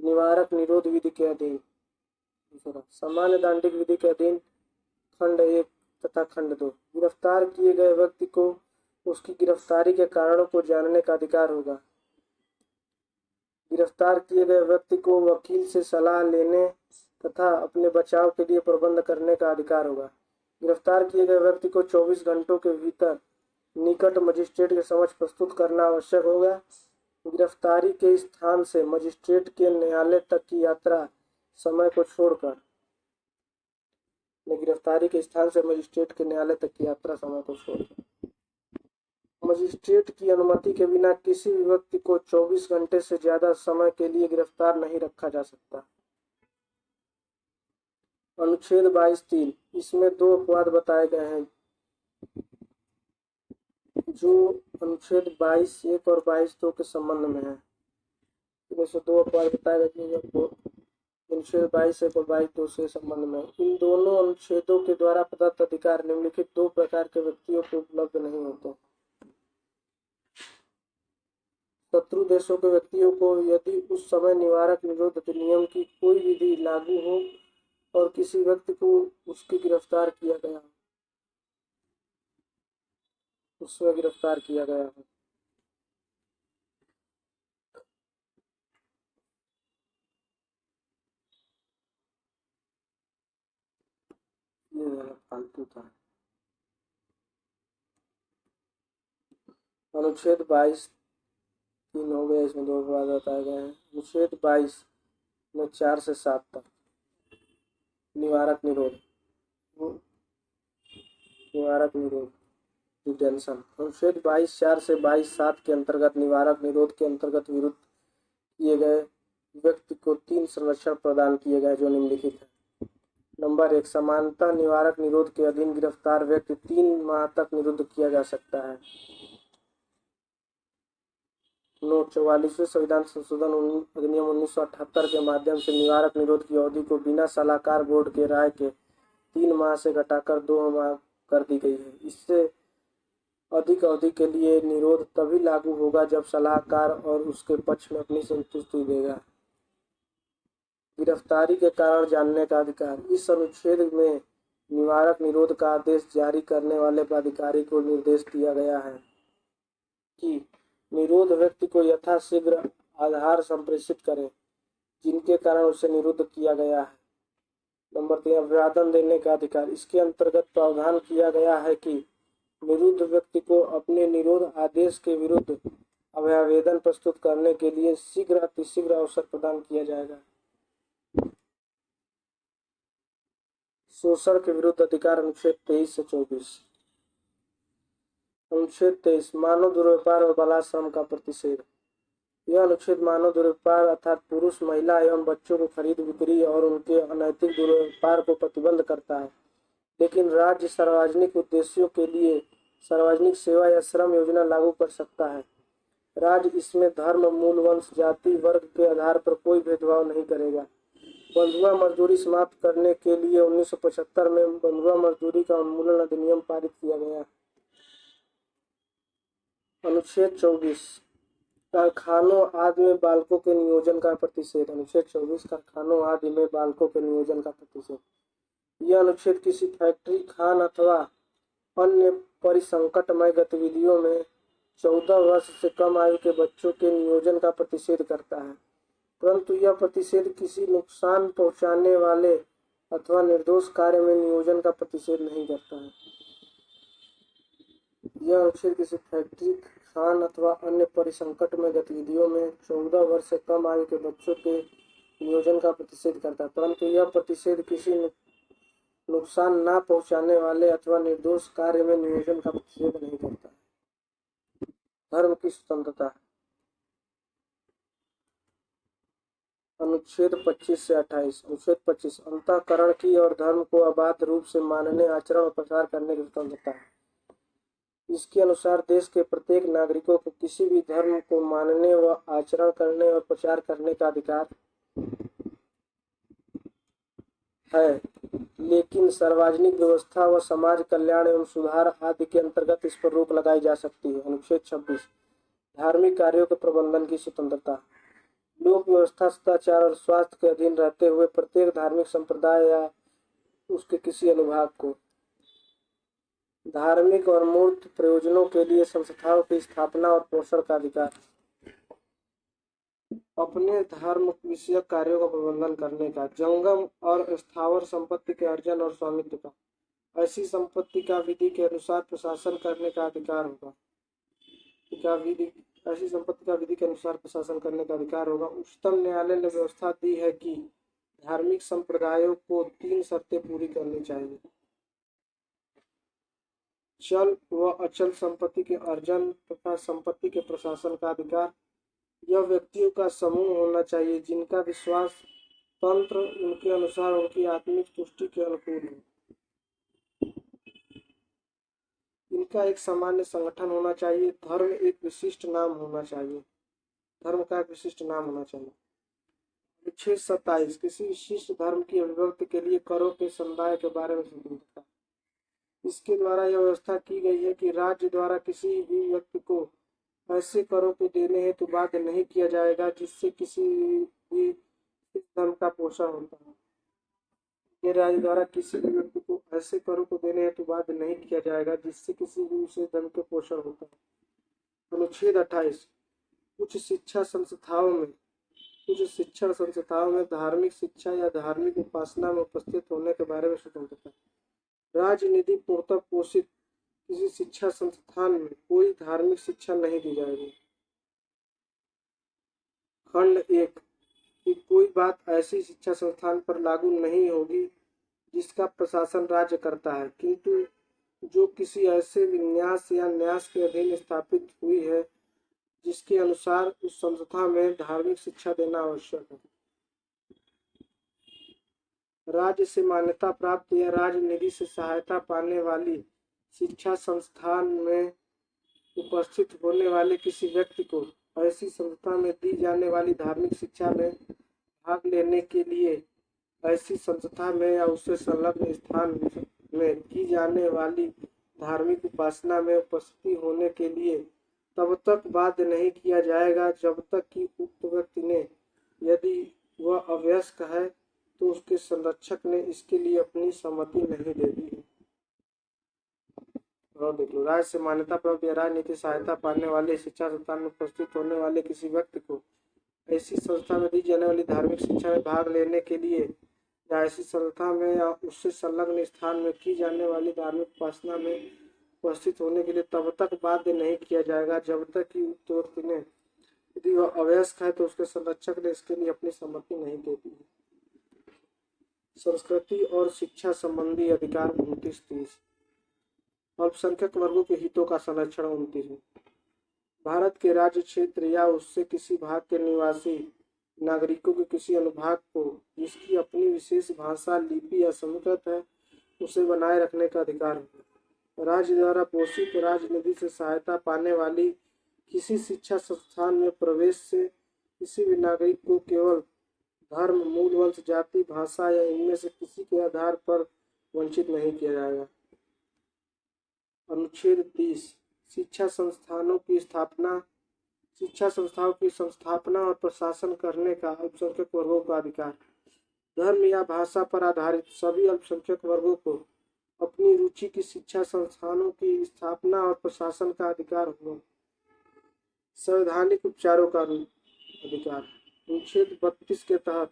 निवारक निरोध विधि के अधीन। सामान्य दांडिक विधि के अधीन खंड 1 तथा खंड 2। गिरफ्तार किए गए व्यक्ति को उसकी गिरफ्तारी के कारणों को जानने का अधिकार होगा। गिरफ्तार किए गए व्यक्ति को वकील से सलाह लेने तथा अपने बचाव के लिए प्रबंध करने का अधिकार होगा। गिरफ्तार किए गए व्यक्ति को 24 घंटों के भीतर निकट मजिस्ट्रेट के समक्ष प्रस्तुत करना आवश्यक होगा। गिरफ्तारी के स्थान से मजिस्ट्रेट के न्यायालय तक की यात्रा समय को छोड़कर गिरफ्तारी के स्थान से मजिस्ट्रेट के न्यायालय तक की यात्रा समय को छोड़कर मजिस्ट्रेट की अनुमति के बिना किसी भी व्यक्ति को 24 घंटे से ज्यादा समय के लिए गिरफ्तार नहीं रखा जा सकता। अनुच्छेद 22(3) इसमें 2 अपवाद बताए गए हैं जो अनुच्छेद 22(1) और 22(2) के संबंध में है। इनमें से 2 अपवाद बताए गए हैं जो अनुच्छेद 22(1) और 22(2) से संबंध में। इन दोनों अनुच्छेदों के द्वारा प्रदत्त अधिकार निम्नलिखित 2 प्रकार के व्यक्तियों को उपलब्ध नहीं होते। शत्रु देशों के व्यक्तियों को यदि उस समय निवारक निरोध अधिनियम की कोई विधि लागू हो और किसी व्यक्ति को उसकी गिरफ्तार किया गया हो, उसमें गिरफ्तार किया गया हो। ये फालतू था। अनुच्छेद 22(3) हो गया, इसमें 2 अपवाद बताए गए हैं। अनुच्छेद 22 में 4 से 7 तक निवारक निरोध डिटेंशन। अनुच्छेद 22(4) से 22(7) के अंतर्गत निवारक निरोध के अंतर्गत विरुद्ध किए गए व्यक्ति को 3 संरक्षण प्रदान किए गए जो निम्नलिखित है। नंबर 1, समानता निवारक निरोध के अधीन गिरफ्तार व्यक्ति 3 माह तक निरुद्ध किया जा सकता है। नोट 44वें संविधान संशोधन अधिनियम 1978 के माध्यम से निवारक निरोध की अवधि को बिना सलाहकार बोर्ड के राय के 3 माह से घटाकर 2 माह कर दी गई है। इससे अधिक अवधि के लिए निरोध तभी लागू होगा जब सलाहकार और उसके पक्ष में अपनी संतुष्टि देगा। गिरफ्तारी के कारण जानने का अधिकार। इस अनुच्छेद में निवारक निरोध का आदेश जारी करने वाले प्राधिकारी को निर्देश दिया गया है कि निरोध व्यक्ति को यथाशीघ्र आधार संप्रेषित करें जिनके कारण उसे निरुद्ध किया गया है। नंबर 3, अभिवादन देने का अधिकार। इसके अंतर्गत प्रावधान किया गया है कि निरुद्ध व्यक्ति को अपने निरोध आदेश के विरुद्ध अभ्यावेदन प्रस्तुत करने के लिए शीघ्र अतिशीघ्र अवसर प्रदान किया जाएगा। शोषण के विरुद्ध अधिकार। अनुच्छेद 23 से 24। अनुच्छेद 23 मानव दुर्व्यवहार और बालाश्रम का प्रतिषेध। यह अनुच्छेद मानव दुर्व्यवहार अर्थात पुरुष, महिला एवं बच्चों को खरीद बिक्री और उनके अनैतिक दुर्व्यवहार को प्रतिबंध करता है, लेकिन राज्य सार्वजनिक उद्देश्यों के लिए सार्वजनिक सेवा या श्रम योजना लागू कर सकता है। राज्य इसमें धर्म, मूल, वंश, जाति, वर्ग के आधार पर कोई भेदभाव नहीं करेगा। बंधुआ मजदूरी समाप्त करने के लिए 1975 में बंधुआ मजदूरी का उन्मूलन अधिनियम पारित किया गया। अनुच्छेद 24 कारखानों आदि में बालकों के नियोजन का प्रतिषेध। अनुच्छेद 24 कारखानों आदि में बालकों के नियोजन का प्रतिषेध। यह अनुच्छेद किसी फैक्ट्री, खान अथवा अन्य परिसंकटमय गतिविधियों में 14 वर्ष से कम आयु के बच्चों के नियोजन का प्रतिषेध करता है, परंतु यह प्रतिषेध किसी नुकसान पहुंचाने वाले अथवा निर्दोष कार्य में नियोजन का प्रतिषेध नहीं करता है। यह अनुच्छेद किसी फैक्ट्री, खान अथवा अन्य परिसंकटमय गतिविधियों में 14 वर्ष से कम आयु के बच्चों के नियोजन का प्रतिषेध करता है, परंतु यह प्रतिषेध किसी नुकसान न पहुंचाने वाले अथवा निर्दोष कार्य में नियोजन का प्रतिषेध नहीं करता है। धर्म की स्वतंत्रता। अनुच्छेद 25 से 28। अनुच्छेद 25 अंतःकरण की और धर्म को अबाध रूप से मानने, आचरण और प्रचार करने की स्वतंत्रता है। इसके अनुसार देश के प्रत्येक नागरिकों को किसी भी धर्म को मानने व आचरण करने और प्रचार करने का अधिकार है, लेकिन सार्वजनिक व्यवस्था व समाज कल्याण एवं सुधार आदि के अंतर्गत इस पर रोक लगाई जा सकती है। अनुच्छेद 26 धार्मिक कार्यों के प्रबंधन की स्वतंत्रता। लोक व्यवस्था, सदाचार और स्वास्थ्य के अधीन रहते हुए प्रत्येक धार्मिक संप्रदाय या उसके किसी अनुभाग को धार्मिक और मूर्त प्रयोजनों के लिए संस्थाओं की स्थापना और पोषण का अधिकार। अपने धर्म विषयक कार्यों का प्रबंधन करने का। जंगम और स्थावर संपत्ति के अर्जन और स्वामित्व का। ऐसी संपत्ति का विधि के अनुसार प्रशासन करने का अधिकार होगा। ऐसी संपत्ति का विधि के अनुसार प्रशासन करने का अधिकार होगा। उच्चतम न्यायालय ने व्यवस्था दी है कि धार्मिक संप्रदायों को 3 शर्तें पूरी करनी चाहिए। चल व अचल संपत्ति के अर्जन तथा संपत्ति के प्रशासन का अधिकार। यह व्यक्तियों का समूह होना चाहिए जिनका विश्वास तंत्र उनके अनुसार उनकी आत्मिक तुष्टि के अनुकूल हो। इनका एक सामान्य संगठन होना चाहिए। धर्म एक विशिष्ट नाम होना चाहिए। धर्म का एक विशिष्ट नाम होना चाहिए। अनुच्छेद 27 किसी विशिष्ट धर्म की अभिव्यक्ति के लिए करों के समुदाय के बारे में स्वतंत्रता। इसके द्वारा यह व्यवस्था की गई है कि राज्य द्वारा किसी भी व्यक्ति को ऐसे करों को देने हेतु बाध्य नहीं किया जाएगा जिससे किसी भी धर्म का पोषण होता है। ये राज्य द्वारा किसी भी व्यक्ति को ऐसे करों को देने हेतु बाध्य नहीं किया जाएगा जिससे किसी भी विशेष धर्म के पोषण होता है। अनुच्छेद 28 उच्च शिक्षण संस्थाओं में धार्मिक शिक्षा या धार्मिक उपासना में उपस्थित होने के बारे में स्वतंत्रता। राजनीति पूर्वक पोषित किसी शिक्षा संस्थान में कोई धार्मिक शिक्षा नहीं दी जाएगी। खंड 1 कि कोई बात ऐसी शिक्षा संस्थान पर लागू नहीं होगी जिसका प्रशासन राज्य करता है, किंतु जो किसी ऐसे विन्यास या न्यास के अधीन स्थापित हुई है जिसके अनुसार उस संस्था में धार्मिक शिक्षा देना आवश्यक है। राज्य से मान्यता प्राप्त या राजनिधि से सहायता पाने वाली शिक्षा संस्थान में उपस्थित होने वाले किसी व्यक्ति को ऐसी संस्था में दी जाने वाली धार्मिक शिक्षा में भाग लेने के लिए ऐसी संस्था में या उससे संलग्न स्थान में की जाने वाली धार्मिक उपासना में उपस्थिति होने के लिए तब तक बाध्य नहीं किया जाएगा जब तक कि उक्त व्यक्ति ने, यदि वह अवयस्क है तो उसके संरक्षक ने इसके लिए अपनी सहमति नहीं दे दी है। और देख लो, राज्य से मान्यता प्राप्त या राजनीतिक सहायता पाने वाले शिक्षा संस्थान में उपस्थित होने वाले किसी व्यक्ति को ऐसी संस्था में दी जाने वाली धार्मिक शिक्षा में भाग लेने के लिए या ऐसी संस्था में या उससे संलग्न स्थान में की जाने वाली धार्मिक उपासना में उपस्थित होने के लिए तब तक बाध्य नहीं किया जाएगा जब तक कि उक्त व्यक्ति ने, यदि वह अवयस्क है तो उसके संरक्षक ने इसके लिए अपनी सहमति नहीं दे दी है। संस्कृति और शिक्षा संबंधी अधिकार 29-30। अल्पसंख्यक वर्गों के हितों का संरक्षण 29। भारत के राज्य क्षेत्र या उससे किसी भाग के निवासी नागरिकों के किसी अनुभाग को जिसकी अपनी विशेष भाषा, लिपि या संस्कृत है उसे बनाए रखने का अधिकार है। राज्य द्वारा पोषित राजनिधि से सहायता पाने वाली किसी शिक्षा संस्थान में प्रवेश से किसी भी नागरिक को केवल धर्म, मूल वंश, जाति, भाषा या इनमें से किसी के आधार पर वंचित नहीं किया जाएगा। अनुच्छेद 30 शिक्षा संस्थाओं की संस्थापना और प्रशासन करने का अल्पसंख्यक वर्गों का अधिकार। धर्म या भाषा पर आधारित सभी अल्पसंख्यक वर्गों को अपनी रुचि की शिक्षा संस्थानों की स्थापना और प्रशासन का अधिकार होगा। संवैधानिक उपचारों का अधिकार। अनुच्छेद 32 के तहत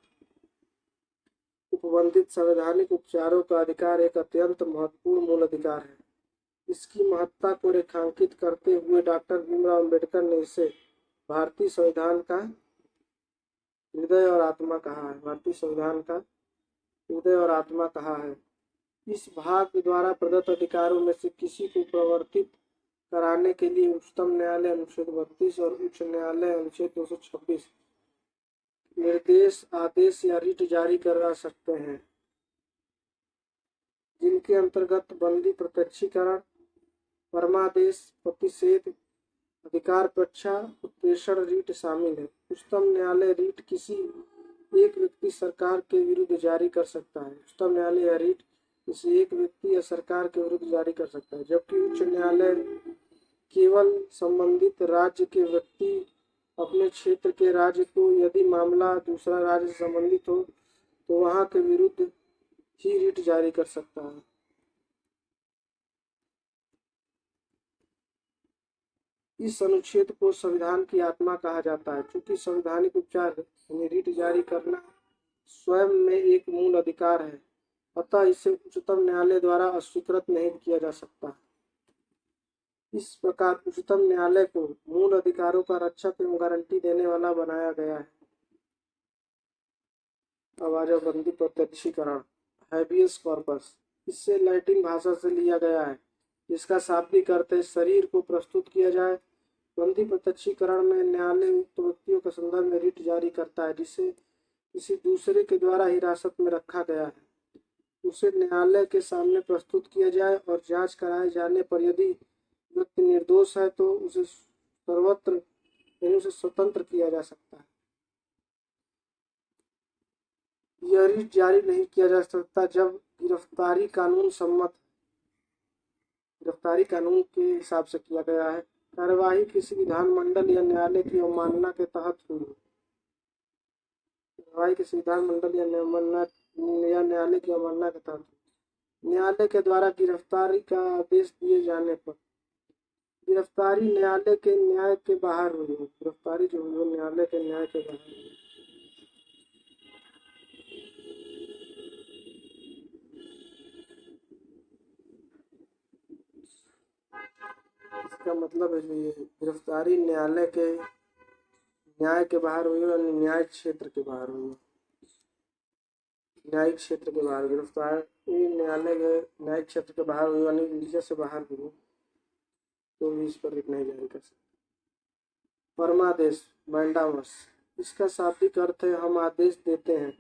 उपबंधित संवैधानिक उपचारों का अधिकार एक अत्यंत महत्वपूर्ण मूल अधिकार है। इसकी महत्ता को रेखांकित करते हुए डॉक्टर भीमराव अम्बेडकर ने इसे भारतीय संविधान का हृदय और आत्मा कहा है। भारतीय संविधान का हृदय और आत्मा कहा है। इस भाग द्वारा प्रदत्त अधिकारों में से किसी को प्रवर्तित कराने के लिए उच्चतम न्यायालय अनुच्छेद 32 और उच्च न्यायालय अनुच्छेद 226 निर्देश, आदेश या रिट जारी करा सकते हैं, जिनके अंतर्गत बंदी, प्रत्यक्षीकरण, परमादेश, प्रतिषेध, अधिकार परीक्षा, उत्प्रेषण रीट शामिल है। उच्चतम न्यायालय रीट किसी एक व्यक्ति सरकार के विरुद्ध जारी कर सकता है। उच्चतम न्यायालय या रीट किसी एक व्यक्ति या सरकार के विरुद्ध जारी कर सकता है, जबकि उच्च न्यायालय केवल संबंधित राज्य के व्यक्ति अपने क्षेत्र के राज्य को, यदि मामला दूसरा राज्य से संबंधित हो तो वहां के विरुद्ध ही रीट जारी कर सकता है। इस अनुच्छेद को संविधान की आत्मा कहा जाता है, क्योंकि संवैधानिक उपचार यानी रीट जारी करना स्वयं में एक मूल अधिकार है, अतः इसे उच्चतम न्यायालय द्वारा अस्वीकृत नहीं किया जा सकता। इस प्रकार उच्चतम न्यायालय को मूल अधिकारों का रक्षक एवं गारंटी देने वाला बनाया गया है। आवाजबंदी, प्रत्यक्षीकरण, हैबियस कॉर्पस, इससे लैटिन भाषा से लिया गया है, जिसका शाब्दिक अर्थ है शरीर को प्रस्तुत किया जाए। बंदी प्रत्यक्षीकरण में न्यायालय उक्त व्यक्तियों के संदर्भ में रिट जारी करता है जिसे किसी दूसरे के द्वारा हिरासत में रखा गया है, उसे न्यायालय के सामने प्रस्तुत किया जाए और जांच कराए जाने पर यदि व्यक्ति निर्दोष है तो उसे सर्वत्र यानी उसे स्वतंत्र किया जा सकता है। यह रिट जारी नहीं किया जा सकता जब गिरफ्तारी कानून सम्मत, गिरफ्तारी कानून के हिसाब से किया गया है, कार्यवाही किसी विधानमंडल या न्यायालय की अवमानना के तहत हुई हो। कार्यवाही किसी विधानमंडल या न्यायालय की अवमानना के तहत न्यायालय के द्वारा गिरफ्तारी का आदेश दिए जाने पर, गिरफ्तारी न्यायालय के न्याय के बाहर हुई हो। गिरफ्तारी जो हुई हो न्यायालय के न्याय के बाहर हुई। इसका मतलब है जो ये गिरफ्तारी न्यायालय के न्याय के बाहर हुई और न्याय क्षेत्र के बाहर हुई, न्यायिक क्षेत्र के बाहर। गिरफ्तारी न्यायालय के न्यायिक क्षेत्र के बाहर हुई यानी इंडिया से बाहर हुई तो भी इस पर रिट नहीं जारी कर सकते। परमादेश, मैंडामस, इसका शाब्दिक अर्थ है हम आदेश देते हैं।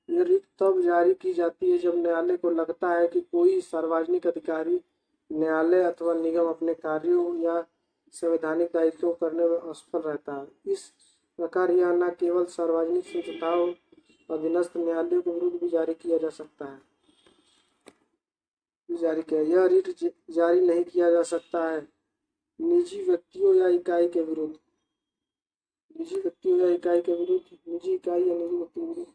यह रिट तब जारी की जाती है जब न्यायालय को लगता है कि कोई सार्वजनिक अधिकारी, न्यायालय अथवा निगम अपने कार्यों या संवैधानिक दायित्वों करने में असफल रहता है। इस प्रकार यह न केवल सार्वजनिक संस्थाओं अधीनस्थ न्यायालयों के विरुद्ध भी जारी किया जा सकता है। यह रिट जारी नहीं किया जा सकता है निजी व्यक्तियों या इकाई के विरुद्ध, निजी व्यक्तियों या इकाई के विरुद्ध, निजी इकाई या निजी व्यक्ति के विरुद्ध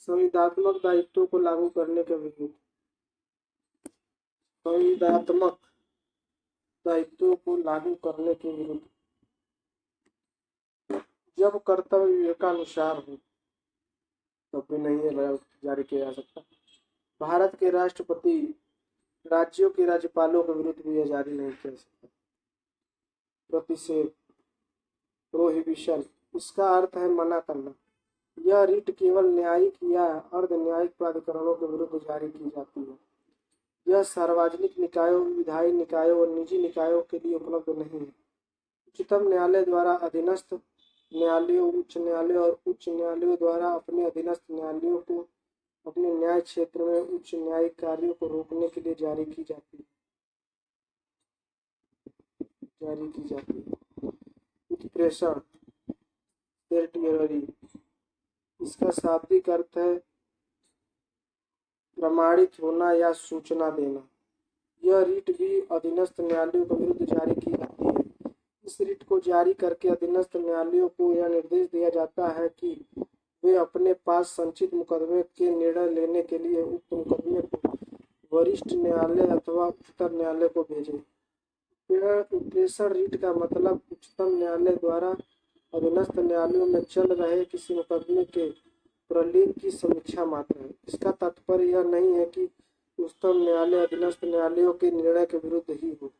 संविधात्मक दायित्वों को लागू करने के विरुद्ध, संविधात्मक दायित्वों को लागू करने के विरुद्ध, जब कर्तव्य विवेकानुसार हो तब भी नहीं जारी किया जा सकता। भारत के राष्ट्रपति, राज्यों के राज्यपालों के विरुद्ध भी यह जारी नहीं किया जा सकता। प्रतिषेध, प्रोहिबिशन, इसका अर्थ है मना करना। यह रिट केवल न्यायिक या अर्ध न्यायिक प्राधिकरणों के विरुद्ध जारी की जाती है। यह सार्वजनिक निकायों, विधायी निकायों और निजी निकायों के लिए उपलब्ध नहीं है। उच्चतम न्यायालय द्वारा अधीनस्थ न्यायालयों, उच्च न्यायालय और उच्च न्यायालयों द्वारा अपने अधीनस्थ न्यायालयों को अपने न्याय क्षेत्र में उच्च न्यायिक कार्यों को रोकने के लिए जारी की जाती है। उत्प्रेषण, टेरिटरी, इसका शाब्दिक अर्थ है प्रमाणित होना या सूचना देना। यह रिट भी अधीनस्थ न्यायालयों के विरुद्ध जारी की जाती है। इस रिट को जारी करके अधीनस्थ न्यायालयों को यह निर्देश दिया जाता है कि वे अपने पास संचित मुकदमे के निर्णय लेने के लिए उक्त मुकदमे को वरिष्ठ न्यायालय अथवा उच्चतर न्यायालय को भेजें। उत्प्रेषण रिट का मतलब उच्चतम न्यायालय द्वारा अधीनस्थ न्यायालयों में चल रहे किसी मुकदमे के प्रलेख की समीक्षा मात्र है। इसका तात्पर्य यह नहीं है कि उच्चतम न्यायालय अधीनस्थ न्यायालयों के निर्णय के विरुद्ध ही हो।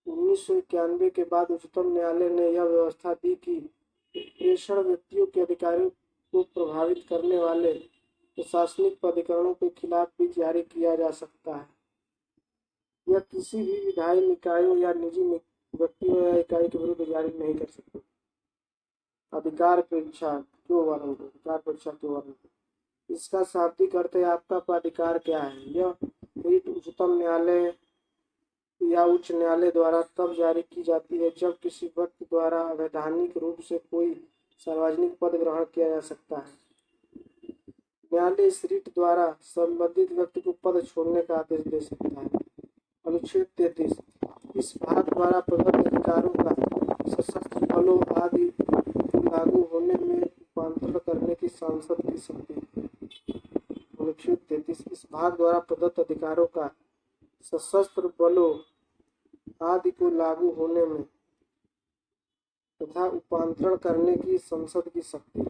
1991 के बाद उच्चतम न्यायालय ने यह व्यवस्था दी कि प्रेषण व्यक्तियों के अधिकारों को प्रभावित करने वाले प्रशासनिक प्राधिकरणों के खिलाफ भी जारी किया जा सकता है। यह किसी भी विधायी निकायों या निजी व्यक्तियों या इकाई के विरुद्ध जारी नहीं कर सकते। अधिकार परीक्षा क्यों वर्णन करें? अधिकार परीक्षा क्यों वर्णन करें? इसका शाब्दिक अर्थ है आपका प्राधिकार क्या है। यह रीट उच्चतम न्यायालय या उच्च न्यायालय द्वारा तब जारी की जाती है जब किसी व्यक्ति द्वारा अवैधानिक रूप से कोई सार्वजनिक पद ग्रहण किया जा सकता है। न्यायालय इस रीट द्वारा संबंधित व्यक्ति को पद छोड़ने का आदेश दे सकता है। अनुच्छेद 33 इस भाग द्वारा प्रदत्त अधिकारों का सशस्त्र बलों आदि लागू होने में रूपांतरण करने की सांसद की शक्ति। अनुच्छेद 33 इस भाग द्वारा प्रदत्त अधिकारों का सशस्त्र बलों आदि को लागू होने में तथा रूपांतरण करने की संसद की शक्ति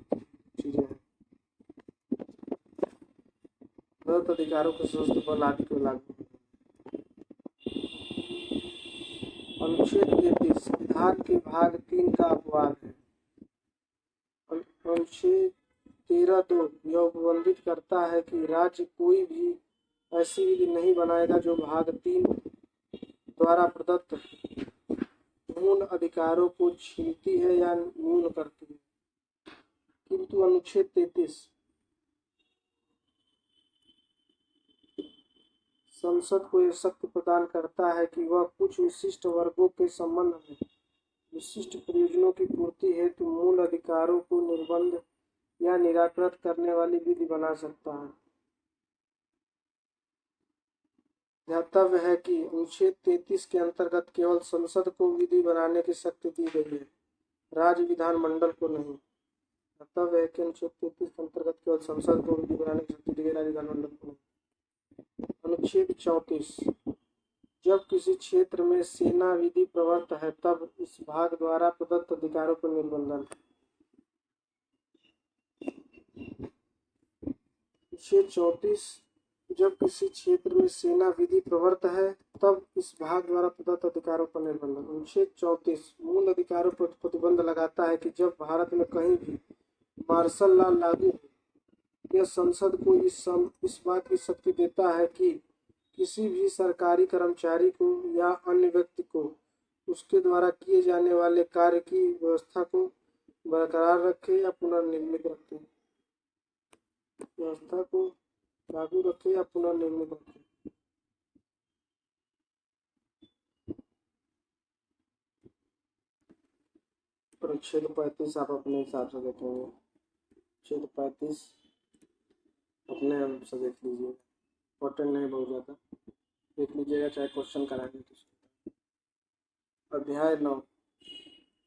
चीजें हैं। प्रदत्त अधिकारों के सशस्त्र बल आदि को लागू। अनुच्छेद 33 संविधान के भाग 3 का अपवाद है। अनुच्छेद 13(2) यह उपबंधित करता है कि राज्य कोई भी ऐसी विधि नहीं बनाएगा जो भाग 3 द्वारा प्रदत्त मूल अधिकारों को छीनती है या न्यून करती है। किंतु अनुच्छेद 33 संसद को यह शक्ति प्रदान करता है कि वह कुछ विशिष्ट वर्गों के संबंध में विशिष्ट प्रयोजनों की पूर्ति हेतु मूल अधिकारों को निर्बंध या निराकृत करने वाली विधि बना सकता है। ध्यातव्य है कि अनुच्छेद 33 के अंतर्गत केवल संसद को विधि बनाने की शक्ति दी गई है, राज्य विधानमंडल को नहीं। ध्यातव्य है कि अनुच्छेद 33 के अंतर्गत केवल संसद को विधि बनाने की शक्ति दी गई, राज्य विधानमंडल को नहीं। अनुच्छेद 34 जब किसी क्षेत्र में सेना विधि प्रवृत्त है तब इस भाग द्वारा प्रदत्त अधिकारों पर निर्बंधन। अनुच्छेद 34 जब किसी क्षेत्र में सेना विधि प्रवृत्त है तब इस भाग द्वारा प्रदत्त अधिकारों पर निर्बंधन। अनुच्छेद 34 मूल अधिकारों पर प्रतिबंध लगाता है कि जब भारत में कहीं भी मार्शल लॉ लागू हो, यह संसद को इस बात की शक्ति देता है कि किसी भी सरकारी कर्मचारी को या अन्य व्यक्ति को उसके द्वारा किए जाने वाले कार्य की व्यवस्था को बरकरार रखे या पुनर्निर्मित रखे, व्यवस्था को लागू रखे या पुनर्निर्मित रखे। अनुच्छेद 35 आप अपने हिसाब से देखेंगे। अनुच्छेद 35 अपने से देख लीजिए, इम्पोर्टेंट नहीं बहुत ज़्यादा, देख लीजिएगा चाहे क्वेश्चन कराएंगे तो। अध्याय 9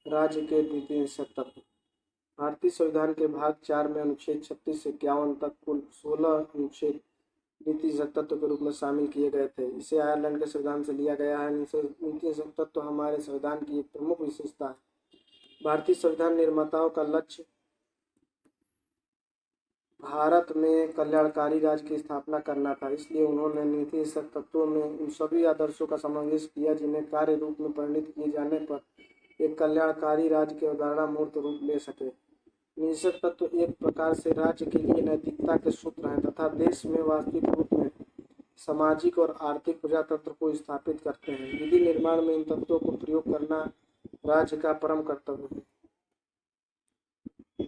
राज्य के नीति निषेध तत्व। भारतीय संविधान के भाग 4 में अनुच्छेद 36 से 51 तक कुल 16 अनुच्छेद नीति निषेध तत्व के रूप में शामिल किए गए थे। इसे आयरलैंड के संविधान से लिया गया है। नीति निषेध तत्व हमारे संविधान की एक प्रमुख विशेषता है। भारतीय संविधान निर्माताओं का लक्ष्य भारत में कल्याणकारी राज्य की स्थापना करना था, इसलिए उन्होंने नीति निषेध तत्वों में उन सभी आदर्शों का समावेश किया जिन्हें कार्य रूप में परिणत किए जाने पर एक कल्याणकारी राज्य की अवधारणा मूर्त रूप ले सके। निषेध तत्व एक प्रकार से राज्य के लिए नैतिकता के सूत्र हैं तथा देश में वास्तविक रूप में सामाजिक और आर्थिक प्रजातंत्र को स्थापित करते हैं। विधि निर्माण में इन तत्वों को प्रयोग करना राज्य का परम कर्तव्य है।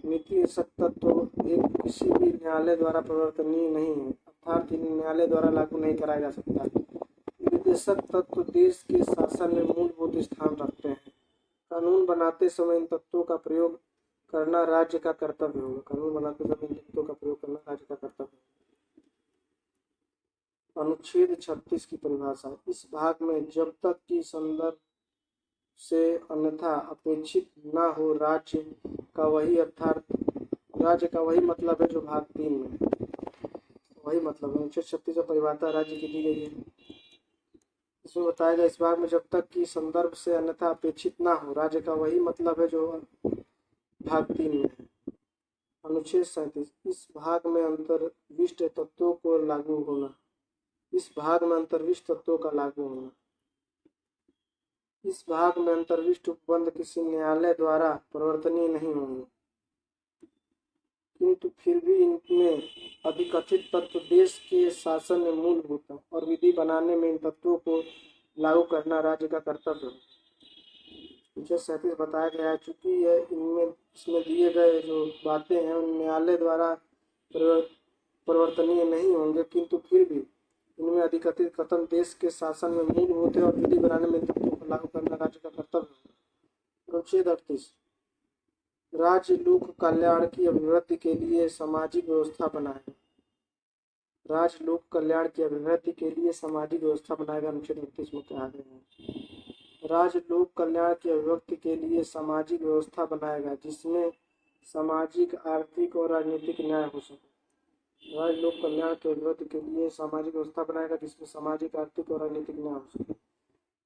नीति निषेध तत्व एक किसी भी न्यायालय द्वारा परिवर्तनीय नहीं है, अर्थात इन न्यायालय द्वारा लागू नहीं कराया जा सकता। निषेध तत्व देश के शासन में मूलभूत स्थान रखते हैं। कानून बनाते समय इन तत्वों का प्रयोग करना राज्य का कर्तव्य होगा। कानून बनाते समय इन तत्वों का प्रयोग करना राज्य का कर्तव्य होगा। अनुच्छेद 36 की परिभाषा। इस भाग में जब तक कि संदर्भ से अन्यथा अपेक्षित न हो राज्य का वही अर्थात राज्य का वही मतलब है जो भाग 3 में वही मतलब है। अनुच्छेद 36 में परिभाषा राज्य की दी गई है। इसमें बताया गया इस भाग में जब तक कि संदर्भ से अन्यथा अपेक्षित ना हो राज्य का वही मतलब है जो भाग 3 में है। अनुच्छेद 37 इस भाग में अंतर्विष्ट तत्वों को लागू होना। इस भाग में अंतर्विष्ट तत्वों का लागू होना। इस भाग में अंतर्विष्ट उपबंध किसी न्यायालय द्वारा परिवर्तनीय नहीं होंगे, किंतु फिर भी इनमें अधिकथित तत्व देश के शासन में मूलभूत और विधि बनाने में इन तत्वों को लागू करना राज्य का कर्तव्य है। अनुच्छेद 37 बताया गया है, चूंकि यह इसमें दिए गए जो बातें हैं उन न्यायालय द्वारा परिवर्तनीय नहीं होंगे, किंतु फिर भी इनमें अधिकथित कथन देश के शासन में मूलभूत और विधि बनाने में इन तत्वों को लागू करना राज्य का कर्तव्य है। अनुच्छेद 38 राज्य लोक कल्याण की अभिवृद्धि के लिए सामाजिक व्यवस्था बनाएगा। राज्य लोक कल्याण की अभिवृद्धि के लिए सामाजिक व्यवस्था बनाएगा। अनुच्छेद 38 में कहा गया है राज्य लोक कल्याण की अभिवृद्धि के लिए सामाजिक व्यवस्था बनाएगा जिसमें सामाजिक, आर्थिक और राजनीतिक न्याय हो सके। राज्य लोक कल्याण की अभिवृद्धि के लिए सामाजिक व्यवस्था बनाएगा जिसमें सामाजिक, आर्थिक और राजनीतिक न्याय हो सके।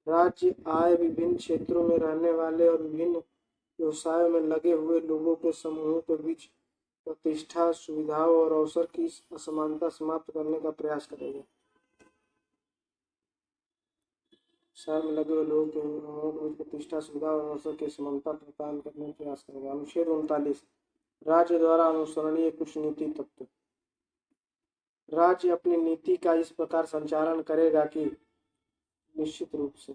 राज्य आय विभिन्न क्षेत्रों में रहने वाले और विभिन्न व्यवसायों में लगे हुए लोगों के समूहों के बीच प्रतिष्ठा, सुविधाओं और अवसर की असमानता समाप्त करने का प्रयास करेगा। शहर में लगे हुए लोगों के बीच प्रतिष्ठा, सुविधा और अवसर की समानता प्रदान करने का प्रयास करेगा। अनुच्छेद 39 राज्य द्वारा अनुसरणीय कुछ नीति तत्व। राज्य अपनी नीति का इस प्रकार संचालन करेगा कि निश्चित रूप से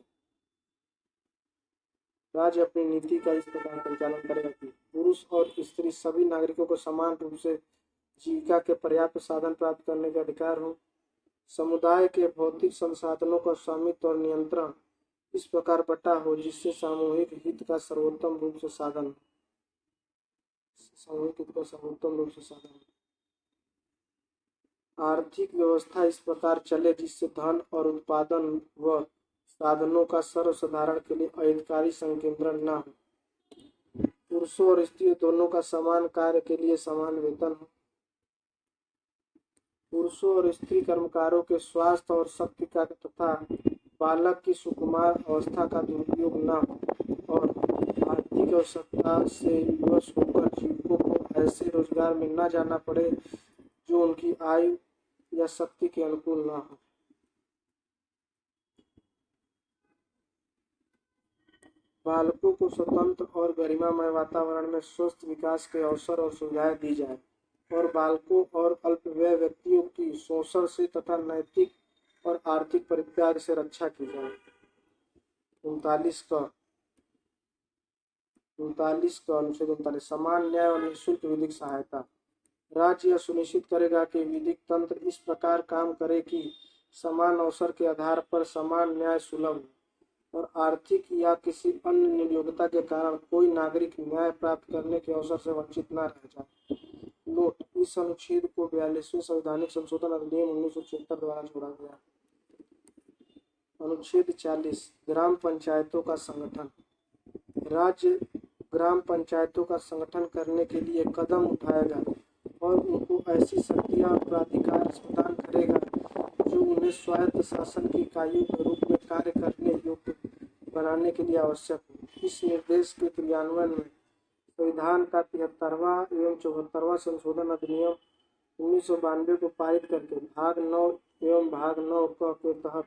राज्य अपनी नीति का इस प्रकार संचालन करेगा कि पुरुष और स्त्री सभी नागरिकों को समान रूप से जीविका के पर्याप्त साधन प्राप्त करने का अधिकार हो। समुदाय के भौतिक संसाधनों का स्वामित्व और नियंत्रण इस प्रकार बटा हो जिससे सामूहिक हित का सर्वोत्तम रूप से साधन हो। आर्थिक व्यवस्था इस प्रकार चले जिससे धन और उत्पादन व साधनों का सर्वसाधारण के लिए अहितकारी संकेंद्रण न हो। पुरुषों और स्त्रियों दोनों का समान कार्य के लिए समान वेतन हो। पुरुषों और स्त्री कर्मकारों के स्वास्थ्य और शक्ति का तथा बालक की सुकुमार अवस्था का दुरुपयोग न हो और आर्थिक आवश्यकता से विवश होकर जीविकों को ऐसे रोजगार में न जाना पड़े जो उनकी आयु या शक्ति के अनुकूल न हो। बालकों को स्वतंत्र और गरिमामय वातावरण में स्वस्थ विकास के अवसर और सुविधाएं दी जाए और बालकों और अल्पवय व्यक्तियों की शोषण से तथा नैतिक और आर्थिक परित्याग से रक्षा की जाए। 39 का अनुच्छेद 39 समान न्याय और निःशुल्क विधिक सहायता। राज्य यह सुनिश्चित करेगा कि विधिक तंत्र इस प्रकार काम करे कि समान अवसर के आधार पर समान न्याय सुलभ हो और आर्थिक या किसी अन्य निर्योग्यता के कारण कोई नागरिक न्याय प्राप्त करने के अवसर से वंचित न रह जाए। नोट इस अनुच्छेद को 42वें संवैधानिक संशोधन अधिनियम 1976 द्वारा जोड़ा गया। अनुच्छेद 40 ग्राम पंचायतों का संगठन। राज्य ग्राम पंचायतों का संगठन करने के लिए कदम उठाएगा और उनको ऐसी शक्तियां और प्राधिकार प्रदान करेगा जो उन्हें स्वायत्त शासन की इकाइयों के रूप में कार्य करने योग्य बनाने के लिए आवश्यक हो। इस निर्देश के क्रियान्वयन में संविधान का 73वां एवं 74वां संशोधन अधिनियम 1992 को पारित करके भाग 9 एवं भाग 9 के तहत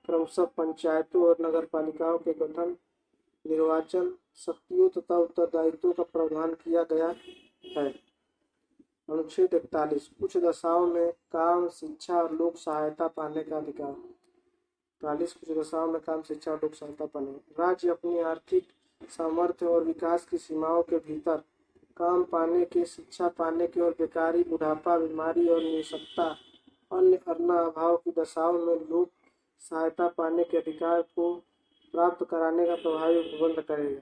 क्रमशः पंचायतों और नगरपालिकाओं के गठन, निर्वाचन, शक्तियों तथा उत्तरदायित्वों का प्रावधान किया गया है। अनुच्छेद 41 कुछ दशाओं में काम, शिक्षा और लोक सहायता पाने का अधिकार। 41 कुछ दशाओं में काम, शिक्षा और लोक सहायता पाने। राज्य अपनी आर्थिक सामर्थ्य और विकास की सीमाओं के भीतर काम पाने के, शिक्षा पाने के और बेकारी, बुढ़ापा, बीमारी और निःशक्तता अन्य अभाव की दशाओं में लोक सहायता पाने के अधिकार को प्राप्त कराने का प्रभावी उपबंध करेगा।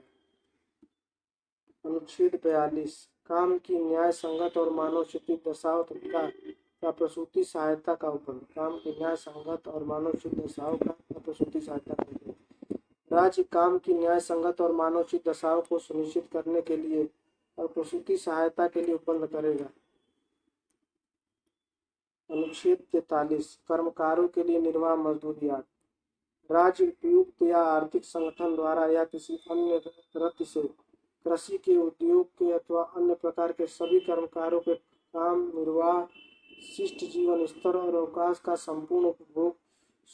अनुच्छेद 42 काम की न्याय संगत और मानवोचित दशाओं तथा प्रसूति सहायता का उपबंध। काम की न्याय संगत और मानवोचित दशाओं का प्रसूति सहायता का उपबंध। राज्य काम की न्याय संगत और मानवोचित दशाओं को सुनिश्चित करने के लिए और प्रसूति सहायता के लिए उपबंध करेगा। अनुच्छेद 43 कर्मकारों के लिए निर्वाह मजदूरी आदि। राज्य उपयुक्त या आर्थिक संगठन द्वारा या किसी अन्य रीति से कृषि के, उद्योग के अथवा अन्य प्रकार के सभी कर्मकारों के काम निर्वाह, शिष्ट जीवन स्तर और अवकाश का संपूर्ण उपभोग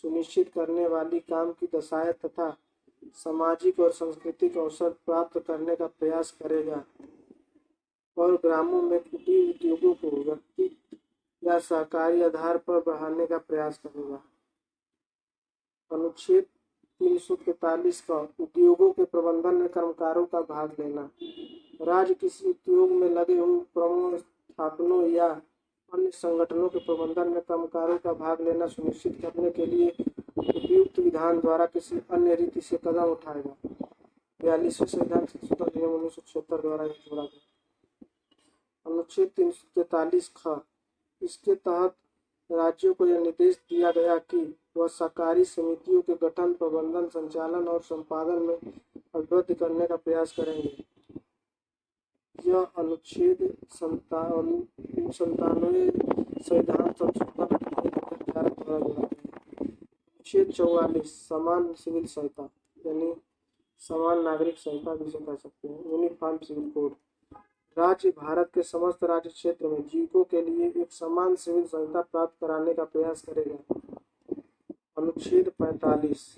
सुनिश्चित करने वाली काम की दशाएं तथा सामाजिक और सांस्कृतिक अवसर प्राप्त करने का प्रयास करेगा और ग्रामों में कुटीर उद्योगों को व्यक्ति या सहकारी आधार पर बढ़ाने का प्रयास करेगा। अनुच्छेद 343 का उद्योगों के प्रबंधन में कर्मकारों का भाग लेना। राज्य किसी उद्योग में लगे हुए प्रमुख स्थापनों या अन्य संगठनों के प्रबंधन में कर्मकारों का भाग लेना सुनिश्चित करने के लिए उपयुक्त विधान द्वारा किसी अन्य रीति से कदम उठाएगा। 42वें संविधान संशोधन नियम 1976 द्वारा यह जोड़ा गया। अनुच्छेद 343 ख, इसके तहत राज्यों को यह निर्देश दिया गया कि वह सहकारी समितियों के गठन, प्रबंधन, संचालन और संपादन में अभिवृद्धि करने का प्रयास करेंगे। यह अनुच्छेद 97 संविधान संशोधन द्वारा जोड़ा गया। अनुच्छेद 44 समान सिविल सहायता यानी समान नागरिक सहायता जिसे कह सकते हैं, यूनिफॉर्म सिविल कोड। राज्य भारत के समस्त राज्य क्षेत्र में जीविकों के लिए एक समान सिविल सहायता प्राप्त कराने का प्रयास करेगा। अनुच्छेद 45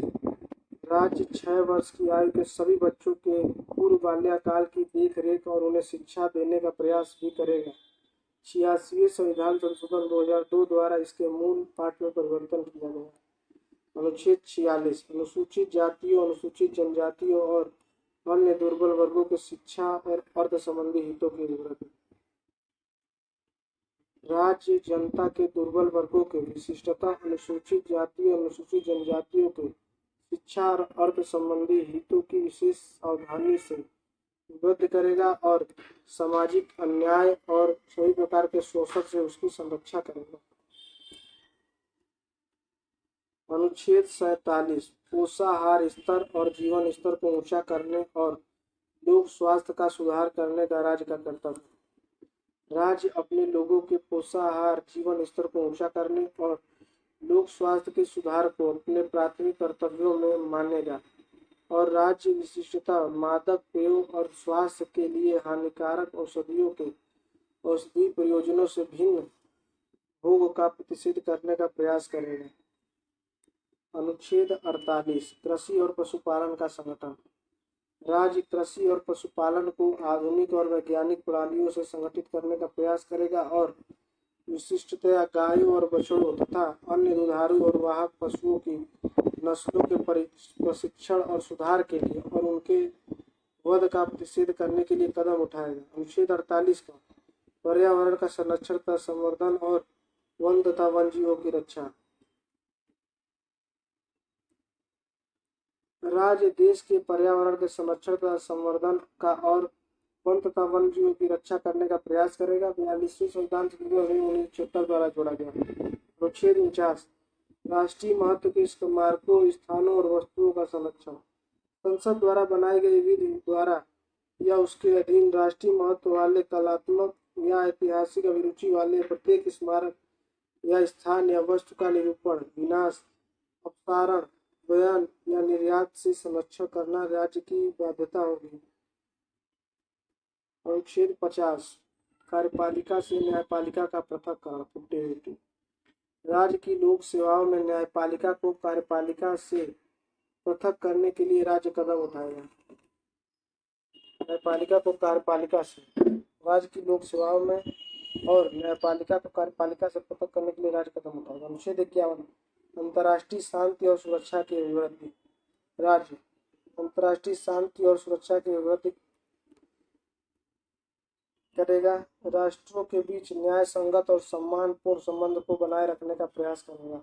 राज्य 6 वर्ष की आयु के सभी बच्चों के पूर्व बाल्यकाल की देखरेख और उन्हें शिक्षा देने का प्रयास भी करेगा। 86वें संविधान संशोधन 2002 द्वारा इसके मूल पाठ में परिवर्तन किया गया। अनुच्छेद 46 अनुसूचित जातियों, अनुसूचित जनजातियों और अन्य दुर्बल वर्गों के शिक्षा और अर्थ संबंधी हितों की विवरण। राज्य जनता के दुर्बल वर्गों के, विशिष्टता अनुसूचित जातियों, अनुसूचित जनजातियों के शिक्षा और अर्थ संबंधी हितों की विशेष सावधानी से विबद्ध करेगा और सामाजिक अन्याय और सभी प्रकार के शोषण से उसकी संरक्षा करेगा। अनुच्छेद 47 पोषाहार स्तर और जीवन स्तर को ऊंचा करने और लोक स्वास्थ्य का सुधार करने का राज्य का कर्तव्य। राज्य अपने लोगों के पोषाहार, जीवन स्तर को ऊंचा करने और लोक स्वास्थ्य के सुधार को अपने प्राथमिक कर्तव्यों में मानेगा और राज्य विशिष्टता, मादक पेयों और स्वास्थ्य के लिए हानिकारक औषधियों के औषधि प्रयोजनों से भिन्न भोग का प्रतिषेध करने का प्रयास करेगा। अनुच्छेद 48 कृषि और पशुपालन का संगठन। राज्य कृषि और पशुपालन को आधुनिक और वैज्ञानिक प्रणालियों से संगठित करने का प्रयास करेगा और विशिष्टतया गायों और बछड़ों तथा अन्य दुधारू और वाहक पशुओं की नस्लों के प्रशिक्षण और सुधार के लिए और उनके वध का प्रतिषेध करने के लिए कदम उठाएगा। अनुच्छेद 48 का पर्यावरण का संरक्षण तथा संवर्धन और वन तथा वन जीवों की रक्षा। राज्य देश के पर्यावरण के संरक्षण तथा संवर्धन का और वन तथा वन जीवों की रक्षा करने का प्रयास करेगा। 42वें संविधान संशोधन 1976 द्वारा जोड़ा गया। अनुच्छेद 49 राष्ट्रीय महत्व के स्मारकों, स्थानों और वस्तुओं का संरक्षण। संसद द्वारा बनाई गई विधि द्वारा या उसके अधीन राष्ट्रीय महत्व वाले कलात्मक या ऐतिहासिक अभिरुचि वाले प्रत्येक स्मारक या स्थान या वस्तु का निरूपण, विनाश, अपसारण, बयान या निर्यात से संरक्षण करना राज्य की बाध्यता होगी। अनुच्छेद 50 कार्यपालिका से न्यायपालिका का पृथक्करण, प्रोटेबिलिटी। राज्य की लोक सेवाओं में न्यायपालिका को कार्यपालिका से पृथक करने के लिए राज्य कदम उठाएगा। न्यायपालिका को कार्यपालिका से, राज्य की लोक सेवाओं में और न्यायपालिका को कार्यपालिका से पृथक करने के लिए राज्य कदम उठाएगा। अनुच्छेद 51 अंतर्राष्ट्रीय शांति और सुरक्षा की अभिवृद्धि। राज्य अंतर्राष्ट्रीय शांति और सुरक्षा की अभिवृद्धि करेगा, राष्ट्रों के बीच न्याय संगत और सम्मानपूर्ण संबंध को बनाए रखने का प्रयास करेगा।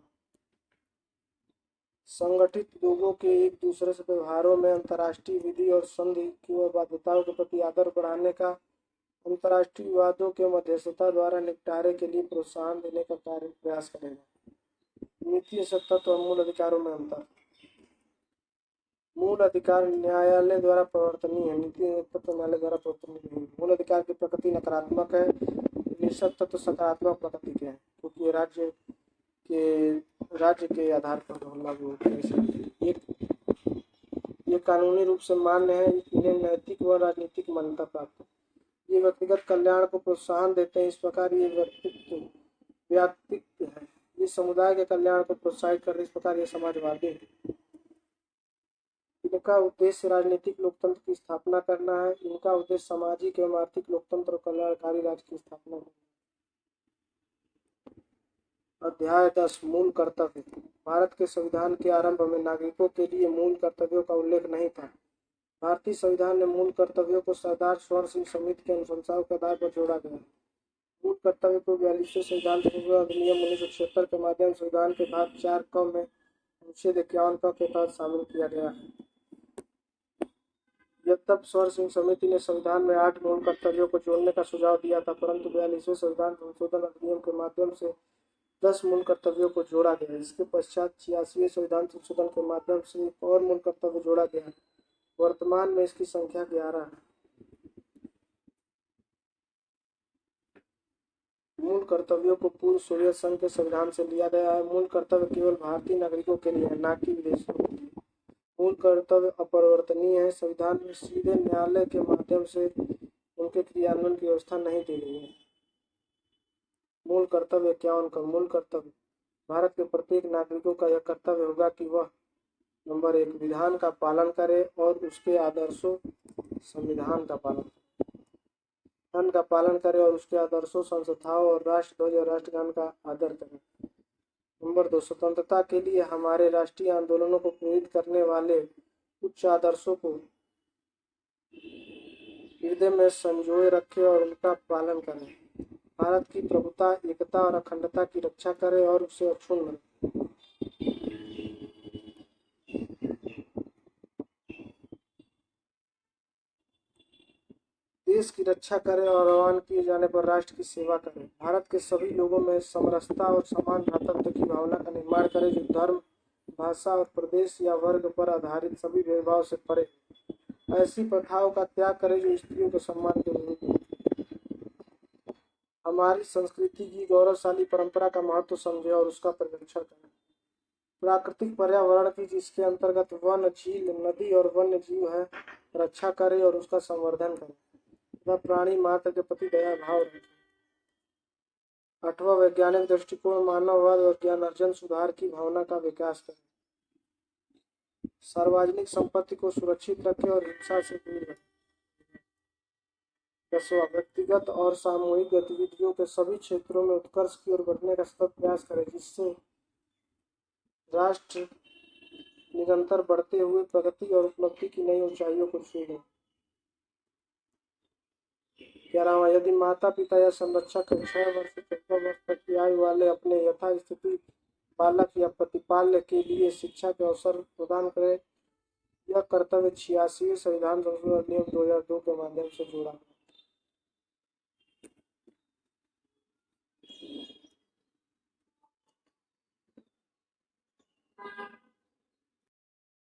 संगठित लोगों के एक दूसरे से व्यवहारों में अंतर्राष्ट्रीय विधि और संधि की बाध्यताओं के प्रति आदर बढ़ाने का, अंतर्राष्ट्रीय विवादों के मध्यस्थता द्वारा निपटारे के लिए प्रोत्साहन देने का कार्य प्रयास करेगा। नीति सत्ता और मूल अधिकारों में अंतर। मूल अधिकार न्यायालय द्वारा प्रवर्तनीय है, नीति तत्व न्यायालय द्वारा प्रवर्तनीय नहीं। मूल अधिकार की प्रकृति नकारात्मक है, निषेध तत्व सकारात्मक प्रकृति के हैं क्योंकि राज्य के आधार पर लागू होते हैं। ये कानूनी रूप से मान्य है, इन्हें इन्हें नैतिक व राजनीतिक मान्यता प्राप्त है। ये व्यक्तिगत कल्याण को प्रोत्साहन देते हैं। इस प्रकार ये व्यक्तित्व है। ये समुदाय के कल्याण को प्रोत्साहित कर रहे, इस प्रकार ये समाजवादी है। इनका उद्देश्य राजनीतिक लोकतंत्र की स्थापना करना है। इनका उद्देश्य सामाजिक एवं आर्थिक लोकतंत्र और कल्याणकारी राज्य की स्थापना करना। अध्याय 10 मूल कर्तव्य। भारत के संविधान के आरंभ में नागरिकों के लिए मूल कर्तव्यों का उल्लेख नहीं था। भारतीय संविधान ने मूल कर्तव्यों को सरदार स्वर्ण सिंह समिति के अनुशंसाओं के आधार पर जोड़ा गया। मूल कर्तव्य को 42वें संविधान संशोधन अधिनियम 1976 के माध्यम से संविधान के भाग 4 क में अनुच्छेद 51 क के तहत शामिल किया गया है। यद्यपि स्वर्ण सिंह समिति ने संविधान में 8 मूल कर्तव्यों को जोड़ने का सुझाव दिया था, परंतु 42वें संविधान संशोधन अधिनियम के माध्यम से 10 मूल कर्तव्यों को जोड़ा गया। इसके पश्चात 86वें संविधान संशोधन के माध्यम से एक और मूल कर्तव्य जोड़ा गया। वर्तमान में इसकी संख्या 11 है। मूल कर्तव्यों को पूर्व सोवियत संघ के संविधान से लिया गया है। मूल कर्तव्य केवल भारतीय नागरिकों के लिए है, न कि विदेशियों के लिए। मूल कर्तव्य अपरिवर्तनीय है। संविधान में सीधे न्यायालय के माध्यम से उनके क्रियान्वयन की व्यवस्था नहीं दी गई है। मूल कर्तव्य 51 का मूल कर्तव्य। भारत के प्रत्येक नागरिकों का यह कर्तव्य होगा कि वह नंबर 1 विधान का पालन करे और उसके आदर्शों संस्थाओं और राष्ट्रध्वज और राष्ट्रगान का आदर करें। नंबर 2 स्वतंत्रता के लिए हमारे राष्ट्रीय आंदोलनों को प्रेरित करने वाले उच्च आदर्शों को हृदय में संजोए रखें और उनका पालन करें। भारत की प्रभुता, एकता और अखंडता की रक्षा करें और उसे अक्षुण्ण रखें। देश की रक्षा करें और आह्वान किए जाने पर राष्ट्र की सेवा करें। भारत के सभी लोगों में समरसता और समान भ्रातृत्व की भावना का निर्माण करें, जो धर्म, भाषा और प्रदेश या वर्ग पर आधारित सभी भेदभाव से परे। ऐसी प्रथाओं का त्याग करें जो स्त्रियों के सम्मान के विरुद्ध हैं। हमारी संस्कृति की गौरवशाली परंपरा का महत्व समझें और उसका परिरक्षण करें। प्राकृतिक पर्यावरण की, जिसके अंतर्गत वन, झील, नदी और वन्य जीव है, रक्षा करें और उसका संवर्धन करें। वह प्राणी मात्र के प्रति दया भाव रखें। 8वां वैज्ञानिक दृष्टिकोण मानववाद और ज्ञानार्जन सुधार की भावना का विकास करें। सार्वजनिक संपत्ति को सुरक्षित रखें और हिंसा से दूर रखें। 10वां व्यक्तिगत और सामूहिक गतिविधियों के सभी क्षेत्रों में उत्कर्ष की ओर बढ़ने का सतत प्रयास करें, जिससे राष्ट्र निरंतर बढ़ते हुए प्रगति और उपलब्धि की नई ऊंचाइयों को छूए। 11वां यदि माता पिता या संरक्षक 6 वर्ष से 14 वर्ष तक की आयु वाले अपने यथास्थिति बालक या प्रतिपाल्य के लिए शिक्षा के अवसर प्रदान करें। यह कर्तव्य 86वें संविधान संशोधन अधिनियम 2002 के माध्यम से जोड़ा।